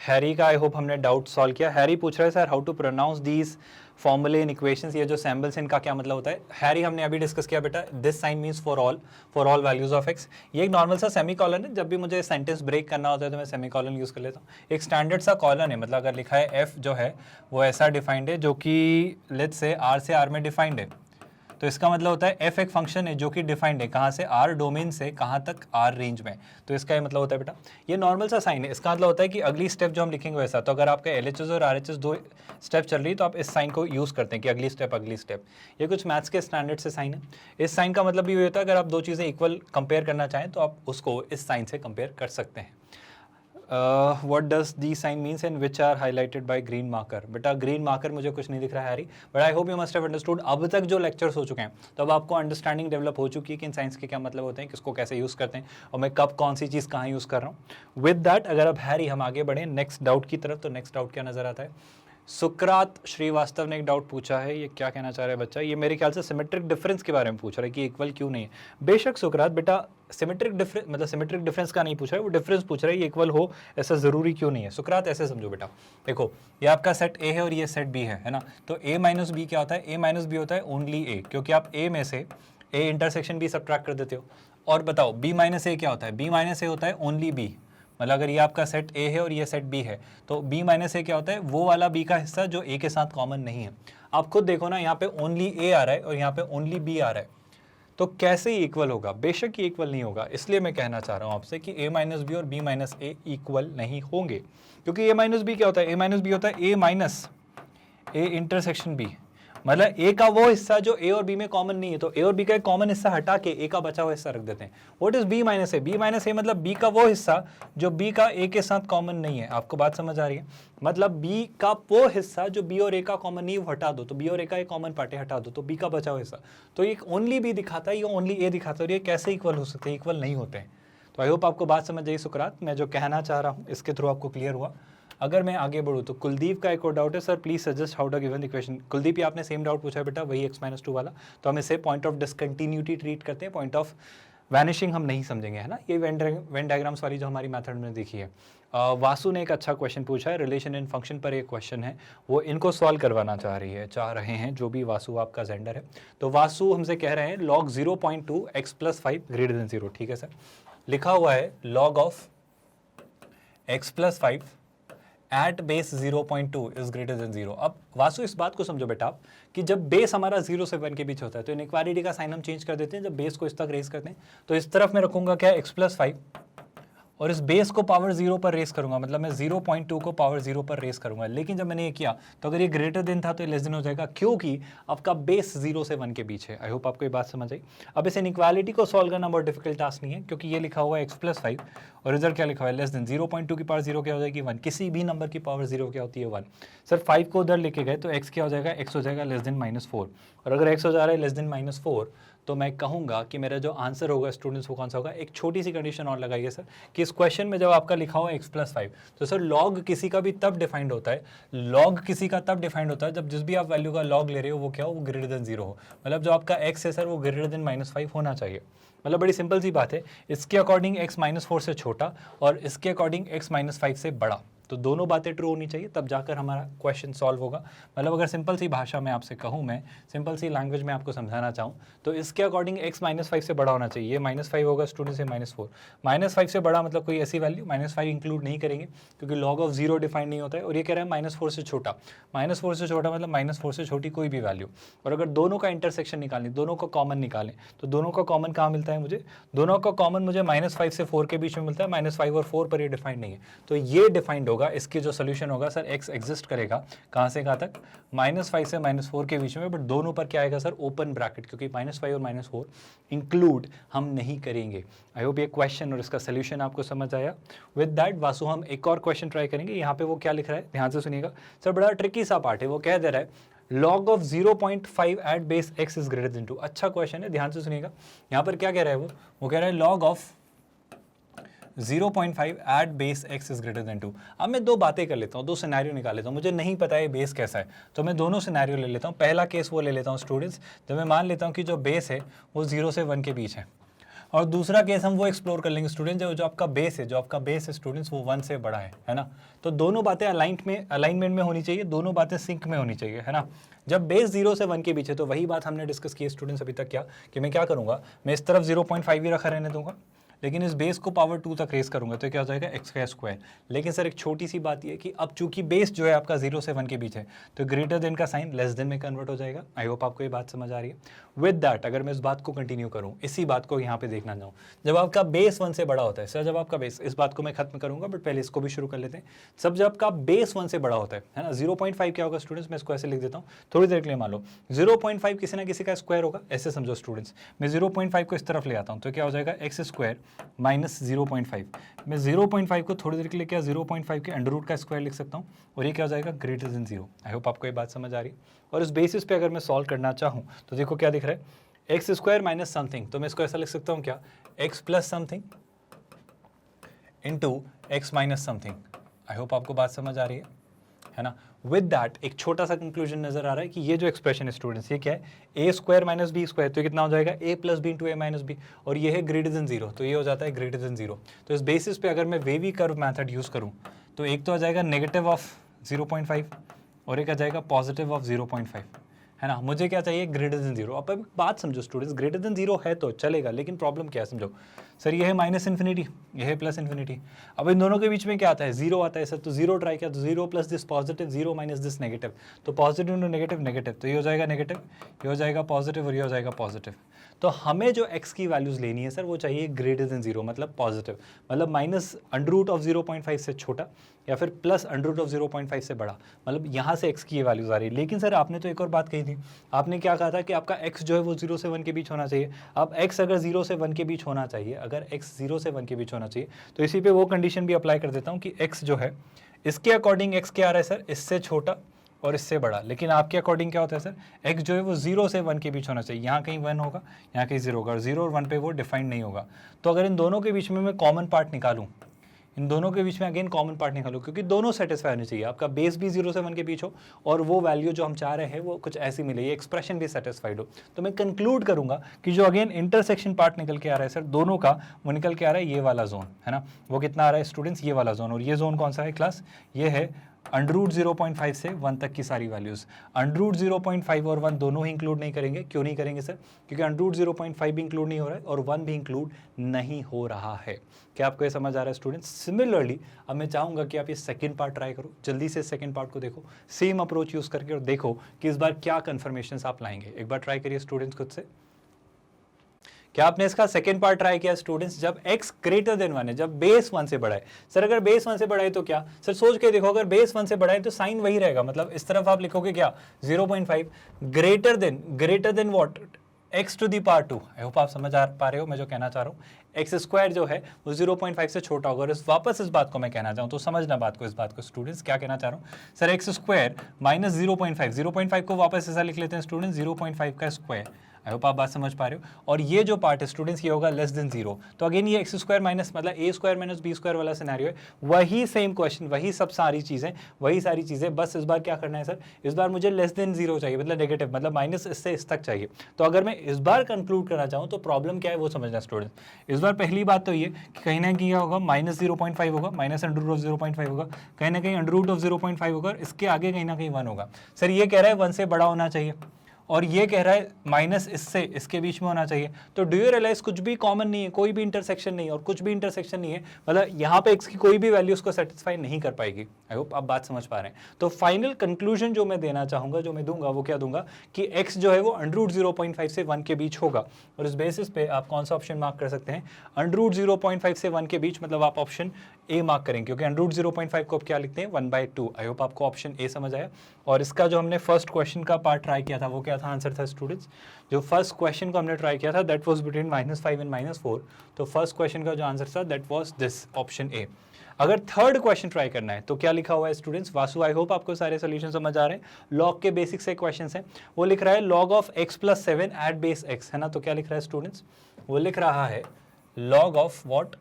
हैरी का, आई होप हमने डाउट सॉल्व किया। हैरी पूछ रहा है sir how to pronounce these फॉर्मूले इन इक्वेशंस, ये जो सैम्बल्स हैं इनका क्या मतलब होता है। हैरी हमने अभी डिस्कस किया बेटा, this sign means for all values of x. ये एक नॉर्मल सा सेमी कॉलन है, जब भी मुझे सेंटेंस ब्रेक करना होता है तो मैं सेमी कॉलन यूज़ कर लेता हूँ। एक स्टैंडर्ड सा कॉलन है, मतलब अगर लिखा है एफ जो है वो ऐसा डिफाइंड है जो कि लेट्स से आर से आर में डिफाइंड है, तो इसका मतलब होता है एफ एक फंक्शन है जो कि डिफाइंड है कहाँ से, आर डोमेन से कहाँ तक, आर रेंज में। तो इसका ये मतलब होता है बेटा, ये नॉर्मल सा साइन है। इसका मतलब होता है कि अगली स्टेप जो हम लिखेंगे वैसा, तो अगर आपका LHS और RHS दो स्टेप चल रही है तो आप इस साइन को यूज़ करते हैं कि अगली स्टेप। ये कुछ मैथ्स के स्टैंडर्ड से साइन है। इस साइन का मतलब ये होता है अगर आप दो चीज़ें इक्वल कंपेयर करना चाहें तो आप उसको इस साइन से कंपेयर कर सकते हैं। what does these sign means and which are highlighted by green marker। बेटा ग्रीन मार्कर मुझे कुछ नहीं दिख रहा है Harry, but I hope you must have understood. अब तक जो लेक्चर्स हो चुके हैं तो अब आपको अंडरस्टैंडिंग डेवलप हो चुकी है कि इन साइंस के क्या मतलब होते हैं, किसको कैसे यूज़ करते हैं और मैं कब कौन सी चीज़ कहाँ यूज़ कर रहा हूँ। विद दैट अगर अब हैरी हम आगे बढ़ें नेक्स्ट डाउट की तरफ, तो नेक्स्ट डाउट क्या नजर आता है। सुकरात श्रीवास्तव ने एक डाउट पूछा है। ये क्या कहना चाह रहा है बच्चा, ये मेरे ख्याल से सिमेट्रिक डिफरेंस के बारे में पूछ रहा है कि इक्वल क्यों नहीं है। बेशक सुकरात बेटा, सिमेट्रिक डिफरेंस मतलब सिमेट्रिक डिफरेंस का नहीं पूछ रहा है, वो डिफरेंस पूछ रहा है ये इक्वल हो ऐसा ज़रूरी क्यों नहीं है। सुकरात ऐसे समझो बेटा, देखो ये आपका सेट ए है और ये सेट बी है ना, तो ए माइनस बी क्या होता है, ए माइनस बी होता है ओनली ए, क्योंकि आप ए में से ए इंटरसेक्शन बी सब्ट्रैक्ट कर देते हो। और बताओ बी माइनस ए क्या होता है, बी माइनस ए होता है ओनली बी, मतलब अगर ये आपका सेट ए है और ये सेट बी है तो बी माइनस ए क्या होता है, वो वाला बी का हिस्सा जो ए के साथ कॉमन नहीं है। आप खुद देखो ना, यहाँ पे ओनली ए आ रहा है और यहाँ पे ओनली बी आ रहा है, तो कैसे ही इक्वल होगा। बेशक ये इक्वल नहीं होगा, इसलिए मैं कहना चाह रहा हूँ आपसे कि ए माइनस बी और बी माइनस ए इक्वल नहीं होंगे, क्योंकि ए माइनस बी क्या होता है, ए माइनस बी होता है ए माइनस ए इंटरसेक्शन बी, मतलब ए का वो हिस्सा जो ए और बी में कॉमन नहीं है, तो ए और बी का एक कॉमन हिस्सा हटा के ए का बचा हुआ हिस्सा रख देते हैं। What is b minus a, b minus a मतलब बी का वो हिस्सा जो बी का ए के साथ कॉमन नहीं है। आपको बात समझ आ रही है, मतलब बी का वो हिस्सा जो बी और ए का कॉमन नहीं है वो हटा दो, तो बी और ए का एक कॉमन पार्ट है हटा दो, तो बी का बचा हुआ हिस्सा, तो ये ओनली बी दिखाता है, ये ओनली ए दिखाता है, और ये कैसे इक्वल हो सकते हैं, इक्वल नहीं होते हैं। तो आई होप आपको बात समझ आई सुकरात, मैं जो कहना चाह रहा हूँ इसके थ्रू आपको क्लियर हुआ। अगर मैं आगे बढ़ूँ तो कुलदीप का एक और डाउट है, sir please suggest how to given equation. Kuldeep, ये आपने सेम डाउट पूछा है बेटा, वही x-2 वाला, तो हम इसे पॉइंट ऑफ डिसकंटिन्यूटी ट्रीट करते हैं, पॉइंट ऑफ वैनिशिंग हम नहीं समझेंगे, है ना। ये वेन डायग्राम्स वाली जो हमारी मेथड में देखी है। वासु ने एक अच्छा क्वेश्चन पूछा है, रिलेशन इन फंक्शन पर एक क्वेश्चन है, वो इनको सॉल्व करवाना चाह रहे हैं जो भी वासु आपका जेंडर है। तो वासु हमसे कह रहे हैं log 0.2 x+5 ग्रेटर देन 0, ठीक है सर। लिखा हुआ है log of x+5 at base 0.2 is greater than 0। अब वासु इस बात को समझो बेटा आप कि जब बेस हमारा 0 से 1 के बीच होता है तो इनइक्वालिटी का साइन हम चेंज कर देते हैं। जब बेस को इस तक रेस करते हैं तो इस तरफ मैं रखूंगा क्या, x+5, और इस बेस को पावर 0 पर रेस करूंगा, मतलब मैं 0.2 को पावर 0 पर रेस करूंगा। लेकिन जब मैंने ये किया तो अगर ये ग्रेटर देन था तो ये लेस देन हो जाएगा, क्योंकि आपका बेस 0 से 1 के बीच है। आई होप आपको ये बात समझ आई। अब इस इनइक्वालिटी को सॉल्व करना बहुत डिफिकल्ट टास्क नहीं है, क्योंकि ये लिखा हुआ है x+5 और रिजल्ट क्या लिखा हुआ है, लेस देन 0.2 की पावर 0 क्या हो जाएगी 1, किसी भी नंबर की पावर 0 क्या होती है 1। सर 5 को उधर लेके गए तो x क्या हो जाएगा, x हो जाएगा लेस देन -4, और अगर x हो जा रहा है लेस देन -4 तो मैं कहूँगा कि मेरा जो आंसर होगा स्टूडेंट्स वो कौन सा होगा। एक छोटी सी कंडीशन और लगाइए सर कि इस क्वेश्चन में जब आपका लिखा हुआ है x+5 तो सर लॉग किसी का भी तब डिफाइंड होता है, लॉग किसी का तब डिफाइंड होता है जब जिस भी आप वैल्यू का लॉग ले रहे हो वो क्या हो, वो ग्रेटर देन 0 हो। मतलब जो आपका x है सर वो ग्रेटर देन -5 होना चाहिए। मतलब बड़ी सिंपल सी बात है, इसके अकॉर्डिंग x -4 से छोटा और इसके अकॉर्डिंग x -5 से बड़ा, तो दोनों बातें ट्रू होनी चाहिए, तब जाकर हमारा क्वेश्चन सॉल्व होगा। मतलब अगर सिंपल सी भाषा में आपसे कहूँ, मैं सिंपल सी लैंग्वेज में आपको समझाना चाहूँ तो इसके अकॉर्डिंग x -5 से बड़ा होना चाहिए। ये -5 होगा स्टूडेंट से -4, -5 से बड़ा मतलब कोई ऐसी वैल्यू, -5 इंक्लूड नहीं करेंगे क्योंकि log ऑफ 0 डिफाइन नहीं होता है। और ये कह रहा है -4 से छोटा, -4 से छोटा मतलब -4 से छोटी कोई भी वैल्यू। और अगर दोनों का इंटरसेक्शन निकालें, दोनों का कॉमन निकालें, तो दोनों का कॉमन कहाँ मिलता है मुझे? दोनों का कॉमन मुझे -5 से 4 के बीच में मिलता है। -5 और 4 पर ये डिफाइंड नहीं है, तो ये डिफाइंड होगा। इसकी जो सोल्यूशन होगा सर, x एग्जिस्ट करेगा कहाँ से कहाँ तक? -5 से -4 के बीच में, बट दोनों पर क्या आएगा सर? ओपन ब्रैकेट, क्योंकि -5 और -4 इंक्लूड हम नहीं करेंगे। आई होप ये क्वेश्चन और इसका सोल्यूशन आपको समझ आया। विद दैट वासु हम एक और क्वेश्चन ट्राई करेंगे। यहाँ पे वो क्या लिख रहा है, ध्यान से सुनिएगा सर, बड़ा ट्रिकी सा पार्ट है। वो कह दे रहा है log of 0.5 at base x is greater than 2। अच्छा क्वेश्चन है, ध्यान से सुनिएगा। यहाँ पर क्या कह रहा है वो कह रहा है log of 0.5 at base x is greater than 2। अब मैं दो बातें कर लेता हूँ, दो सिनेरियो निकाल लेता हूँ। मुझे नहीं पता है बेस कैसा है, तो मैं दोनों सिनेरियो ले लेता हूँ। पहला केस वो ले लेता हूँ स्टूडेंट्स, जब मैं मान लेता हूँ कि जो बेस है वो 0 से 1 के बीच है। और दूसरा केस हम वो एक्सप्लोर कर लेंगे स्टूडेंट, जो आपका बेस है स्टूडेंट्स वो 1 से बड़ा है ना। तो दोनों बातें अलाइनमेंट में होनी चाहिए, दोनों बातें सिंक में होनी चाहिए, है ना। जब बेस 0 से 1 के बीच है तो वही बात हमने डिस्कस की स्टूडेंट्स अभी तक, क्या कि मैं क्या करूँगा, मैं इस तरफ 0.5 ही रखा रहने दूंगा, लेकिन इस बेस को पावर 2 तक रेस करूंगा, तो क्या हो जाएगा x²। लेकिन सर एक छोटी सी बात ये है कि अब चूंकि बेस जो है आपका 0 से 1 के बीच है, तो ग्रेटर देन का साइन लेस देन में कन्वर्ट हो जाएगा। आई होप आपको ये बात समझ आ रही है। विद दैट अगर मैं इस बात को कंटिन्यू करूँ, इसी बात को यहाँ पे देखना चाहूँ, जब आपका बेस 1 से बड़ा होता है सर, जब आपका बेस, इस बात को मैं खत्म करूंगा बट पहले इसको भी शुरू कर लेते हैं। सब जब आपका बेस 1 से बड़ा होता है ना, 0.5 क्या होगा स्टूडेंट्स, मैं इसको ऐसे लिख देता हूँ थोड़ी देर के लिए। मान लो 0.5 किसी ना किसी का स्क्वायर होगा, ऐसे समझो स्टूडेंट्स। मैं 0.5 को इस तरफ ले आता हूँ, तो क्या हो जाएगा x² माइनस 0.5। मैं 0.5 को थोड़ी देर के लिए क्या 0.5 के अंडर रूट का स्क्वायर लिख सकता हूँ, और ये क्या हो जाएगा ग्रेटर देन 0। आई होप आपको ये बात समझ आ रही है। और इस बेसिस पे अगर मैं सॉल्व करना चाहूँ तो देखो क्या दिख रहा है, x² माइनस समथिंग, तो मैं इसको ऐसा लिख सकता हूँ क्या, x plus something into x minus something. I hope आपको बात समझ आ रही है ना। विद दैट एक छोटा सा कंक्लूजन नजर आ रहा है कि ये जो एक्सप्रेशन है स्टूडेंट्स, ये क्या है, a² माइनस b², तो कितना हो जाएगा a plus b into a minus b, और ये है ग्रेटर देन 0, तो ये हो जाता है ग्रेटर देन 0। तो इस बेसिस पे अगर मैं वेवी कर्व मेथड यूज करूँ तो एक तो आ जाएगा नेगेटिव ऑफ 0.5 और एक आ जाएगा पॉजिटिव ऑफ 0.5, है ना। मुझे क्या चाहिए, ग्रेटर देन 0। अब बात समझो स्टूडेंट्स, ग्रेटर देन 0 है तो चलेगा, लेकिन प्रॉब्लम क्या है समझो सर, ये है माइनस इन्फिनिटी, ये है प्लस इन्फिनिटी। अब इन दोनों के बीच में क्या आता है, 0 आता है सर, तो 0 ट्राई किया तो 0 plus this positive, 0 minus this negative, तो पॉजिटिव इंटू नेगेटिव नेगेटिव, तो ये हो जाएगा नेगेटिव, ये हो जाएगा पॉजिटिव और ये हो जाएगा पॉजिटिव। तो हमें जो x की वैल्यूज लेनी है सर वो चाहिए ग्रेटर देन 0, मतलब पॉजिटिव, मतलब माइनस अंडर रूट ऑफ 0.5 से छोटा या फिर प्लस अंडर रूट ऑफ 0.5 से बड़ा, मतलब यहाँ से x की ये वैल्यूज आ रही है। लेकिन सर आपने तो एक और बात कही थी, आपने क्या कहा था कि आपका x जो है वो 0 से 1 के बीच होना चाहिए। अब x अगर 0 से 1 के बीच होना चाहिए, अगर x 0 से 1 के बीच होना चाहिए, तो इसी पे वो कंडीशन भी अप्लाई कर देता हूँ कि x जो है इसके अकॉर्डिंग x क्या आ रहा है सर, इससे छोटा और इससे बड़ा। लेकिन आपके अकॉर्डिंग क्या होता है सर, x जो है वो 0 से 1 के बीच होना चाहिए। यहाँ कहीं 1 होगा, यहाँ कहीं 0 होगा, और 0 और 1 पे वो डिफाइंड नहीं होगा। तो अगर इन दोनों के बीच में मैं कॉमन पार्ट निकालूं, इन दोनों के बीच में अगेन कॉमन पार्ट निकालूं, क्योंकि दोनों सेटिस्फाई होने चाहिए, आपका बेस भी 0 से 1 के बीच हो और वो वैल्यू जो हम चाह रहे हैं वो कुछ ऐसी मिले, ये एक्सप्रेशन भी सेटिस्फाइड हो। तो मैं कंक्लूड करूंगा कि जो अगेन इंटरसेक्शन पार्ट निकल के आ रहा है सर दोनों का, वो निकल के आ रहा है ये वाला जोन, है ना। वो कितना आ रहा है स्टूडेंट्स, ये वाला जोन। और ये जोन कौन सा है क्लास, ये है अंडर रूट 0.5 से 1 तक की सारी वैल्यूज। अंडर रूट 0.5 और 1 दोनों ही इंक्लूड नहीं करेंगे। क्यों नहीं करेंगे सर, क्योंकि अंडर रूट 0.5 भी इंक्लूड नहीं हो रहा है और 1 भी इंक्लूड नहीं हो रहा है। क्या आपको ये समझ आ रहा है स्टूडेंट्स। सिमिलरली अब मैं चाहूंगा कि आप ये सेकंड पार्ट ट्राई करो, जल्दी से सेकंड पार्ट को देखो, सेम अप्रोच यूज करके, और देखो कि इस बार क्या कन्फर्मेशन आप लाएंगे। एक बार ट्राई करिए स्टूडेंट्स खुद से। क्या आपने इसका सेकंड पार्ट ट्राई किया स्टूडेंट्स, जब x ग्रेटर देन 1 है, जब बेस 1 से बड़ा है। सर अगर बेस 1 से बड़ा है तो क्या, सर सोच के देखो, अगर बेस 1 से बड़ा है तो साइन वही रहेगा, मतलब इस तरफ आप लिखोगे क्या 0.5 greater than what, x to the power 2। I hope आप समझ आ पा रहे हो मैं जो कहना चाह रहा हूँ। x² जो है वो 0.5 से छोटा होगा। और वापस इस बात को मैं कहना चाहूँ तो समझना बात को, इस बात को स्टूडेंट्स क्या कहना चाह रहा हूँ सर, x² माइनस 0.5 को वापस ऐसा लिख लेते हैं स्टूडेंट्स 0.5 का स्क्वायर। आई होप आप बात समझ पा रहे हो। और ये जो पार्ट है स्टूडेंट्स ये होगा लेस देन 0। तो अगेन ये एक्स स्क्वायर माइनस मतलब ए स्क्वायर माइनस बी स्क्वायर वाला सिनेरियो है, वही सेम क्वेश्चन, वही सब सारी चीज़ें, बस इस बार क्या करना है सर, इस बार मुझे लेस देन 0 चाहिए, मतलब नेगेटिव, मतलब माइनस इससे इस तक चाहिए। तो अगर मैं इस बार कंक्लूड करना चाहूँ तो प्रॉब्लम क्या है वो समझना स्टूडेंट्स। इस बार पहली बात तो ये कि कहीं ना कहीं क्या होगा, माइनस 0.5 होगा, माइनस अंडर रूट ऑफ 0.5 होगा, कहीं ना कहीं अंडर रूट ऑफ 0.5 होगा, इसके आगे कहीं ना कहीं 1 होगा। सर ये कह रहा है 1 से बड़ा होना चाहिए, और ये कह रहा है माइनस इससे इसके बीच में होना चाहिए। तो डू यू रियलाइज कुछ भी कॉमन नहीं है, कोई भी इंटरसेक्शन नहीं है, और कुछ भी इंटरसेक्शन नहीं है, मतलब यहाँ पे x की कोई भी वैल्यू उसको सेटिस्फाई नहीं कर पाएगी। आई होप आप बात समझ पा रहे हैं। तो फाइनल कंक्लूजन जो मैं देना चाहूंगा, जो मैं दूंगा, वो क्या दूंगा कि x जो है वो अंडर रूट 0.5 से 1 के बीच होगा, और इस बेसिस पे आप कौन सा ऑप्शन मार्क कर सकते हैं, अंडर रूट 0.5 से 1 के बीच, मतलब आप ऑप्शन ए मार्क करेंगे, क्योंकि अंडर रूट 0.5 को आप क्या लिखते हैं 1/2। आई होप आपको ऑप्शन ए समझ आया। और इसका जो हमने फर्स्ट क्वेश्चन का पार्ट ट्राई किया था वो क्या था, आंसर था स्टूडेंट्स, जो फर्स्ट क्वेश्चन को हमने ट्राई किया था दैट वाज बिटवीन -5 एंड -4। तो फर्स्ट क्वेश्चन का जो आंसर था that was this option A. अगर थर्ड क्वेश्चन ट्राई करना है तो क्या लिखा हुआ है स्टूडेंट्स, वासु आई होप आपको सारे सोल्यूशन समझ आ रहे हैं। लॉग के बेसिक से क्वेश्चन हैं, वो लिख रहा है log of x + 7 at base x, है ना। तो क्या लिख रहा है स्टूडेंट्स, वो लिख रहा है log of what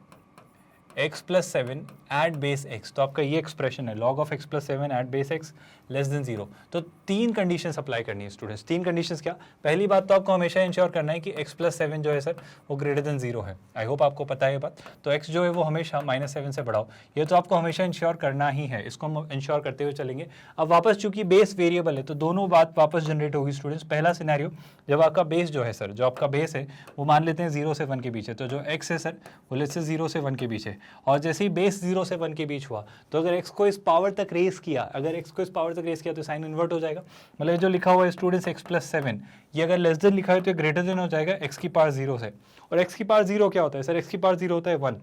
x + 7 at base x। तो आपका ये एक्सप्रेशन है log of x + 7 at base x less than 0। तो 3 कंडीशन अप्लाई करनी है स्टूडेंट्स। 3 कंडीशंस क्या, पहली बात तो आपको हमेशा इंश्योर करना है कि x + 7 जो है सर वो ग्रेटर देन 0 है। आई होप आपको पता है ये बात। तो x जो है वो हमेशा -7 से बड़ा हो, ये तो आपको हमेशा इंश्योर करना ही है, इसको हम इंश्योर करते हुए चलेंगे। अब वापस चूंकि बेस वेरिएबल है तो दोनों बात वापस जनरेट होगी स्टूडेंट्स। पहला सिनेरियो, जब आपका बेस जो है सर, जो आपका बेस है वो मान लेते हैं 0 से 1 के बीच है, तो जो x है सर वो लेट्स से 0 से 1 के बीच है, और जैसे ही बेस 0 से 1 के बीच हुआ तो अगर x को इस पावर तक रेस किया, अगर x को इस पावर तक रेस किया तो साइन इन्वर्ट हो जाएगा। मतलब जो लिखा हुआ है स्टूडेंट्स x + 7, ये अगर लेस देन लिखा है तो ग्रेटर देन हो जाएगा x की पावर 0 से। और x की पावर 0 क्या होता है सर, x की पावर 0 होता है 1,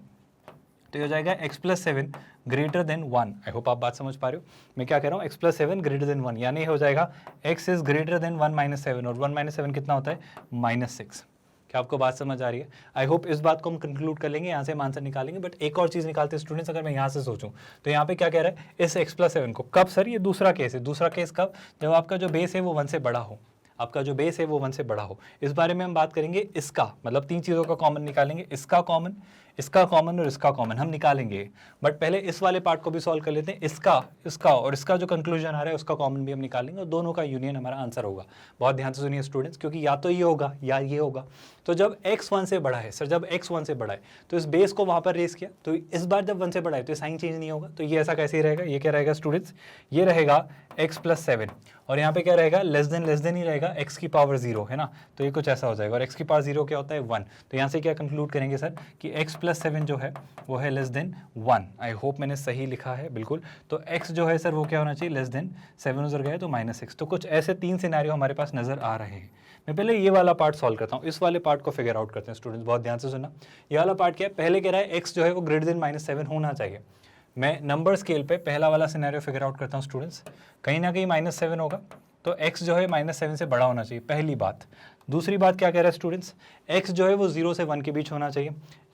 तो ये हो जाएगा x + 7 ग्रेटर देन 1। आई होप आप बात समझ पा रहे हो मैं क्या कह रहा हूँ, x + 7 ग्रेटर देन 1, यानी हो जाएगा x इज ग्रेटर देन 1 - 7, और 1 - 7 कितना होता है -6। क्या आपको बात समझ आ रही है? आई होप इस बात को हम कंक्लूड कर लेंगे, यहाँ से हम आंसर निकालेंगे। बट एक और चीज़ निकालते हैं स्टूडेंट्स, अगर मैं यहाँ से सोचूं तो यहाँ पे क्या कह रहा है, इस x + 7 को कब सर, ये दूसरा केस है, दूसरा केस कब, जब आपका जो बेस है वो 1 से बड़ा हो, आपका जो बेस है वो 1 से बड़ा हो। इस बारे में हम बात करेंगे, इसका मतलब 3 चीज़ों का कॉमन निकालेंगे, इसका कॉमन, इसका कॉमन और इसका कॉमन हम निकालेंगे। बट पहले इस वाले पार्ट को भी सॉल्व कर लेते हैं, इसका और इसका जो कंक्लूजन आ रहा है उसका कॉमन भी हम निकालेंगे, और दोनों का यूनियन हमारा आंसर होगा। बहुत ध्यान से सुनिए स्टूडेंट्स, क्योंकि या तो ये होगा या ये होगा। तो जब x 1 से बड़ा है सर, जब x 1 से बड़ा है तो इस बेस को वहाँ पर रेस किया, तो इस बार जब 1 से बड़ा है तो साइन चेंज नहीं होगा, तो ये ऐसा कैसे ही रहेगा, ये क्या रहेगा स्टूडेंट्स, ये रहेगा x + 7, और यहाँ पे क्या रहेगा, लेस देन ही रहेगा, x की पावर 0 है ना, तो ये कुछ ऐसा हो जाएगा। और x की पावर 0 क्या होता है 1, तो यहाँ से क्या कंक्लूड करेंगे सर कि x + 7 जो है वो है लेस देन 1। आई होप मैंने सही लिखा है बिल्कुल। तो x जो है सर वो क्या होना चाहिए, लेस देन 7 उधर गए तो -6। तो कुछ ऐसे 3 सिनेरियो हमारे पास नजर आ रहे हैं। मैं पहले ये वाला पार्ट सॉल्व करता हूँ, इस वाले पार्ट को फिगर आउट करते हैं स्टूडेंट्स, बहुत ध्यान से सुनना। ये वाला पार्ट क्या है, पहले कह रहा है x जो है वो ग्रेटर देन -7 होना चाहिए। मैं नंबर स्केल पे पहला वाला सिनेरियो फिगर आउट करता हूँ स्टूडेंट्स, कहीं ना कहीं -7 होगा, तो x जो है -7 से बड़ा होना चाहिए, पहली बात। दूसरी बात क्या कह रहा है स्टूडेंट्स, x जो है वो 0 से 1 के बीच होना चाहिए,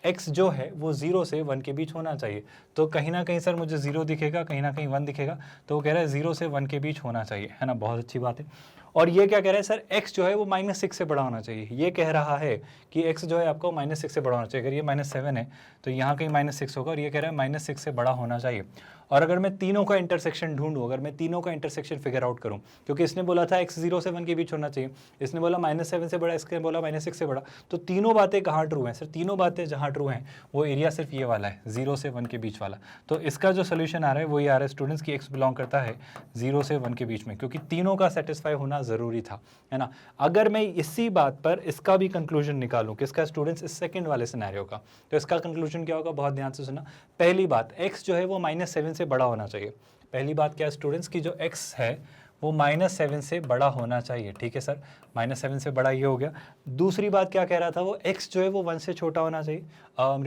x जो है वो 0 से 1 के बीच होना चाहिए। तो कहीं ना कहीं सर मुझे 0 दिखेगा, कहीं ना कहीं 1 दिखेगा, तो वो कह रहा है 0 से 1 के बीच होना चाहिए, है ना, बहुत अच्छी बात है। और ये क्या कह रहा है सर, x जो है वो -6 से बड़ा होना चाहिए। ये कह रहा है कि x जो है आपको -6 से बड़ा होना चाहिए। अगर ये -7 है तो यहाँ कहीं -6 होगा, और ये कह रहा है -6 से बड़ा होना चाहिए। और अगर मैं तीनों का इंटरसेक्शन ढूंढूं, अगर मैं तीनों का इंटरसेक्शन फिगर आउट करूं, क्योंकि इसने बोला था x 0 से 1 के बीच होना चाहिए, इसने बोला -7 से बड़ा, इसने बोला -6 से बड़ा, तो तीनों बातें कहाँ ट्रू हैं सर, तीनों बातें जहाँ ट्रू हैं वो एरिया सिर्फ ये वाला है, 0 से 1 के बीच वाला। तो इसका जो सोल्यूशन आ रहा है वो ये आ रहा है स्टूडेंट्स की x बिलोंग करता है 0 से 1 के बीच में, क्योंकि तीनों का सेटिस्फाई होना ज़रूरी था, है ना। अगर मैं इसी बात पर इसका भी कंक्लूजन निकालूं, किसका स्टूडेंट्स, इस सेकंड वाले सिनेरियो का, तो इसका कंक्लूजन क्या होगा, बहुत ध्यान से सुना। पहली बात, x जो है वो -7 से बड़ा होना चाहिए। पहली बात क्या है स्टूडेंट्स की जो x है वो -7 से बड़ा होना चाहिए, ठीक है सर, -7 से बड़ा ये हो गया। दूसरी बात क्या कह रहा था वो, x जो है वो 1 से छोटा होना चाहिए। आई एम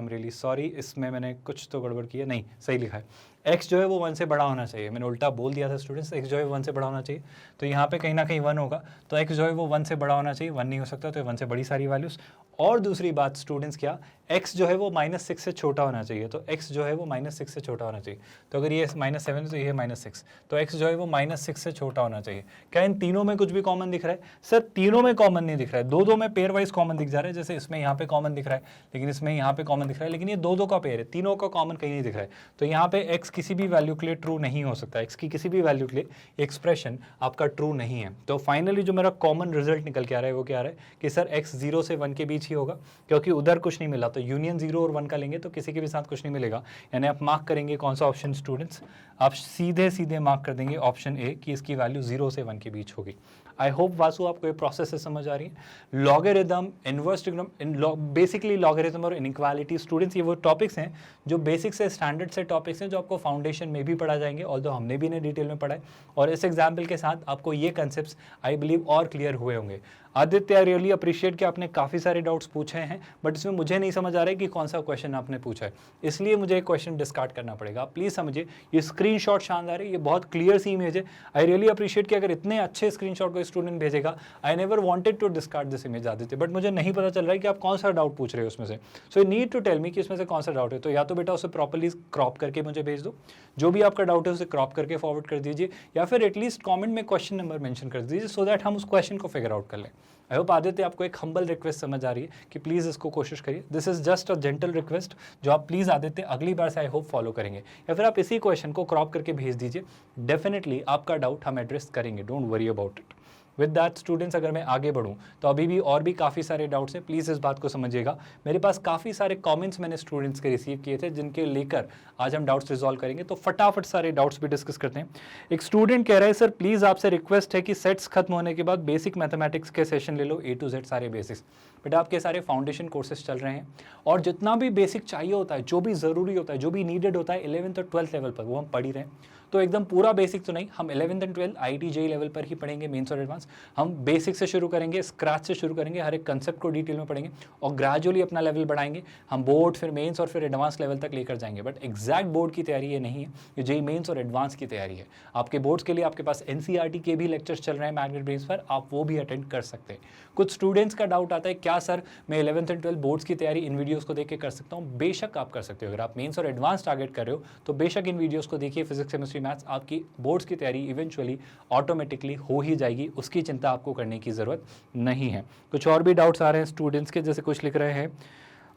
रियली सॉरी, इसमें मैंने कुछ तो गड़बड़ की है, नहीं सही लिखा है, x जो है वो 1 से बड़ा होना चाहिए। मैंने उल्टा बोल दिया था स्टूडेंट्स, x जो है 1 से बड़ा होना चाहिए, तो यहाँ पे कहीं ना कहीं 1 होगा, तो x जो है वो 1 से बड़ा होना चाहिए, 1 नहीं हो सकता, तो 1 से बड़ी सारी वैल्यूज़। और दूसरी बात स्टूडेंट्स क्या, x जो है वो -6 से छोटा होना चाहिए, तो x जो है वो -6 से छोटा होना चाहिए। तो अगर ये -7 है तो ये -6, तो x जो है वो -6 से छोटा होना चाहिए। क्या इन तीनों में कुछ भी कॉमन दिख रहा है? सर तीनों में कॉमन नहीं दिख रहा है, दो में पेयर वाइज कॉमन दिख जा रहा है, जैसे इसमें यहाँ पे कॉमन दिख रहा है, लेकिन इसमें यहाँ पे कॉमन दिख रहा है, लेकिन ये दो का पेयर है, तीनों का कॉमन कहीं नहीं दिख रहा है। तो यहाँ पे x किसी भी वैल्यू के लिए ट्रू नहीं हो सकता, x की किसी भी वैल्यू के लिए एक्सप्रेशन आपका ट्रू नहीं है। तो फाइनली जो मेरा कॉमन रिजल्ट निकल के आ रहा है वो क्या आ रहा है कि सर x 0 से 1 के बीच ही होगा, क्योंकि उधर कुछ नहीं मिला, तो यूनियन 0 और 1 का लेंगे तो किसी के भी साथ कुछ नहीं मिलेगा। यानी आप मार्क करेंगे कौन सा ऑप्शन स्टूडेंट्स, आप सीधे मार्क कर देंगे ऑप्शन ए कि इसकी वैल्यू 0 से 1 के बीच होगी। आई होप वासु आपको ये प्रोसेस से समझ आ रही है। Logarithm, inverse trigonometry, basically logarithm और इनइक्वालिटी स्टूडेंट्स ये वो टॉपिक्स हैं जो बेसिक से स्टैंडर्ड से टॉपिक्स हैं जो आपको फाउंडेशन में भी पढ़ा जाएंगे, ऑल्दो हमने भी इन्हें डिटेल में पढ़ा है, और इस एग्जाम्पल के साथ आपको ये कंसेप्ट आई बिलीव और क्लियर हुए होंगे। आदित्य, आई रियली अप्रिशिएट कि आपने काफ़ी सारे डाउट्स पूछे हैं, बट इसमें मुझे नहीं समझ आ रहा है कि कौन सा क्वेश्चन आपने पूछा है, इसलिए मुझे एक क्वेश्चन डिस्कार्ड करना पड़ेगा। आप प्लीज़ समझिए, ये स्क्रीनशॉट शानदार है, ये बहुत क्लियर सी इमेज है। आई रियली अप्रिशिएट कि अगर इतने अच्छे स्क्रीनशॉट कोई स्टूडेंट भेजेगा। I never wanted to discard this image Aditya, but मुझे नहीं पता चल रहा है कि आप कौन सा डाउट पूछ रहे हो उसमें से। So you need to tell me कि इसमें से कौन सा डाउट है। तो या तो बेटा उसे प्रॉपर्ली क्रॉप करके मुझे भेज दो, जो भी आपका डाउट है उसे क्रॉप करके फॉरवर्ड कर दीजिए, या फिर एटलीस्ट कमेंट में क्वेश्चन नंबर मेंशन कर दीजिए, सो दैट हम उस क्वेश्चन को फिगर आउट कर लें। आई होप आदित्य आपको एक हम्बल रिक्वेस्ट समझ आ रही है कि प्लीज़ इसको कोशिश करिए। This is just a gentle request जो आप प्लीज़ आदित्य अगली बार से आई होप फॉलो करेंगे, या फिर आप इसी क्वेश्चन को क्रॉप करके भेज दीजिए। डेफिनेटली आपका डाउट हम एड्रेस करेंगे, don't worry about it. With that students, अगर मैं आगे बढ़ूँ तो अभी भी और भी काफ़ी सारे डाउट्स हैं, प्लीज़ इस बात को समझिएगा। मेरे पास काफ़ी सारे कमेंट्स मैंने स्टूडेंट्स के रिसीव किए थे जिनके लेकर आज हम डाउट्स रिजॉल्व करेंगे, तो फटाफट सारे डाउट्स भी डिस्कस करते हैं। एक स्टूडेंट कह रहा है सर प्लीज़ आपसे रिक्वेस्ट है कि सेट्स खत्म होने के बाद बेसिक मैथमेटिक्स के सेशन ले लो, A to Z सारे बेसिक्स। बेटा आपके सारे फाउंडेशन कोर्सेज चल रहे हैं, और जितना भी बेसिक चाहिए होता है, जो भी ज़रूरी होता है, जो भी नीडेड होता है 11th और 12th लेवल पर, वो हम पढ़ ही रहे हैं। तो एकदम पूरा बेसिक तो नहीं, हम 11th and 12th IIT JEE level पर ही पढ़ेंगे, मेंस और एडवांस। हम बेसिक से शुरू करेंगे, स्क्रैच से शुरू करेंगे, हर एक कंसेप्ट को डिटेल में पढ़ेंगे, और ग्रेजुअली अपना लेवल बढ़ाएंगे। हम बोर्ड, फिर मेंस और फिर एडवांस लेवल तक लेकर जाएंगे। बट एग्जैक्ट बोर्ड की तैयारी ये नहीं है, ये JEE मेंस और एडवांस की तैयारी है। आपके बोर्ड्स के लिए आपके पास NCERT के भी लेक्चर्स चल रहे हैं मैग्नेट ब्रेन्स पर, आप वो भी अटेंड कर सकते हैं। कुछ स्टूडेंट्स का डाउट आता है क्या सर मैं 11th एंड 12th बोर्ड्स की तैयारी इन वीडियोस को देख के कर सकता हूँ? बेशक आप कर सकते हो। अगर आप मेंस और एडवांस टारगेट कर रहे हो तो बेशक इन वीडियोस को देखिए। फिजिक्स, केमिस्ट्री, मैथ्स, आपकी बोर्ड्स की तैयारी इवेंचुअली ऑटोमेटिकली हो ही जाएगी, उसकी चिंता आपको करने की ज़रूरत नहीं है। कुछ और भी डाउट्स आ रहे हैं स्टूडेंट्स के, जैसे कुछ लिख रहे हैं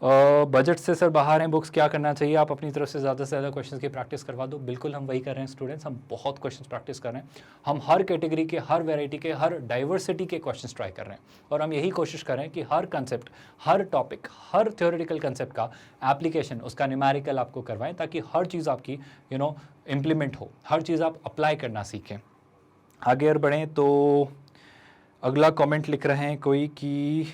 बजट से सर बाहर हैं बुक्स, क्या करना चाहिए? आप अपनी तरफ से ज़्यादा क्वेश्चंस की प्रैक्टिस करवा दो। बिल्कुल हम वही कर रहे हैं स्टूडेंट्स, हम बहुत क्वेश्चंस प्रैक्टिस कर रहे हैं। हम हर कैटेगरी के, हर वैरायटी के, हर डाइवर्सिटी के क्वेश्चंस ट्राई कर रहे हैं, और हम यही कोशिश कर रहे हैं कि हर कंसेप्ट, हर टॉपिक, हर थ्योरेटिकल कंसेप्ट का एप्लीकेशन, उसका न्यूमेरिकल आपको करवाएं, ताकि हर चीज़ आपकी इम्प्लीमेंट हो, हर चीज़ आप अप्लाई करना सीखें। आगे और बढ़ें तो अगला कमेंट लिख रहे हैं कोई कि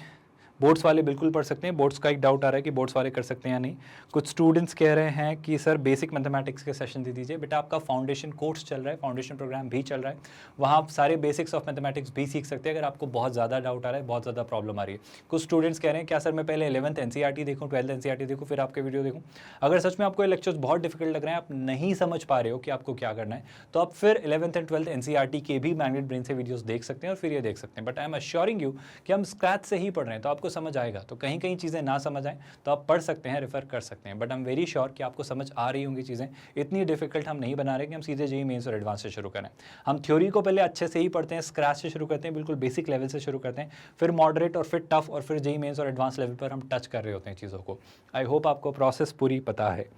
बोर्ड्स वाले बिल्कुल पढ़ सकते हैं। बोर्ड्स का एक डाउट आ रहा है कि बोर्ड्स वाले कर सकते हैं या नहीं। कुछ स्टूडेंट्स कह रहे हैं कि सर बेसिक मैथमेटिक्स के सेशन दे दीजिए। बेटा आपका फाउंडेशन कोर्स चल रहा है, फाउंडेशन प्रोग्राम भी चल रहा है, वहाँ आप सारे बेसिक्स ऑफ मैथमेटिक्स भी सीख सकते हैं अगर आपको बहुत ज़्यादा डाउट आ रहा है, बहुत ज़्यादा प्रॉब्लम आ रही है। कुछ स्टूडेंट्स कह रहे हैं क्या सर मैं पहले 11th NCERT देखूँ, 12th NCERT देखूँ, फिर आपके वीडियो देखूँ? अगर सच में आपको ये लेक्चर्स बहुत डिफिकल्ट लग रहे हैं, आप नहीं समझ पा रहे हो कि आपको क्या करना है, तो आप फिर 11th एंड 12th NCERT के भी मैग्नेट ब्रेन से वीडियोस देख सकते हैं और फिर ये देख सकते हैं। But I am assuring you कि हम स्क्रैच से ही पढ़ रहे हैं, तो आपको समझ आएगा। तो कहीं चीज़ें ना समझ आए तो आप पढ़ सकते हैं, रेफर कर सकते हैं, but I am very sure कि आपको समझ आ रही होंगी चीज़ें। इतनी डिफिकल्ट हम नहीं बना रहे कि हम सीधे JEE मेंस और एडवांस से शुरू करें। हम थ्योरी को पहले अच्छे से ही पढ़ते हैं, स्क्रैच से शुरू करते हैं, बिल्कुल बेसिक लेवल से शुरू करते हैं, फिर मॉडरेट और फिर टफ, और फिर JEE मेंस और एडवांस लेवल पर हम टच कर रहे होते हैं चीज़ों को। आई होप आपको प्रोसेस पूरी पता है।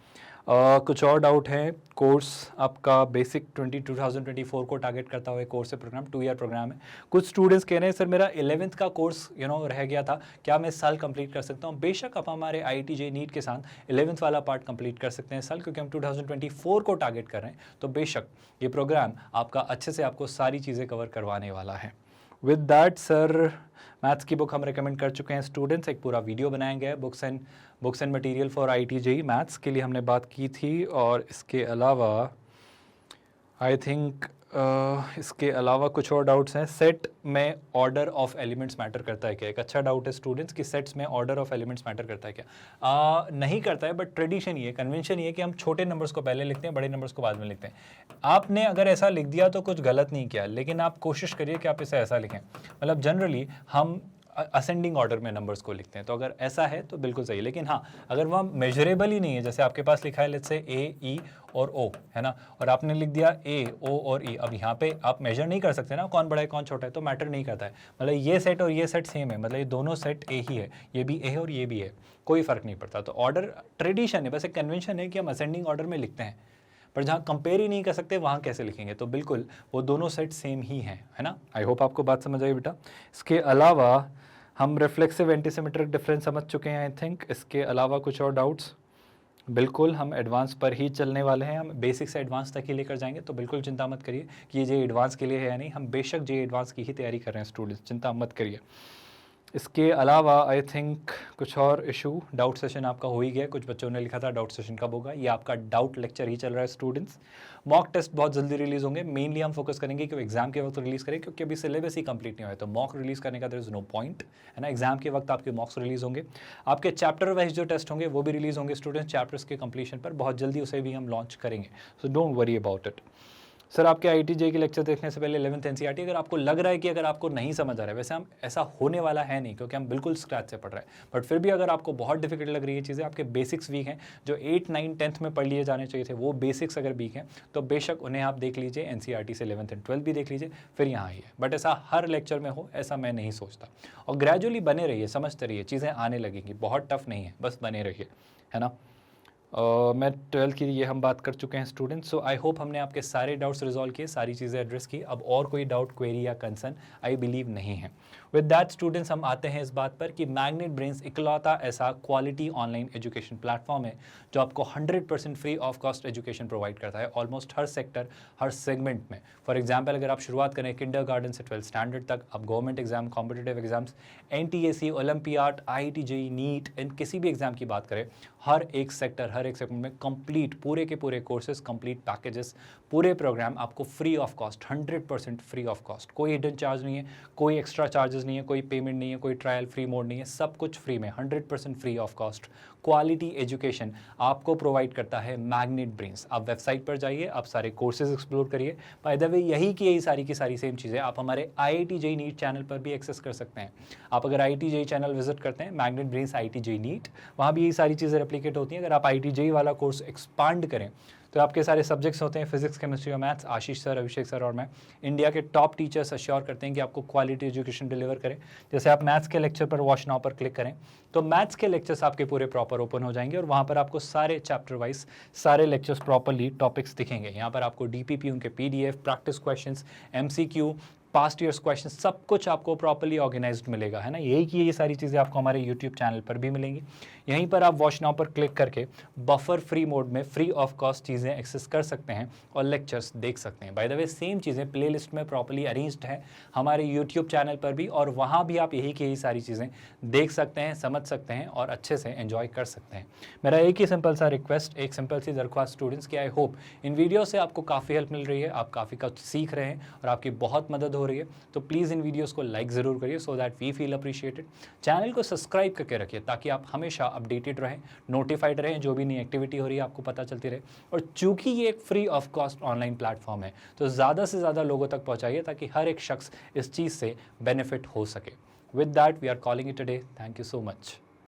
कुछ और डाउट है? कोर्स आपका बेसिक 2024 को टारगेट करता हुआ कोर्स है, प्रोग्राम 2 ईयर प्रोग्राम है। कुछ स्टूडेंट्स कह रहे हैं सर मेरा 11th का कोर्स रह गया था, क्या मैं इस साल कंप्लीट कर सकता हूँ? बेशक आप हमारे IIT JEE नीट के साथ 11th वाला पार्ट कंप्लीट कर सकते हैं इस साल, क्योंकि हम 2024 को टारगेट कर रहे हैं। तो बेशक ये प्रोग्राम आपका अच्छे से आपको सारी चीज़ें कवर करवाने वाला है। विद दैट सर मैथ्स की बुक हम रिकमेंड कर चुके हैं स्टूडेंट्स, एक पूरा वीडियो बनाया गया है, books and material for IIT JEE maths के लिए हमने बात की थी। और इसके अलावा आई थिंक इसके अलावा कुछ और डाउट्स हैं। सेट में ऑर्डर ऑफ एलिमेंट्स मैटर करता है क्या? एक अच्छा डाउट है स्टूडेंट्स कि सेट्स में ऑर्डर ऑफ एलिमेंट्स मैटर करता है क्या? नहीं करता है, बट ट्रेडिशन ये, कन्वेंशन ये कि हम छोटे नंबर्स को पहले लिखते हैं, बड़े नंबर्स को बाद में लिखते हैं। आपने अगर ऐसा लिख दिया तो कुछ गलत नहीं किया, लेकिन आप कोशिश करिए कि आप इसे ऐसा लिखें। मतलब जनरली हम असेंडिंग ऑर्डर में नंबर्स को लिखते हैं, तो अगर ऐसा है तो बिल्कुल सही। लेकिन हाँ, अगर वह मेजरेबल ही नहीं है, जैसे आपके पास लिखा है लेट्स से ए, ई और ओ, है ना, और आपने लिख दिया ए, ओ और ई। अब यहाँ पे आप मेजर नहीं कर सकते ना कौन बड़ा है कौन छोटा है, तो मैटर नहीं करता है। मतलब ये सेट और ये सेट सेम है, मतलब ये दोनों सेट ए ही है, ये भी ए है और ये भी है, कोई फर्क नहीं पड़ता। तो ऑर्डर ट्रेडिशन है, बस एक कन्वेंशन है कि हम असेंडिंग ऑर्डर में लिखते हैं, पर जहाँ कंपेयर ही नहीं कर सकते वहाँ कैसे लिखेंगे? तो बिल्कुल वो दोनों सेट सेम ही हैं, है ना। आई होप आपको बात समझ आई बेटा। इसके अलावा हम रिफ्लेक्सिव एंटीसिमेट्रिक डिफरेंस समझ चुके हैं आई थिंक। इसके अलावा कुछ और डाउट्स? बिल्कुल हम एडवांस पर ही चलने वाले हैं, हम बेसिक से एडवांस तक ही लेकर जाएंगे, तो बिल्कुल चिंता मत करिए कि ये जे एडवांस के लिए है या नहीं। हम बेशक जे एडवांस की ही तैयारी कर रहे हैं स्टूडेंट्स, चिंता मत करिए। इसके अलावा आई थिंक कुछ और इशू, डाउट सेशन आपका हो ही गया। कुछ बच्चों ने लिखा था डाउट सेशन कब होगा, ये आपका डाउट लेक्चर ही चल रहा है स्टूडेंट्स। मॉक टेस्ट बहुत जल्दी रिलीज होंगे, मेनली हम फोकस करेंगे कि एग्जाम के वक्त रिलीज करें, क्योंकि अभी सिलेबस ही कंप्लीट नहीं हुआ है, तो मॉक रिलीज करने का देयर इज नो पॉइंट, है ना। एग्जाम के वक्त आपके मॉक्स रिलीज होंगे, आपके चैप्टर वाइज जो टेस्ट होंगे वो भी रिलीज होंगे स्टूडेंट्स, चैप्टर्स के कंप्लीशन पर बहुत जल्दी उसे भी हम लॉन्च करेंगे, so don't worry about it. Sir आपके IIT-JEE के लेक्चर देखने से पहले 11th NCERT, अगर आपको लग रहा है कि अगर आपको नहीं समझ आ रहा है, वैसे हम ऐसा होने वाला है नहीं, क्योंकि हम बिल्कुल स्क्रैच से पढ़ रहे हैं, बट फिर भी अगर आपको बहुत डिफिकल्ट लग रही है चीज़ें, आपके बेसिक्स वीक हैं, जो 8, 9, 10th में पढ़ लिए जाने चाहिए थे, वो बेसिक्स अगर वीक हैं, तो बेशक उन्हें आप देख लीजिए, NCERT से 11th एंड 12th भी देख लीजिए, फिर यहाँ ही है। बट ऐसा हर लेक्चर में हो ऐसा मैं नहीं सोचता, और ग्रेजुअली बने रहिए, समझते रहिए, चीज़ें आने लगेंगी, बहुत टफ नहीं है, बस बने रहिए, है ना। मैं 12th की ये हम बात कर चुके हैं स्टूडेंट्स, सो आई होप हमने आपके सारे डाउट्स रिजॉल्व किए, सारी चीज़ें एड्रेस की। अब और कोई डाउट, क्वेरी या कंसर्न आई बिलीव नहीं है। विद दैट स्टूडेंट्स, हम आते हैं इस बात पर कि मैग्नेट ब्रेन्स इकलौता ऐसा क्वालिटी ऑनलाइन एजुकेशन प्लेटफॉर्म है जो आपको 100% free of cost education provide करता है, ऑलमोस्ट हर सेक्टर, हर सेगमेंट में। फॉर एग्जाम्पल, अगर आप शुरुआत करें किंडरगार्टन से 12th स्टैंडर्ड तक, आप government exam, competitive exams, NTSC, Olympiad, IIT-JEE, NEET, इन किसी भी एग्जाम की बात करें, हर एक सेक्टर, हर एक सेगमेंट में कंप्लीट पूरे के पूरे कोर्सेज, कंप्लीट पैकेजेस, पूरे प्रोग्राम आपको free of cost, 100% free of cost, कोई हिडन चार्ज नहीं है, कोई एक्स्ट्रा चार्जेस नहीं है, कोई पेमेंट नहीं है, कोई ट्रायल फ्री मोड नहीं है, सब कुछ फ्री में 100% free of cost quality education आपको प्रोवाइड करता है मैग्नेट ब्रेन्स। आप वेबसाइट पर जाइए, आप सारे कोर्सेज एक्सप्लोर करिए। बाय द वे, यही की यही सारी की सारी सेम चीज़ें आप हमारे IIT-JEE नीट चैनल पर भी एक्सेस कर सकते हैं। आप अगर IIT-JEE चैनल विजिट करते हैं, मैग्नेट ब्रेन्स IIT-JEE नीट, वहाँ भी यही सारी चीज़ें रेप्लिकेट होती हैं। अगर आप IIT-JEE वाला कोर्स एक्सपांड करें तो आपके सारे सब्जेक्ट्स होते हैं, फिजिक्स, केमिस्ट्री और मैथ्स। आशीष सर, अभिषेक सर और मैं, इंडिया के टॉप टीचर्स अश्योर करते हैं कि आपको क्वालिटी एजुकेशन डिलीवर करें। जैसे आप मैथ्स के लेक्चर पर वॉच नाउ पर क्लिक करें तो मैथ्स के लेक्चर्स आपके पूरे प्रॉपर ओपन हो जाएंगे, और वहाँ पर आपको सारे चैप्टर वाइज सारे लेक्चर्स प्रॉपरली टॉपिक्स दिखेंगे। यहाँ पर आपको DPP, उनके PDF, practice questions, MCQ, past years question, सब कुछ आपको प्रॉपर्ली ऑर्गेनाइज्ड मिलेगा, है ना। यही कि ये सारी चीज़ें आपको हमारे यूट्यूब चैनल पर भी मिलेंगी। यहीं पर आप वॉच नाउ पर क्लिक करके बफर फ्री मोड में फ्री ऑफ कॉस्ट चीज़ें एक्सेस कर सकते हैं और लेक्चर्स देख सकते हैं। बाय द वे, सेम चीज़ें प्लेलिस्ट में प्रॉपर्ली अरेंज्ड है हमारे यूट्यूब चैनल पर भी, और वहाँ भी आप यही की यही सारी चीज़ें देख सकते हैं, समझ सकते हैं और अच्छे से एंजॉय कर सकते हैं। मेरा एक ही सिंपल सा रिक्वेस्ट, एक सिंपल सी दरख्वास्त स्टूडेंट्स की, आई होप इन वीडियो से आपको काफ़ी हेल्प मिल रही है, आप काफ़ी कुछ सीख रहे हैं और आपकी बहुत मदद हो रही है। तो प्लीज़ इन वीडियोस को लाइक ज़रूर करिए, so that we feel appreciated. Channel को सब्सक्राइब करके रखिए ताकि आप हमेशा अपडेटेड रहें, नोटिफाइड रहें, जो भी नई एक्टिविटी हो रही है आपको पता चलती रहे। और चूंकि ये एक free of cost online platform है, तो ज़्यादा से ज़्यादा लोगों तक पहुँचाइए ताकि हर एक शख्स इस चीज़ से बेनिफिट हो सके। With that we are calling it today. Thank you so much.